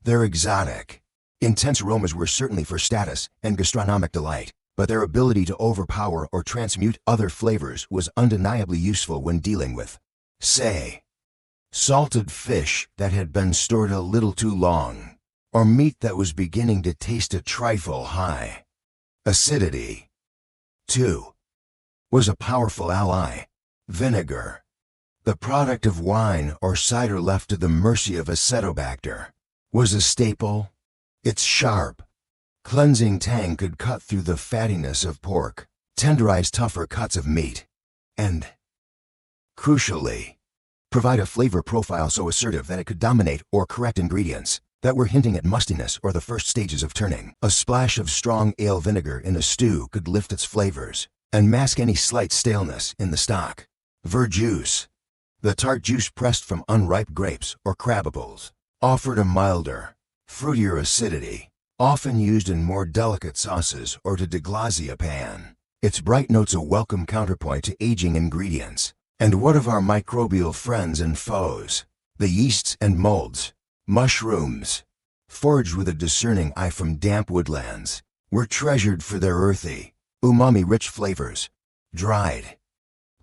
Their exotic, intense aromas were certainly for status and gastronomic delight, but their ability to overpower or transmute other flavors was undeniably useful when dealing with, say, salted fish that had been stored a little too long, or meat that was beginning to taste a trifle high. Acidity, too, was a powerful ally. Vinegar, the product of wine or cider left to the mercy of Acetobacter, was a staple. Its sharp, Cleansing tang could cut through the fattiness of pork, tenderize tougher cuts of meat, and, crucially, provide a flavor profile so assertive that it could dominate or correct ingredients that were hinting at mustiness or the first stages of turning. A splash of strong ale vinegar in a stew could lift its flavors and mask any slight staleness in the stock. Verjuice, the tart juice pressed from unripe grapes or crab apples, offered a milder, fruitier acidity, often used in more delicate sauces or to deglaze a pan. Its bright notes a welcome counterpoint to aging ingredients. And what of our microbial friends and foes? The yeasts and molds, mushrooms, foraged with a discerning eye from damp woodlands, were treasured for their earthy, umami-rich flavors. Dried,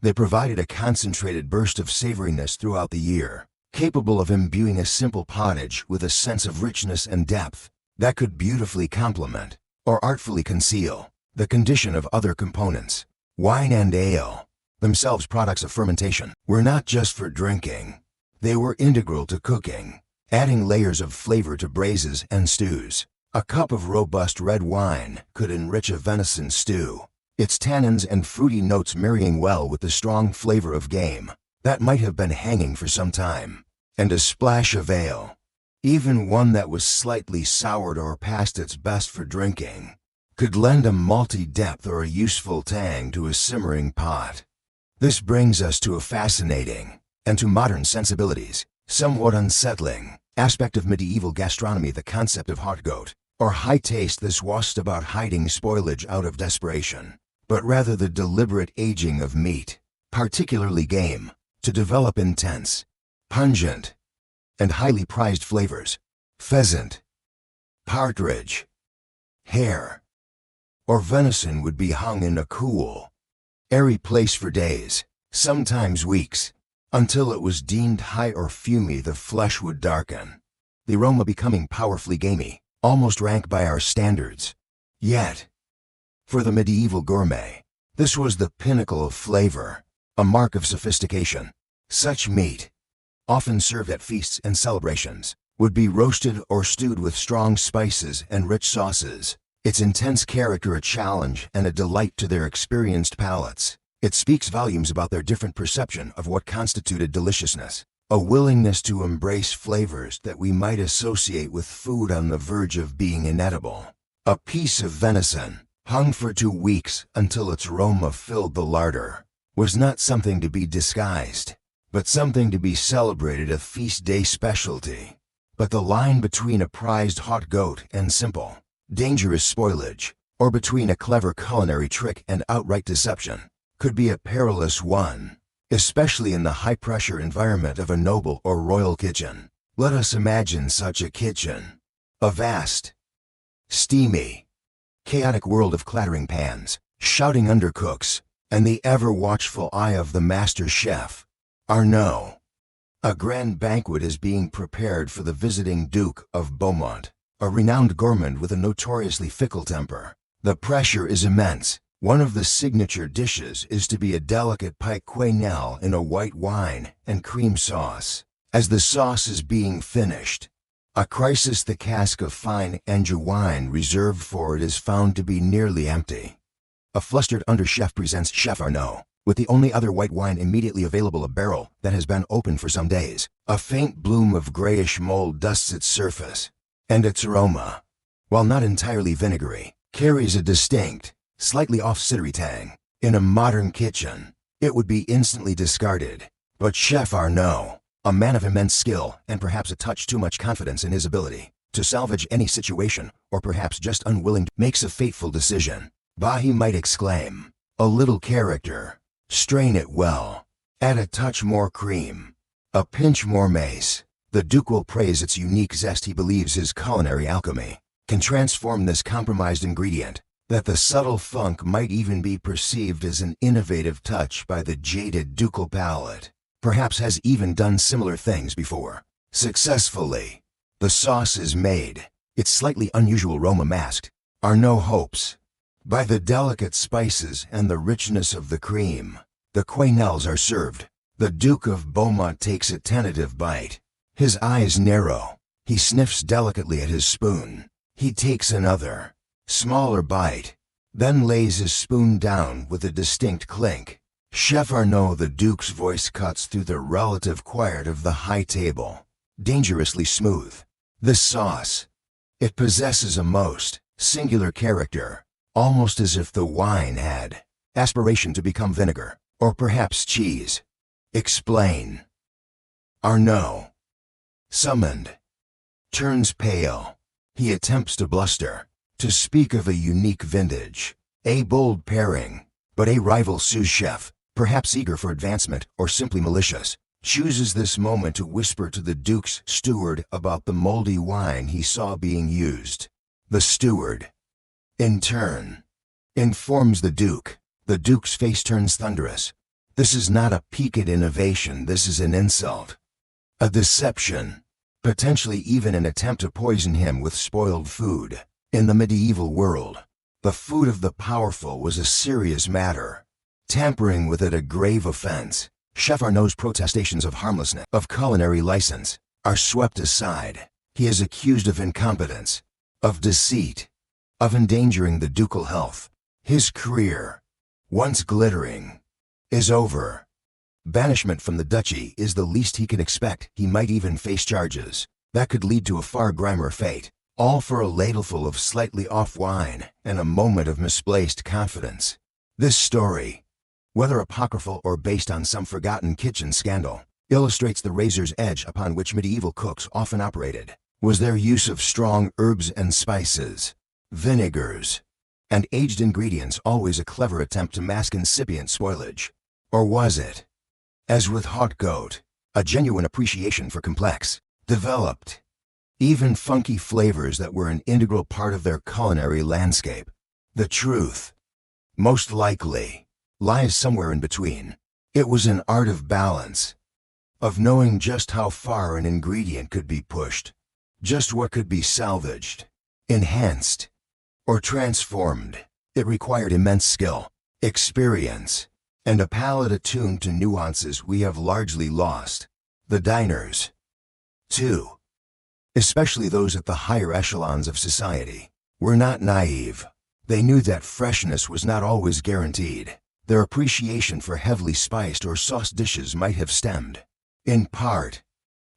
they provided a concentrated burst of savoriness throughout the year, capable of imbuing a simple pottage with a sense of richness and depth that could beautifully complement, or artfully conceal, the condition of other components. Wine and ale, themselves products of fermentation, were not just for drinking. They were integral to cooking, adding layers of flavor to braises and stews. A cup of robust red wine could enrich a venison stew, its tannins and fruity notes marrying well with the strong flavor of game that might have been hanging for some time. And a splash of ale, even one that was slightly soured or past its best for drinking, could lend a malty depth or a useful tang to a simmering pot. This brings us to a fascinating, and to modern sensibilities, somewhat unsettling, aspect of medieval gastronomy: the concept of hot goat, or high taste. This wasn't about hiding spoilage out of desperation, but rather the deliberate aging of meat, particularly game, to develop intense, pungent, and highly prized flavors. Pheasant, partridge, hare, or venison would be hung in a cool, airy place for days, sometimes weeks, until it was deemed high or fumy. The flesh would darken, the aroma becoming powerfully gamey, almost rank by our standards. Yet, for the medieval gourmet, this was the pinnacle of flavor, a mark of sophistication. Such meat, often served at feasts and celebrations, would be roasted or stewed with strong spices and rich sauces, its intense character a challenge and a delight to their experienced palates. It speaks volumes about their different perception of what constituted deliciousness, a willingness to embrace flavors that we might associate with food on the verge of being inedible. A piece of venison, hung for 2 weeks until its aroma filled the larder, was not something to be disguised, but something to be celebrated, a feast day specialty. But the line between a prized hot goat and simple, dangerous spoilage, or between a clever culinary trick and outright deception, could be a perilous one, especially in the high-pressure environment of a noble or royal kitchen. Let us imagine such a kitchen. A vast, steamy, chaotic world of clattering pans, shouting undercooks, and the ever-watchful eye of the master chef. Arnaud. A grand banquet is being prepared for the visiting Duke of Beaumont, a renowned gourmand with a notoriously fickle temper. The pressure is immense. One of the signature dishes is to be a delicate pike quenelle in a white wine and cream sauce. As the sauce is being finished, a crisis: the cask of fine Anjou wine reserved for it is found to be nearly empty. A flustered under-chef presents Chef Arnaud with the only other white wine immediately available, a barrel that has been open for some days. A faint bloom of grayish mold dusts its surface, and its aroma, while not entirely vinegary, carries a distinct, slightly off-cittery tang. In a modern kitchen, it would be instantly discarded. But Chef Arnaud, a man of immense skill and perhaps a touch too much confidence in his ability to salvage any situation, or perhaps just unwilling, makes a fateful decision. Bah, he might exclaim, a little character. Strain it well. Add a touch more cream. A pinch more mace. The Duke will praise its unique zest. He believes his culinary alchemy can transform this compromised ingredient, that the subtle funk might even be perceived as an innovative touch by the jaded ducal palate. Perhaps has even done similar things before, successfully. The sauce is made, its slightly unusual aroma masked. Arnaud hopes, by the delicate spices and the richness of the cream. The quenelles are served. The Duke of Beaumont takes a tentative bite. His eyes narrow. He sniffs delicately at his spoon. He takes another. smaller bite, then lays his spoon down with a distinct clink. Chef Arnaud the Duke's voice cuts through the relative quiet of the high table, dangerously smooth. This sauce, it possesses a most singular character, almost as if the wine had aspiration to become vinegar, or perhaps cheese. Explain. Arnaud, summoned, turns pale. He attempts to bluster, to speak of a unique vintage, a bold pairing, but a rival sous chef, perhaps eager for advancement or simply malicious, chooses this moment to whisper to the Duke's steward about the moldy wine he saw being used. The steward, in turn, informs the Duke. The Duke's face turns thunderous. This is not a piqued innovation, this is an insult. A deception, potentially even an attempt to poison him with spoiled food. In the medieval world, the food of the powerful was a serious matter. Tampering with it a grave offense. Chef Arnaud's protestations of harmlessness, of culinary license, are swept aside. He is accused of incompetence, of deceit, of endangering the ducal health. His career, once glittering, is over. Banishment from the duchy is the least he can expect. He might even face charges that could lead to a far grimmer fate, all for a ladleful of slightly off wine and a moment of misplaced confidence. This story, whether apocryphal or based on some forgotten kitchen scandal, illustrates the razor's edge upon which medieval cooks often operated. Was their use of strong herbs and spices, vinegars, and aged ingredients always a clever attempt to mask incipient spoilage? Or was it, as with haute goat, a genuine appreciation for complex, developed, even funky flavors that were an integral part of their culinary landscape? The truth, most likely, lies somewhere in between. It was an art of balance, of knowing just how far an ingredient could be pushed, just what could be salvaged, enhanced, or transformed. It required immense skill, experience, and a palate attuned to nuances we have largely lost. The diners, too, especially those at the higher echelons of society, were not naive. They knew that freshness was not always guaranteed. Their appreciation for heavily spiced or sauced dishes might have stemmed, in part,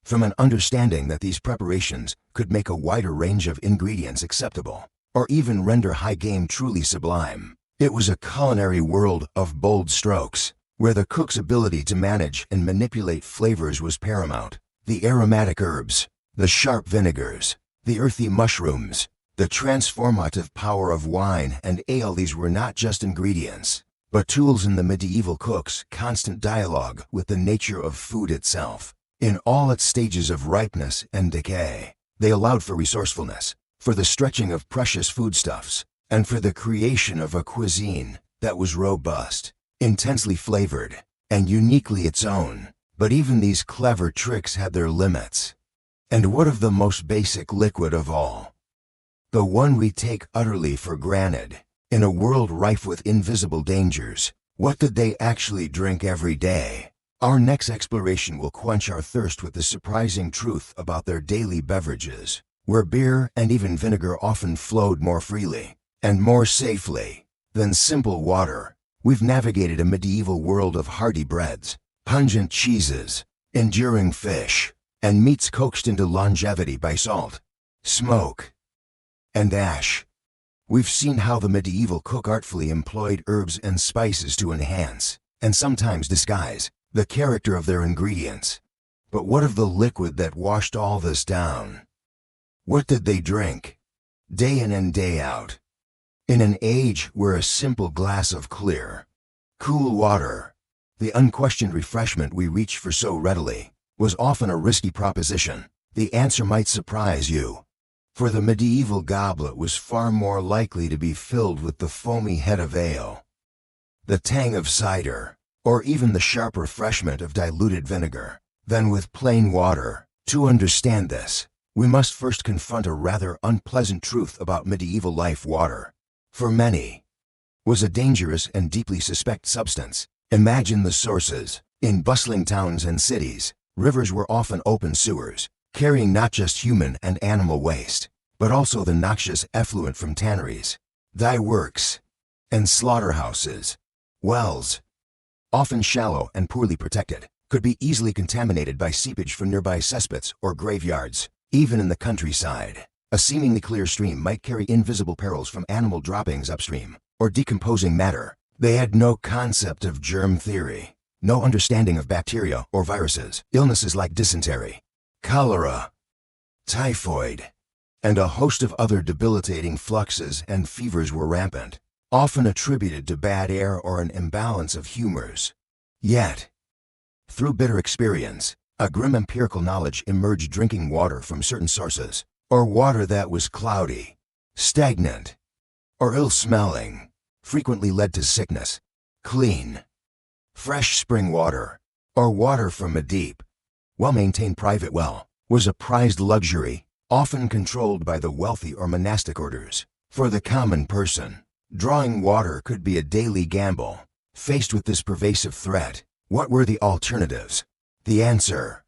from an understanding that these preparations could make a wider range of ingredients acceptable, or even render high game truly sublime. It was a culinary world of bold strokes, where the cook's ability to manage and manipulate flavors was paramount. The aromatic herbs, the sharp vinegars, the earthy mushrooms, the transformative power of wine and ale, these were not just ingredients, but tools in the medieval cook's constant dialogue with the nature of food itself. In all its stages of ripeness and decay, they allowed for resourcefulness, for the stretching of precious foodstuffs, and for the creation of a cuisine that was robust, intensely flavored, and uniquely its own. But even these clever tricks had their limits. And what of the most basic liquid of all? The one we take utterly for granted. In a world rife with invisible dangers, what did they actually drink every day? Our next exploration will quench our thirst with the surprising truth about their daily beverages, where beer and even vinegar often flowed more freely and more safely than simple water. We've navigated a medieval world of hearty breads, pungent cheeses, enduring fish, and meats coaxed into longevity by salt, smoke, and ash. We've seen how the medieval cook artfully employed herbs and spices to enhance, and sometimes disguise, the character of their ingredients. But what of the liquid that washed all this down? What did they drink, day in and day out? In an age where a simple glass of clear, cool water, the unquestioned refreshment we reach for so readily, was often a risky proposition, the answer might surprise you. For the medieval goblet was far more likely to be filled with the foamy head of ale, the tang of cider, or even the sharp refreshment of diluted vinegar, than with plain water. To understand this, we must first confront a rather unpleasant truth about medieval life. Water, for many, was a dangerous and deeply suspect substance. Imagine the sources. In bustling towns and cities, rivers were often open sewers, carrying not just human and animal waste, but also the noxious effluent from tanneries, Dye works, and slaughterhouses. Wells, often shallow and poorly protected, could be easily contaminated by seepage from nearby cesspits or graveyards. Even in the countryside, a seemingly clear stream might carry invisible perils from animal droppings upstream or decomposing matter. They had no concept of germ theory, no understanding of bacteria or viruses. Illnesses like dysentery, cholera, typhoid, and a host of other debilitating fluxes and fevers were rampant, often attributed to bad air or an imbalance of humors. Yet, through bitter experience, a grim empirical knowledge emerged: drinking water from certain sources, or water that was cloudy, stagnant, or ill-smelling, frequently led to sickness. Clean, fresh spring water, or water from a deep, well-maintained private well, was a prized luxury, often controlled by the wealthy or monastic orders. For the common person, drawing water could be a daily gamble. Faced with this pervasive threat, what were the alternatives? The answer,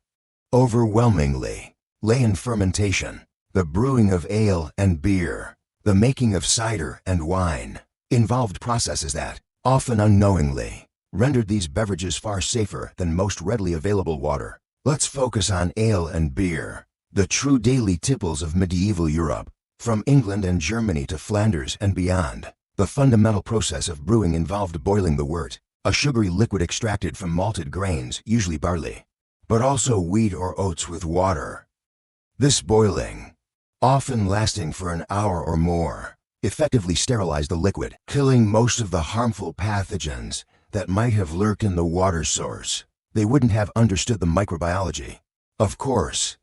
overwhelmingly, lay in fermentation. The brewing of ale and beer, the making of cider and wine, involved processes that, often unknowingly, rendered these beverages far safer than most readily available water. Let's focus on ale and beer, the true daily tipples of medieval Europe. From England and Germany to Flanders and beyond, the fundamental process of brewing involved boiling the wort, a sugary liquid extracted from malted grains, usually barley, but also wheat or oats, with water. This boiling, often lasting for an hour or more, effectively sterilized the liquid, killing most of the harmful pathogens that might have lurked in the water source. They wouldn't have understood the microbiology, of course,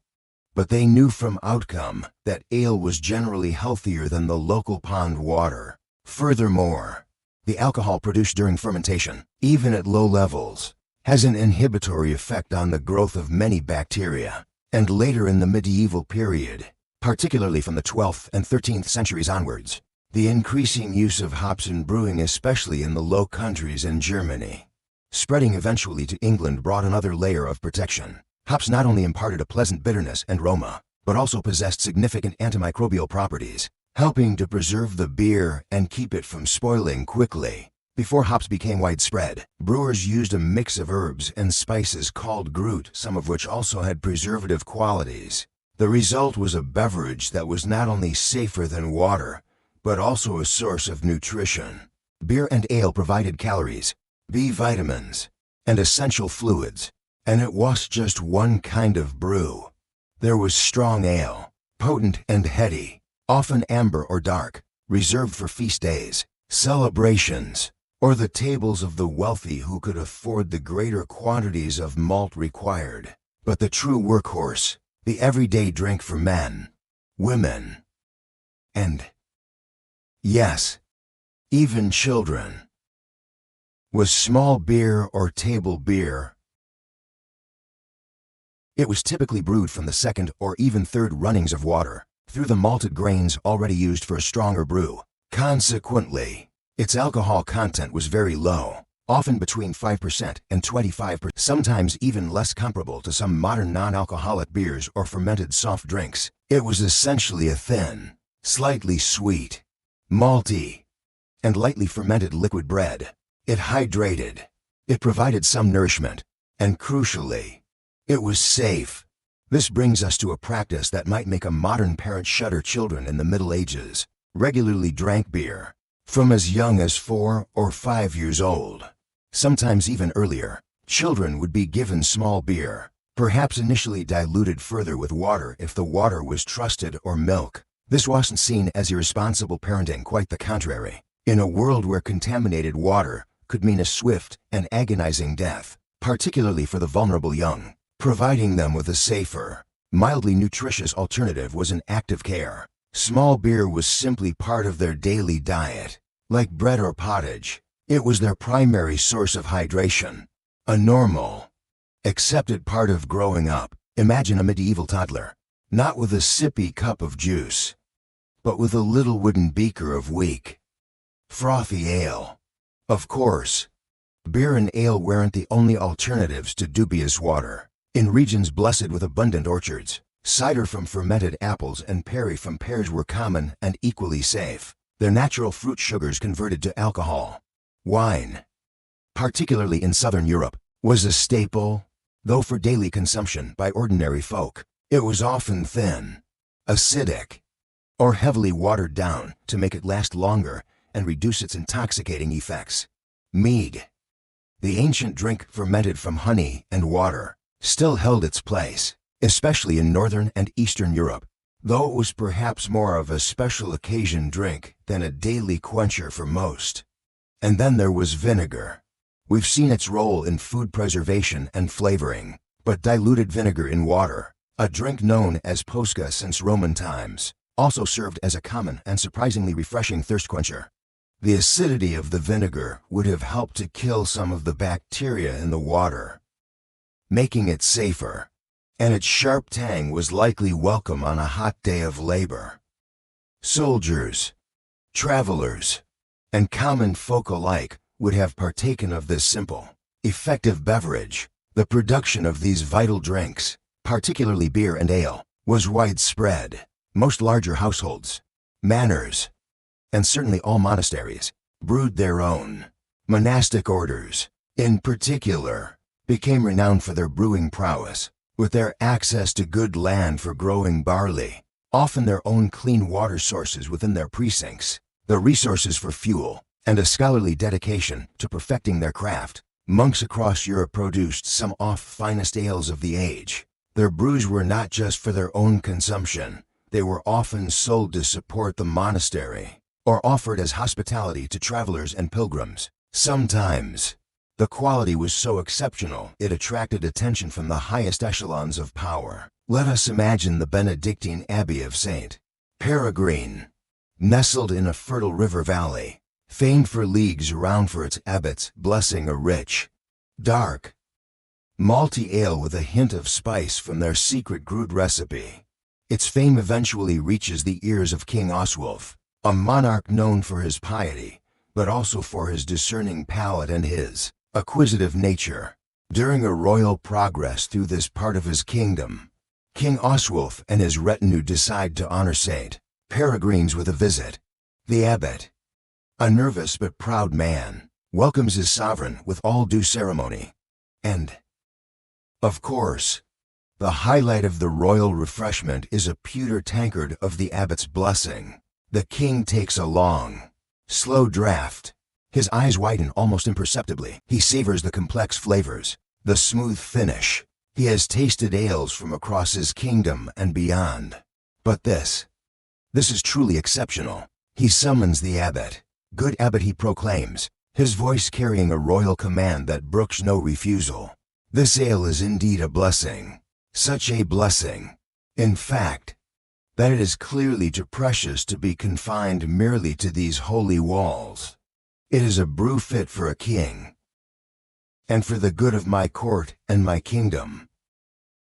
but they knew from outcome that ale was generally healthier than the local pond water. Furthermore, the alcohol produced during fermentation, even at low levels, has an inhibitory effect on the growth of many bacteria. And later in the medieval period, particularly from the 12th and 13th centuries onwards, the increasing use of hops in brewing, especially in the Low Countries and Germany, spreading eventually to England, brought another layer of protection. Hops not only imparted a pleasant bitterness and aroma, but also possessed significant antimicrobial properties, helping to preserve the beer and keep it from spoiling quickly. Before hops became widespread, brewers used a mix of herbs and spices called grut, some of which also had preservative qualities. The result was a beverage that was not only safer than water, but also a source of nutrition. Beer and ale provided calories, B vitamins, and essential fluids. And it was just one kind of brew. There was strong ale, potent and heady, often amber or dark, reserved for feast days, celebrations, or the tables of the wealthy who could afford the greater quantities of malt required. But the true workhorse, the everyday drink for men, women, and, yes, even children, was small beer or table beer. It was typically brewed from the second or even third runnings of water, through the malted grains already used for a stronger brew. Consequently, its alcohol content was very low, often between 5% and 25%, sometimes even less, comparable to some modern non-alcoholic beers or fermented soft drinks. It was essentially a thin, slightly sweet, malty, and lightly fermented liquid bread. It hydrated, it provided some nourishment, and crucially, it was safe. This brings us to a practice that might make a modern parent shudder. Children in the Middle Ages regularly drank beer, from as young as 4 or 5 years old. Sometimes even earlier, children would be given small beer, perhaps initially diluted further with water if the water was trusted, or milk. This wasn't seen as irresponsible parenting, quite the contrary. In a world where contaminated water could mean a swift and agonizing death, particularly for the vulnerable young, providing them with a safer, mildly nutritious alternative was an act of care. Small beer was simply part of their daily diet. Like bread or pottage, it was their primary source of hydration, a normal, accepted part of growing up. Imagine a medieval toddler, not with a sippy cup of juice, but with a little wooden beaker of weak, frothy ale. Of course, beer and ale weren't the only alternatives to dubious water. In regions blessed with abundant orchards, cider from fermented apples and perry from pears were common and equally safe. their natural fruit sugars converted to alcohol. Wine, particularly in southern Europe, was a staple, though for daily consumption by ordinary folk, it was often thin, acidic, or heavily watered down to make it last longer and reduce its intoxicating effects. Mead, the ancient drink fermented from honey and water, still held its place, especially in northern and eastern Europe, though it was perhaps more of a special occasion drink than a daily quencher for most. And then there was vinegar. We've seen its role in food preservation and flavoring, but diluted vinegar in water, a drink known as posca since Roman times, also served as a common and surprisingly refreshing thirst quencher. The acidity of the vinegar would have helped to kill some of the bacteria in the water, making it safer, and its sharp tang was likely welcome on a hot day of labor. Soldiers, travelers, and common folk alike would have partaken of this simple, effective beverage. The production of these vital drinks, particularly beer and ale, was widespread. Most larger households, manors, and certainly all monasteries, brewed their own. Monastic orders, in particular, became renowned for their brewing prowess, with their access to good land for growing barley, often their own clean water sources within their precincts, the resources for fuel, and a scholarly dedication to perfecting their craft. Monks across Europe produced some of the finest ales of the age. Their brews were not just for their own consumption, they were often sold to support the monastery, or offered as hospitality to travelers and pilgrims. Sometimes, the quality was so exceptional it attracted attention from the highest echelons of power. Let us imagine the Benedictine Abbey of St. Peregrine, nestled in a fertile river valley, famed for leagues around for its abbot's blessing, a rich, dark, malty ale with a hint of spice from their secret brewed recipe. Its fame eventually reaches the ears of King Oswulf, a monarch known for his piety, but also for his discerning palate and his acquisitive nature. During a royal progress through this part of his kingdom, King Oswulf and his retinue decide to honor St. Peregrine's with a visit. The abbot, a nervous but proud man, welcomes his sovereign with all due ceremony. And, of course, the highlight of the royal refreshment is a pewter tankard of the abbot's blessing. The king takes a long, slow draught. His eyes widen almost imperceptibly. He savors the complex flavors, the smooth finish. He has tasted ales from across his kingdom and beyond. But this is truly exceptional. He summons the abbot. Good abbot, he proclaims, his voice carrying a royal command that brooks no refusal. This ale is indeed a blessing. Such a blessing, in fact, that it is clearly too precious to be confined merely to these holy walls. It is a brew fit for a king, and for the good of my court and my kingdom.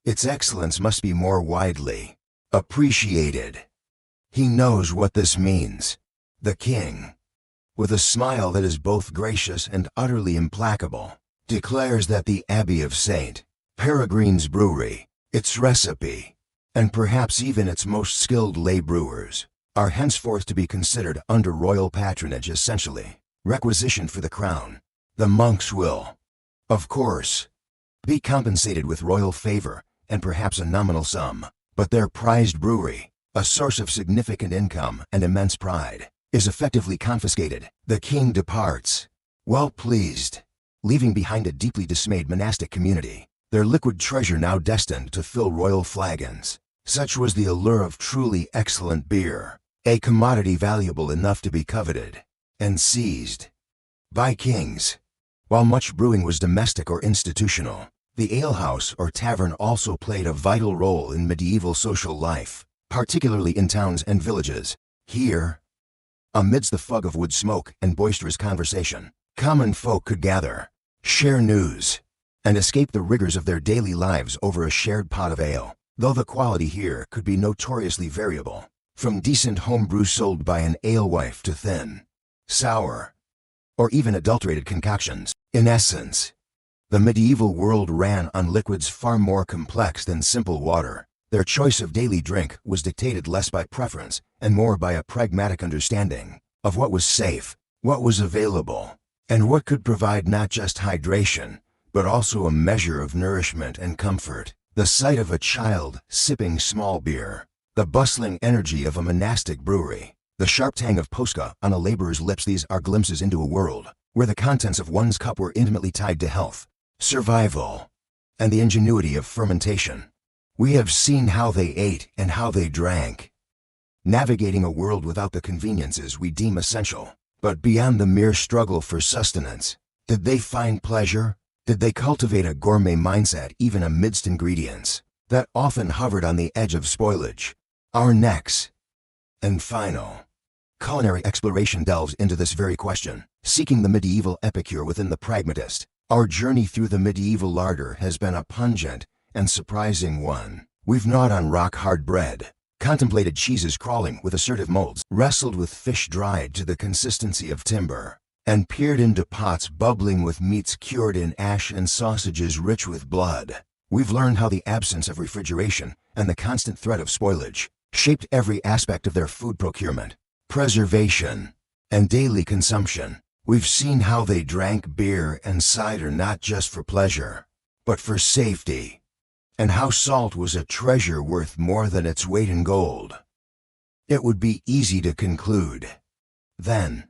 Its excellence must be more widely appreciated. He knows what this means. The king, with a smile that is both gracious and utterly implacable, declares that the Abbey of St. Peregrine's brewery, its recipe, and perhaps even its most skilled lay brewers, are henceforth to be considered under royal patronage, essentially requisitioned for the crown. The monks will, of course, be compensated with royal favor and perhaps a nominal sum, but their prized brewery, a source of significant income and immense pride, is effectively confiscated. The king departs, well pleased, leaving behind a deeply dismayed monastic community, their liquid treasure now destined to fill royal flagons. Such was the allure of truly excellent beer, a commodity valuable enough to be coveted and seized by kings. While much brewing was domestic or institutional, the alehouse or tavern also played a vital role in medieval social life, particularly in towns and villages. Here, amidst the fog of wood smoke and boisterous conversation, common folk could gather, share news, and escape the rigors of their daily lives over a shared pot of ale, though the quality here could be notoriously variable, from decent home brew sold by an alewife to thin, sour, or even adulterated concoctions. In essence, the medieval world ran on liquids far more complex than simple water. Their choice of daily drink was dictated less by preference and more by a pragmatic understanding of what was safe, what was available, and what could provide not just hydration, but also a measure of nourishment and comfort. The sight of a child sipping small beer, the bustling energy of a monastic brewery, the sharp tang of posca on a laborer's lips, these are glimpses into a world where the contents of one's cup were intimately tied to health, survival, and the ingenuity of fermentation. We have seen how they ate and how they drank, navigating a world without the conveniences we deem essential. But beyond the mere struggle for sustenance, did they find pleasure? Did they cultivate a gourmet mindset even amidst ingredients that often hovered on the edge of spoilage? Our next and final culinary exploration delves into this very question, seeking the medieval epicure within the pragmatist. Our journey through the medieval larder has been a pungent and surprising one. We've gnawed on rock-hard bread, contemplated cheeses crawling with assertive molds, wrestled with fish dried to the consistency of timber, and peered into pots bubbling with meats cured in ash and sausages rich with blood. We've learned how the absence of refrigeration and the constant threat of spoilage shaped every aspect of their food procurement, preservation, and daily consumption. We've seen how they drank beer and cider not just for pleasure, but for safety, and how salt was a treasure worth more than its weight in gold. It would be easy to conclude, then,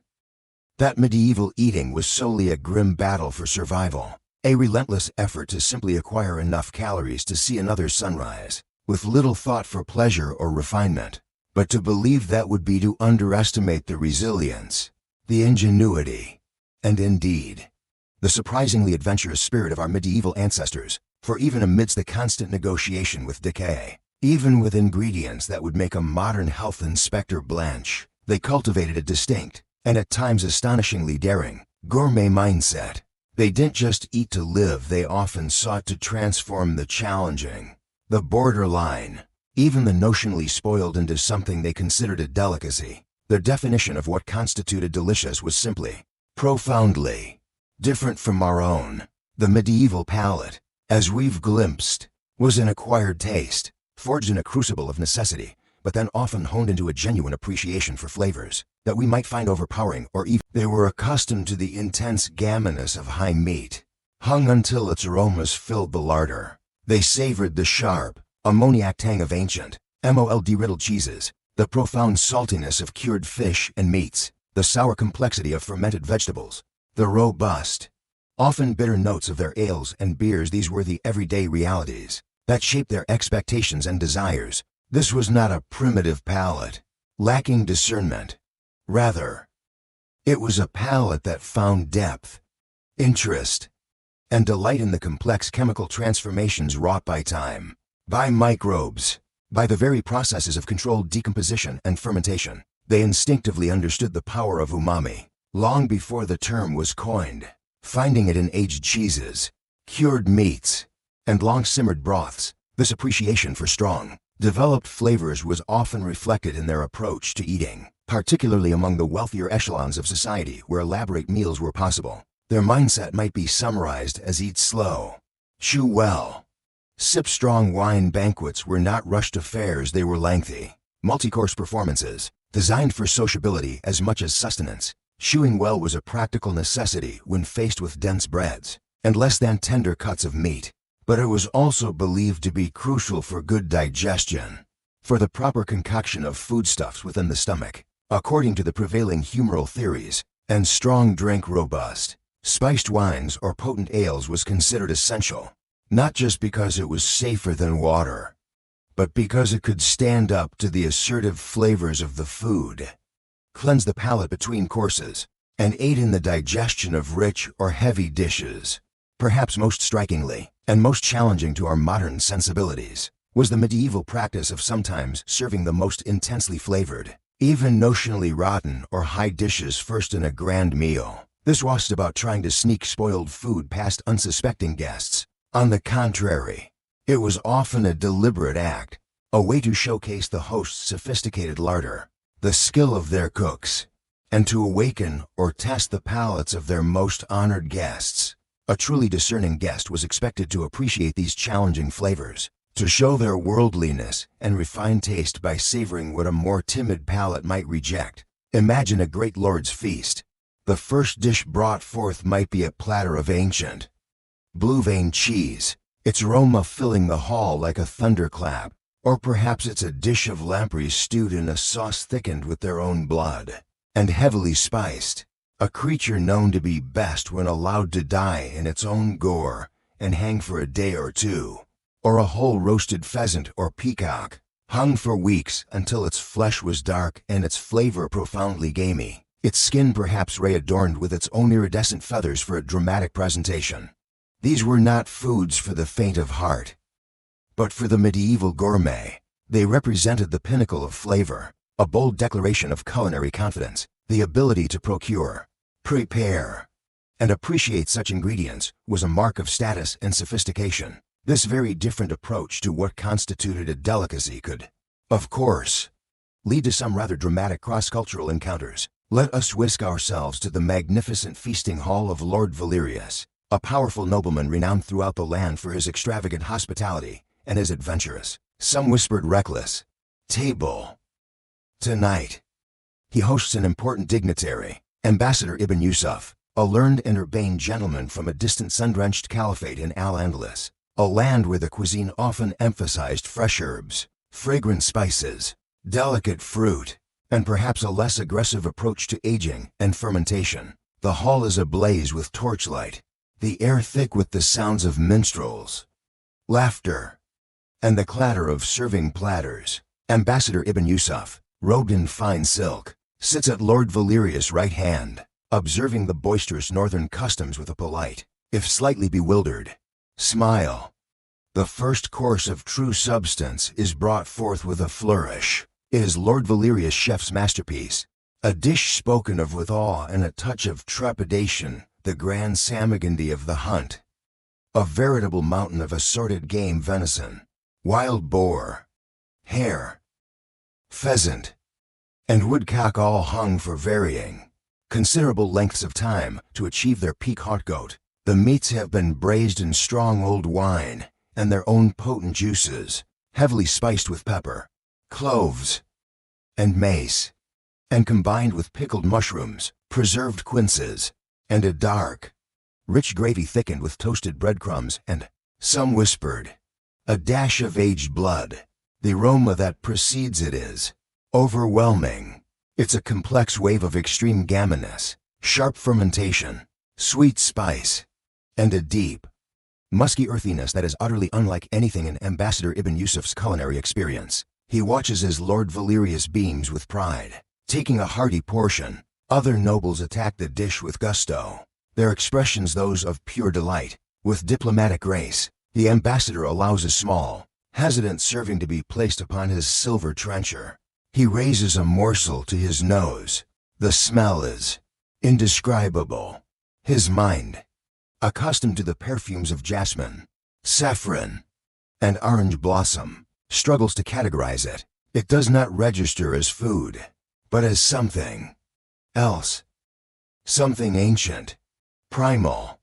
that medieval eating was solely a grim battle for survival, a relentless effort to simply acquire enough calories to see another sunrise, with little thought for pleasure or refinement. But to believe that would be to underestimate the resilience, the ingenuity, and indeed, the surprisingly adventurous spirit of our medieval ancestors. For even amidst the constant negotiation with decay, even with ingredients that would make a modern health inspector blanch, they cultivated a distinct, and at times astonishingly daring, gourmet mindset. They didn't just eat to live, they often sought to transform the challenging, the borderline, even the notionally spoiled into something they considered a delicacy. Their definition of what constituted delicious was simply, profoundly, different from our own. The medieval palate, as we've glimpsed, was an acquired taste, forged in a crucible of necessity, but then often honed into a genuine appreciation for flavors that we might find overpowering or even. They were accustomed to the intense gamminess of high meat, hung until its aromas filled the larder. They savored the sharp, ammoniac tang of ancient, mold-riddled cheeses, the profound saltiness of cured fish and meats, the sour complexity of fermented vegetables, the robust, often bitter notes of their ales and beers. These were the everyday realities that shaped their expectations and desires. This was not a primitive palate, lacking discernment. Rather, it was a palate that found depth, interest, and delight in the complex chemical transformations wrought by time, by microbes, by the very processes of controlled decomposition and fermentation. They instinctively understood the power of umami, long before the term was coined, finding it in aged cheeses, cured meats, and long-simmered broths. This appreciation for strong, developed flavors was often reflected in their approach to eating, particularly among the wealthier echelons of society where elaborate meals were possible. Their mindset might be summarized as eat slow, chew well, sip strong. Wine banquets were not rushed affairs, they were lengthy, multi-course performances, designed for sociability as much as sustenance. Chewing well was a practical necessity when faced with dense breads and less than tender cuts of meat, but it was also believed to be crucial for good digestion, for the proper concoction of foodstuffs within the stomach. According to the prevailing humoral theories, and strong drink, robust, spiced wines or potent ales was considered essential, not just because it was safer than water, but because it could stand up to the assertive flavors of the food, cleanse the palate between courses, and aid in the digestion of rich or heavy dishes. Perhaps most strikingly, and most challenging to our modern sensibilities, was the medieval practice of sometimes serving the most intensely flavored, even notionally rotten or high dishes first in a grand meal. This wasnn't about trying to sneak spoiled food past unsuspecting guests. On the contrary, it was often a deliberate act, a way to showcase the host's sophisticated larder, the skill of their cooks, and to awaken or test the palates of their most honored guests. A truly discerning guest was expected to appreciate these challenging flavors, to show their worldliness and refined taste by savoring what a more timid palate might reject. Imagine a great lord's feast. The first dish brought forth might be a platter of ancient blue-veined cheese, its aroma filling the hall like a thunderclap. Or perhaps it's a dish of lampreys stewed in a sauce thickened with their own blood and heavily spiced. A creature known to be best when allowed to die in its own gore and hang for a day or two. Or a whole roasted pheasant or peacock, hung for weeks until its flesh was dark and its flavor profoundly gamey, its skin perhaps ray-adorned with its own iridescent feathers for a dramatic presentation. These were not foods for the faint of heart, but for the medieval gourmet. They represented the pinnacle of flavor, a bold declaration of culinary confidence. The ability to procure, prepare, and appreciate such ingredients was a mark of status and sophistication. This very different approach to what constituted a delicacy could, of course, lead to some rather dramatic cross-cultural encounters. Let us whisk ourselves to the magnificent feasting hall of Lord Valerius, a powerful nobleman renowned throughout the land for his extravagant hospitality and his adventurous, some whispered reckless, table. Tonight, he hosts an important dignitary, Ambassador Ibn Yusuf, a learned and urbane gentleman from a distant sun-drenched caliphate in Al-Andalus, a land where the cuisine often emphasized fresh herbs, fragrant spices, delicate fruit, and perhaps a less aggressive approach to aging and fermentation. The hall is ablaze with torchlight, the air thick with the sounds of minstrels, laughter, and the clatter of serving platters. Ambassador Ibn Yusuf, robed in fine silk, sits at Lord Valerius' right hand, observing the boisterous northern customs with a polite, if slightly bewildered, smile. The first course of true substance is brought forth with a flourish. It is Lord Valerius' chef's masterpiece, a dish spoken of with awe and a touch of trepidation, the grand salmagundi of the hunt. A veritable mountain of assorted game: venison, wild boar, hare, pheasant, and woodcock, all hung for varying considerable lengths of time to achieve their peak haut goat. The meats have been braised in strong old wine and their own potent juices, heavily spiced with pepper, cloves, and mace, and combined with pickled mushrooms, preserved quinces, and a dark, rich gravy thickened with toasted breadcrumbs and, some whispered, a dash of aged blood. The aroma that precedes it is overwhelming. It's a complex wave of extreme gaminess, sharp fermentation, sweet spice, and a deep, musky earthiness that is utterly unlike anything in Ambassador Ibn Yusuf's culinary experience. He watches as Lord Valerius beams with pride, taking a hearty portion. Other nobles attack the dish with gusto, their expressions those of pure delight. With diplomatic grace, the ambassador allows a small, hesitant serving to be placed upon his silver trencher. He raises a morsel to his nose. The smell is indescribable. His mind, accustomed to the perfumes of jasmine, saffron, and orange blossom, struggles to categorize it. It does not register as food, but as something else. Something ancient, primal,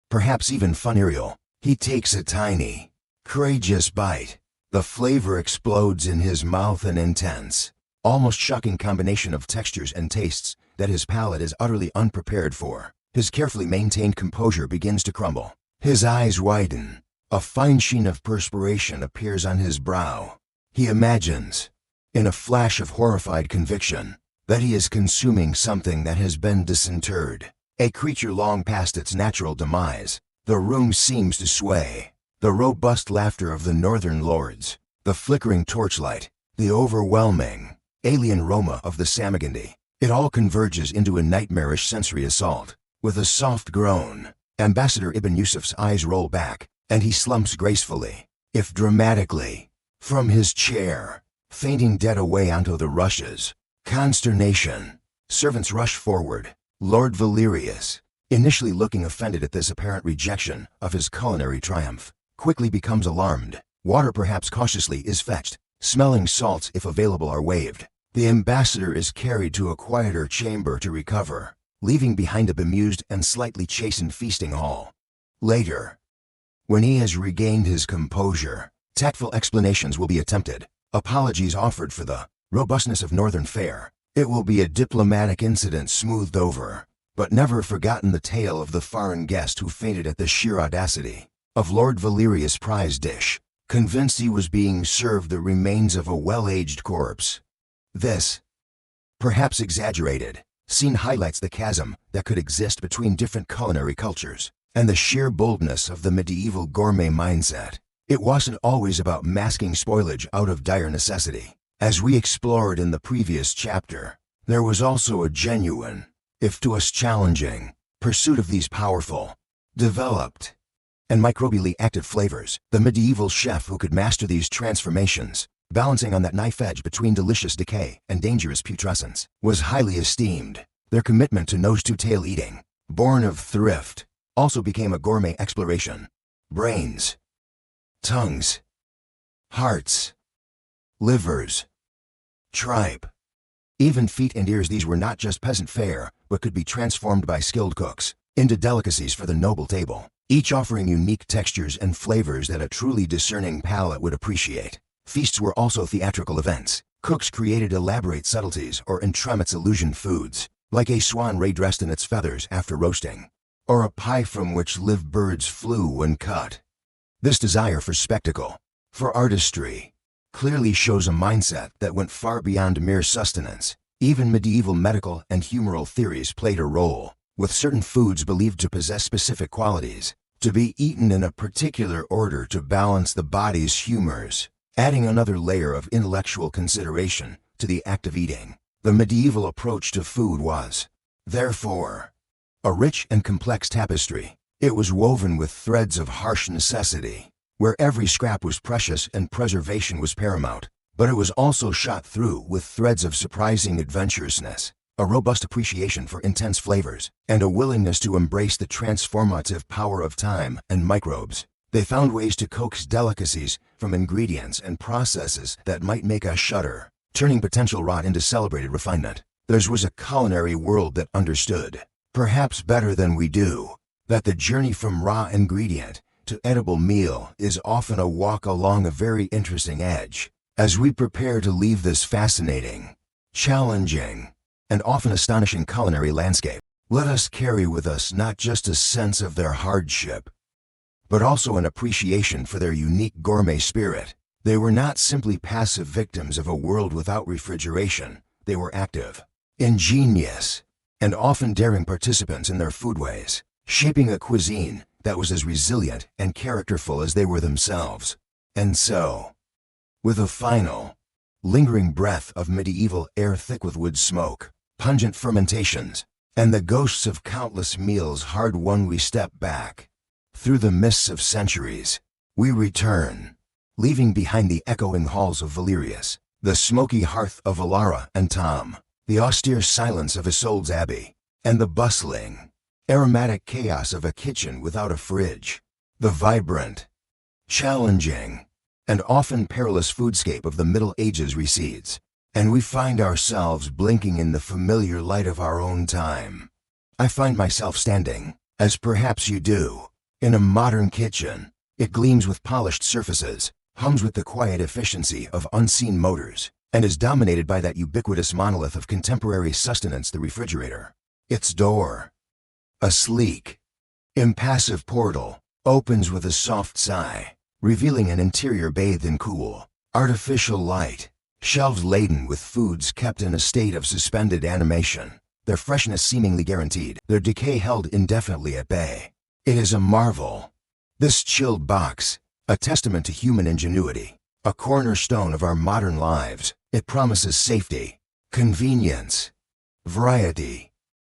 perhaps even funereal. He takes a tiny, courageous bite. The flavor explodes in his mouth, an intense, almost shocking combination of textures and tastes that his palate is utterly unprepared for. His carefully maintained composure begins to crumble. His eyes widen. A fine sheen of perspiration appears on his brow. He imagines, in a flash of horrified conviction, that he is consuming something that has been disinterred, a creature long past its natural demise. The room seems to sway. The robust laughter of the northern lords, the flickering torchlight, the overwhelming, alien aroma of the salmagundi, it all converges into a nightmarish sensory assault. With a soft groan, Ambassador Ibn Yusuf's eyes roll back, and he slumps gracefully, if dramatically, from his chair, fainting dead away onto the rushes. Consternation. Servants rush forward. Lord Valerius, initially looking offended at this apparent rejection of his culinary triumph, quickly becomes alarmed. Water, perhaps cautiously, is fetched. Smelling salts, if available, are waved. The ambassador is carried to a quieter chamber to recover, leaving behind a bemused and slightly chastened feasting hall. Later, when he has regained his composure, tactful explanations will be attempted, apologies offered for the robustness of northern fare, It will be a diplomatic incident smoothed over, but never forgotten the tale of the foreign guest who fainted at the sheer audacity of Lord Valerius' prize dish, convinced he was being served the remains of a well-aged corpse. This, perhaps exaggerated, scene highlights the chasm that could exist between different culinary cultures, and the sheer boldness of the medieval gourmet mindset. It wasn't always about masking spoilage out of dire necessity. As we explored in the previous chapter, there was also a genuine, if to us challenging, pursuit of these powerful, developed, and microbially active flavors. The medieval chef who could master these transformations, balancing on that knife edge between delicious decay and dangerous putrescence, was highly esteemed. Their commitment to nose-to-tail eating, born of thrift, also became a gourmet exploration. Brains, tongues, hearts, livers, tripe, even feet and ears, these were not just peasant fare, but could be transformed by skilled cooks into delicacies for the noble table, each offering unique textures and flavors that a truly discerning palate would appreciate. Feasts were also theatrical events. Cooks created elaborate subtleties or entremets illusion foods, like a swan ray dressed in its feathers after roasting, or a pie from which live birds flew when cut. This desire for spectacle, for artistry, clearly shows a mindset that went far beyond mere sustenance. Even medieval medical and humoral theories played a role, with certain foods believed to possess specific qualities, to be eaten in a particular order to balance the body's humors, adding another layer of intellectual consideration to the act of eating. The medieval approach to food was, therefore, a rich and complex tapestry. It was woven with threads of harsh necessity, where every scrap was precious and preservation was paramount. But it was also shot through with threads of surprising adventurousness, a robust appreciation for intense flavors, and a willingness to embrace the transformative power of time and microbes. They found ways to coax delicacies from ingredients and processes that might make us shudder, turning potential rot into celebrated refinement. Theirs was a culinary world that understood, perhaps better than we do, that the journey from raw ingredient to edible meal is often a walk along a very interesting edge. As we prepare to leave this fascinating, challenging, and often astonishing culinary landscape, let us carry with us not just a sense of their hardship, but also an appreciation for their unique gourmet spirit. They were not simply passive victims of a world without refrigeration. They were active, ingenious, and often daring participants in their foodways, shaping a cuisine that was as resilient and characterful as they were themselves. And so, with a final, lingering breath of medieval air thick with wood smoke, pungent fermentations, and the ghosts of countless meals hard won, we step back. Through the mists of centuries, we return, leaving behind the echoing halls of Valerius, the smoky hearth of Alara and Tom, the austere silence of Isolde's Abbey, and the bustling, aromatic chaos of a kitchen without a fridge. The vibrant, challenging, and often perilous foodscape of the Middle Ages recedes, and we find ourselves blinking in the familiar light of our own time. I find myself standing, as perhaps you do, in a modern kitchen. It gleams with polished surfaces, hums with the quiet efficiency of unseen motors, and is dominated by that ubiquitous monolith of contemporary sustenance, the refrigerator. Its door, a sleek, impassive portal, opens with a soft sigh, revealing an interior bathed in cool, artificial light, shelves laden with foods kept in a state of suspended animation, their freshness seemingly guaranteed, their decay held indefinitely at bay. It is a marvel. This chilled box, a testament to human ingenuity, a cornerstone of our modern lives. It promises safety, convenience, variety,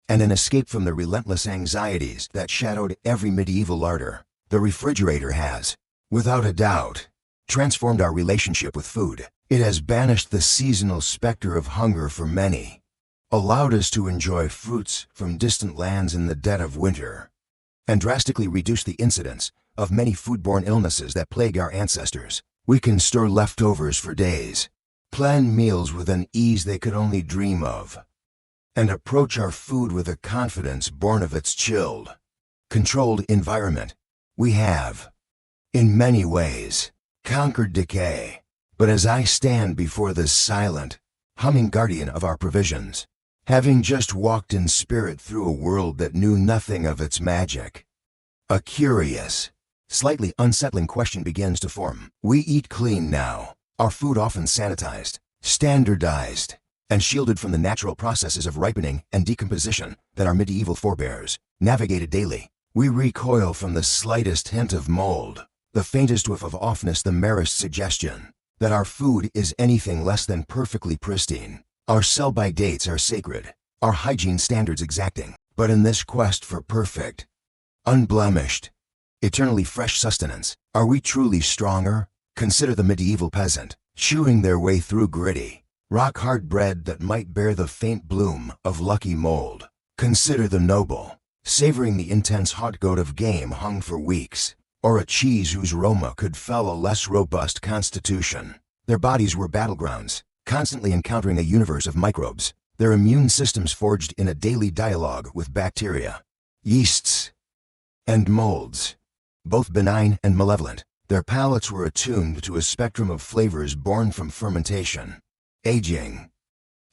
and an escape from the relentless anxieties that shadowed every medieval larder. The refrigerator has, without a doubt, transformed our relationship with food. It has banished the seasonal specter of hunger for many, allowed us to enjoy fruits from distant lands in the dead of winter, and drastically reduced the incidence of many foodborne illnesses that plague our ancestors. We can store leftovers for days, plan meals with an ease they could only dream of, and approach our food with a confidence born of its chilled, controlled environment. We have, in many ways, conquered decay. But as I stand before this silent, humming guardian of our provisions. Having just walked in spirit through a world that knew nothing of its magic, a curious, slightly unsettling question begins to form. We eat clean now, our food often sanitized, standardized, and shielded from the natural processes of ripening and decomposition that our medieval forebears navigated daily. We recoil from the slightest hint of mold, the faintest whiff of offness, the merest suggestion that our food is anything less than perfectly pristine. Our sell-by dates are sacred, our hygiene standards exacting. But in this quest for perfect, unblemished, eternally fresh sustenance, are we truly stronger? Consider the medieval peasant, chewing their way through gritty, rock-hard bread that might bear the faint bloom of lucky mold. Consider the noble, savoring the intense hot goat of game hung for weeks, or a cheese whose aroma could fell a less robust constitution. Their bodies were battlegrounds, constantly encountering a universe of microbes, their immune systems forged in a daily dialogue with bacteria, yeasts, and molds, both benign and malevolent. Their palates were attuned to a spectrum of flavors born from fermentation, aging,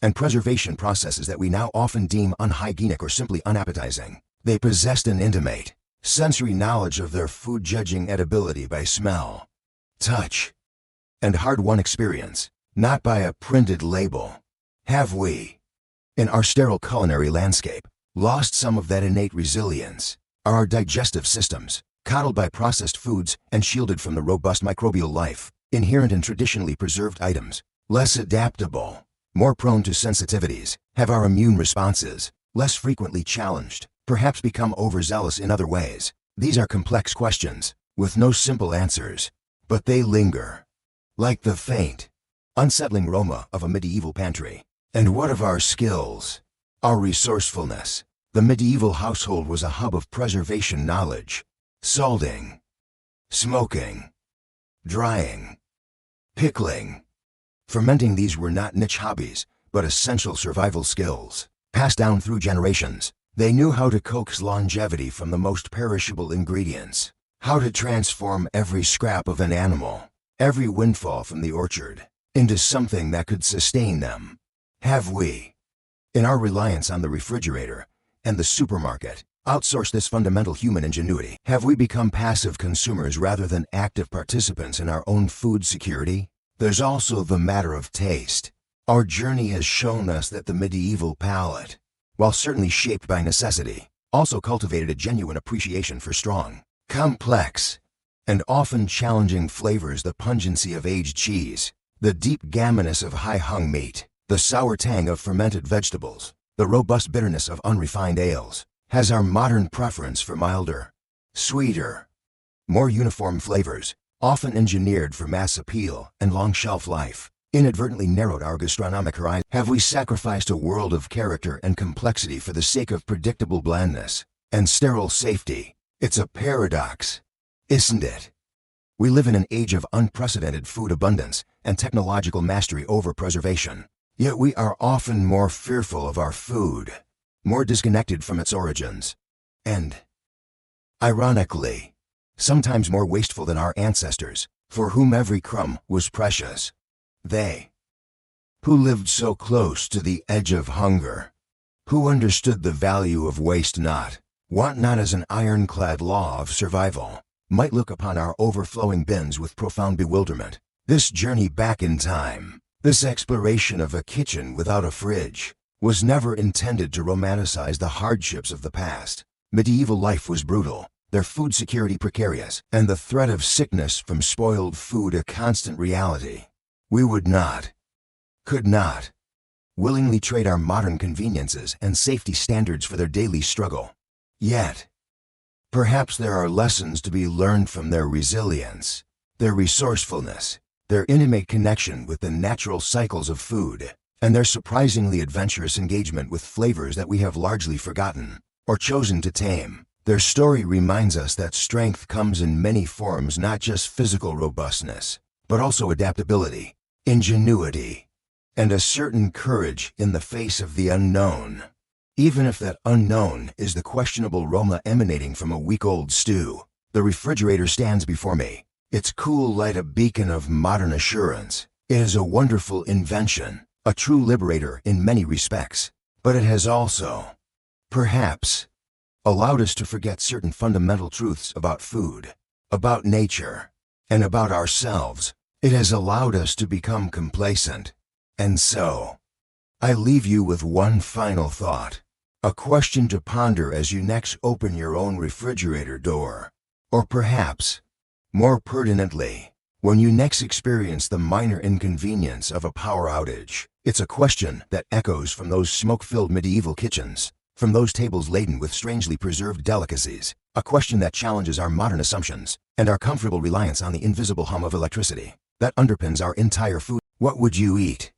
and preservation processes that we now often deem unhygienic or simply unappetizing. They possessed an intimate, sensory knowledge of their food, judging edibility by smell, touch, and hard-won experience, not by a printed label. Have we, in our sterile culinary landscape, lost some of that innate resilience? Are our digestive systems, coddled by processed foods and shielded from the robust microbial life inherent in traditionally preserved items, less adaptable, more prone to sensitivities? Have our immune responses, less frequently challenged, perhaps become overzealous in other ways? These are complex questions, with no simple answers, but they linger, like the faint, unsettling aroma of a medieval pantry. And what of our skills, our resourcefulness? The medieval household was a hub of preservation knowledge. Salting, smoking, drying, pickling, fermenting, these were not niche hobbies, but essential survival skills, passed down through generations. They knew how to coax longevity from the most perishable ingredients, how to transform every scrap of an animal, every windfall from the orchard, into something that could sustain them. Have we, in our reliance on the refrigerator and the supermarket, outsourced this fundamental human ingenuity? Have we become passive consumers rather than active participants in our own food security? There's also the matter of taste. Our journey has shown us that the medieval palate, while certainly shaped by necessity, also cultivated a genuine appreciation for strong, complex, and often challenging flavors. The pungency of aged cheese, the deep gaminess of high-hung meat, the sour tang of fermented vegetables, the robust bitterness of unrefined ales. Has our modern preference for milder, sweeter, more uniform flavors, often engineered for mass appeal and long shelf life, inadvertently narrowed our gastronomic horizon? Have we sacrificed a world of character and complexity for the sake of predictable blandness and sterile safety? It's a paradox, isn't it? We live in an age of unprecedented food abundance and technological mastery over preservation, yet we are often more fearful of our food, more disconnected from its origins, and, ironically, sometimes more wasteful than our ancestors, for whom every crumb was precious. They, who lived so close to the edge of hunger, who understood the value of waste not, want not as an ironclad law of survival, might look upon our overflowing bins with profound bewilderment. This journey back in time, this exploration of a kitchen without a fridge, was never intended to romanticize the hardships of the past. Medieval life was brutal, their food security precarious, and the threat of sickness from spoiled food a constant reality. We would not, could not, willingly trade our modern conveniences and safety standards for their daily struggle. Yet, perhaps there are lessons to be learned from their resilience, their resourcefulness, their intimate connection with the natural cycles of food, and their surprisingly adventurous engagement with flavors that we have largely forgotten or chosen to tame. Their story reminds us that strength comes in many forms, not just physical robustness, but also adaptability, ingenuity, and a certain courage in the face of the unknown, even if that unknown is the questionable aroma emanating from a week-old stew. The refrigerator stands before me, its cool light a beacon of modern assurance. It is a wonderful invention, a true liberator in many respects. But it has also, perhaps, allowed us to forget certain fundamental truths about food, about nature, and about ourselves. It has allowed us to become complacent. And so, I leave you with one final thought, a question to ponder as you next open your own refrigerator door. Or perhaps, more pertinently, when you next experience the minor inconvenience of a power outage. It's a question that echoes from those smoke-filled medieval kitchens, from those tables laden with strangely preserved delicacies, a question that challenges our modern assumptions and our comfortable reliance on the invisible hum of electricity that underpins our entire food. What would you eat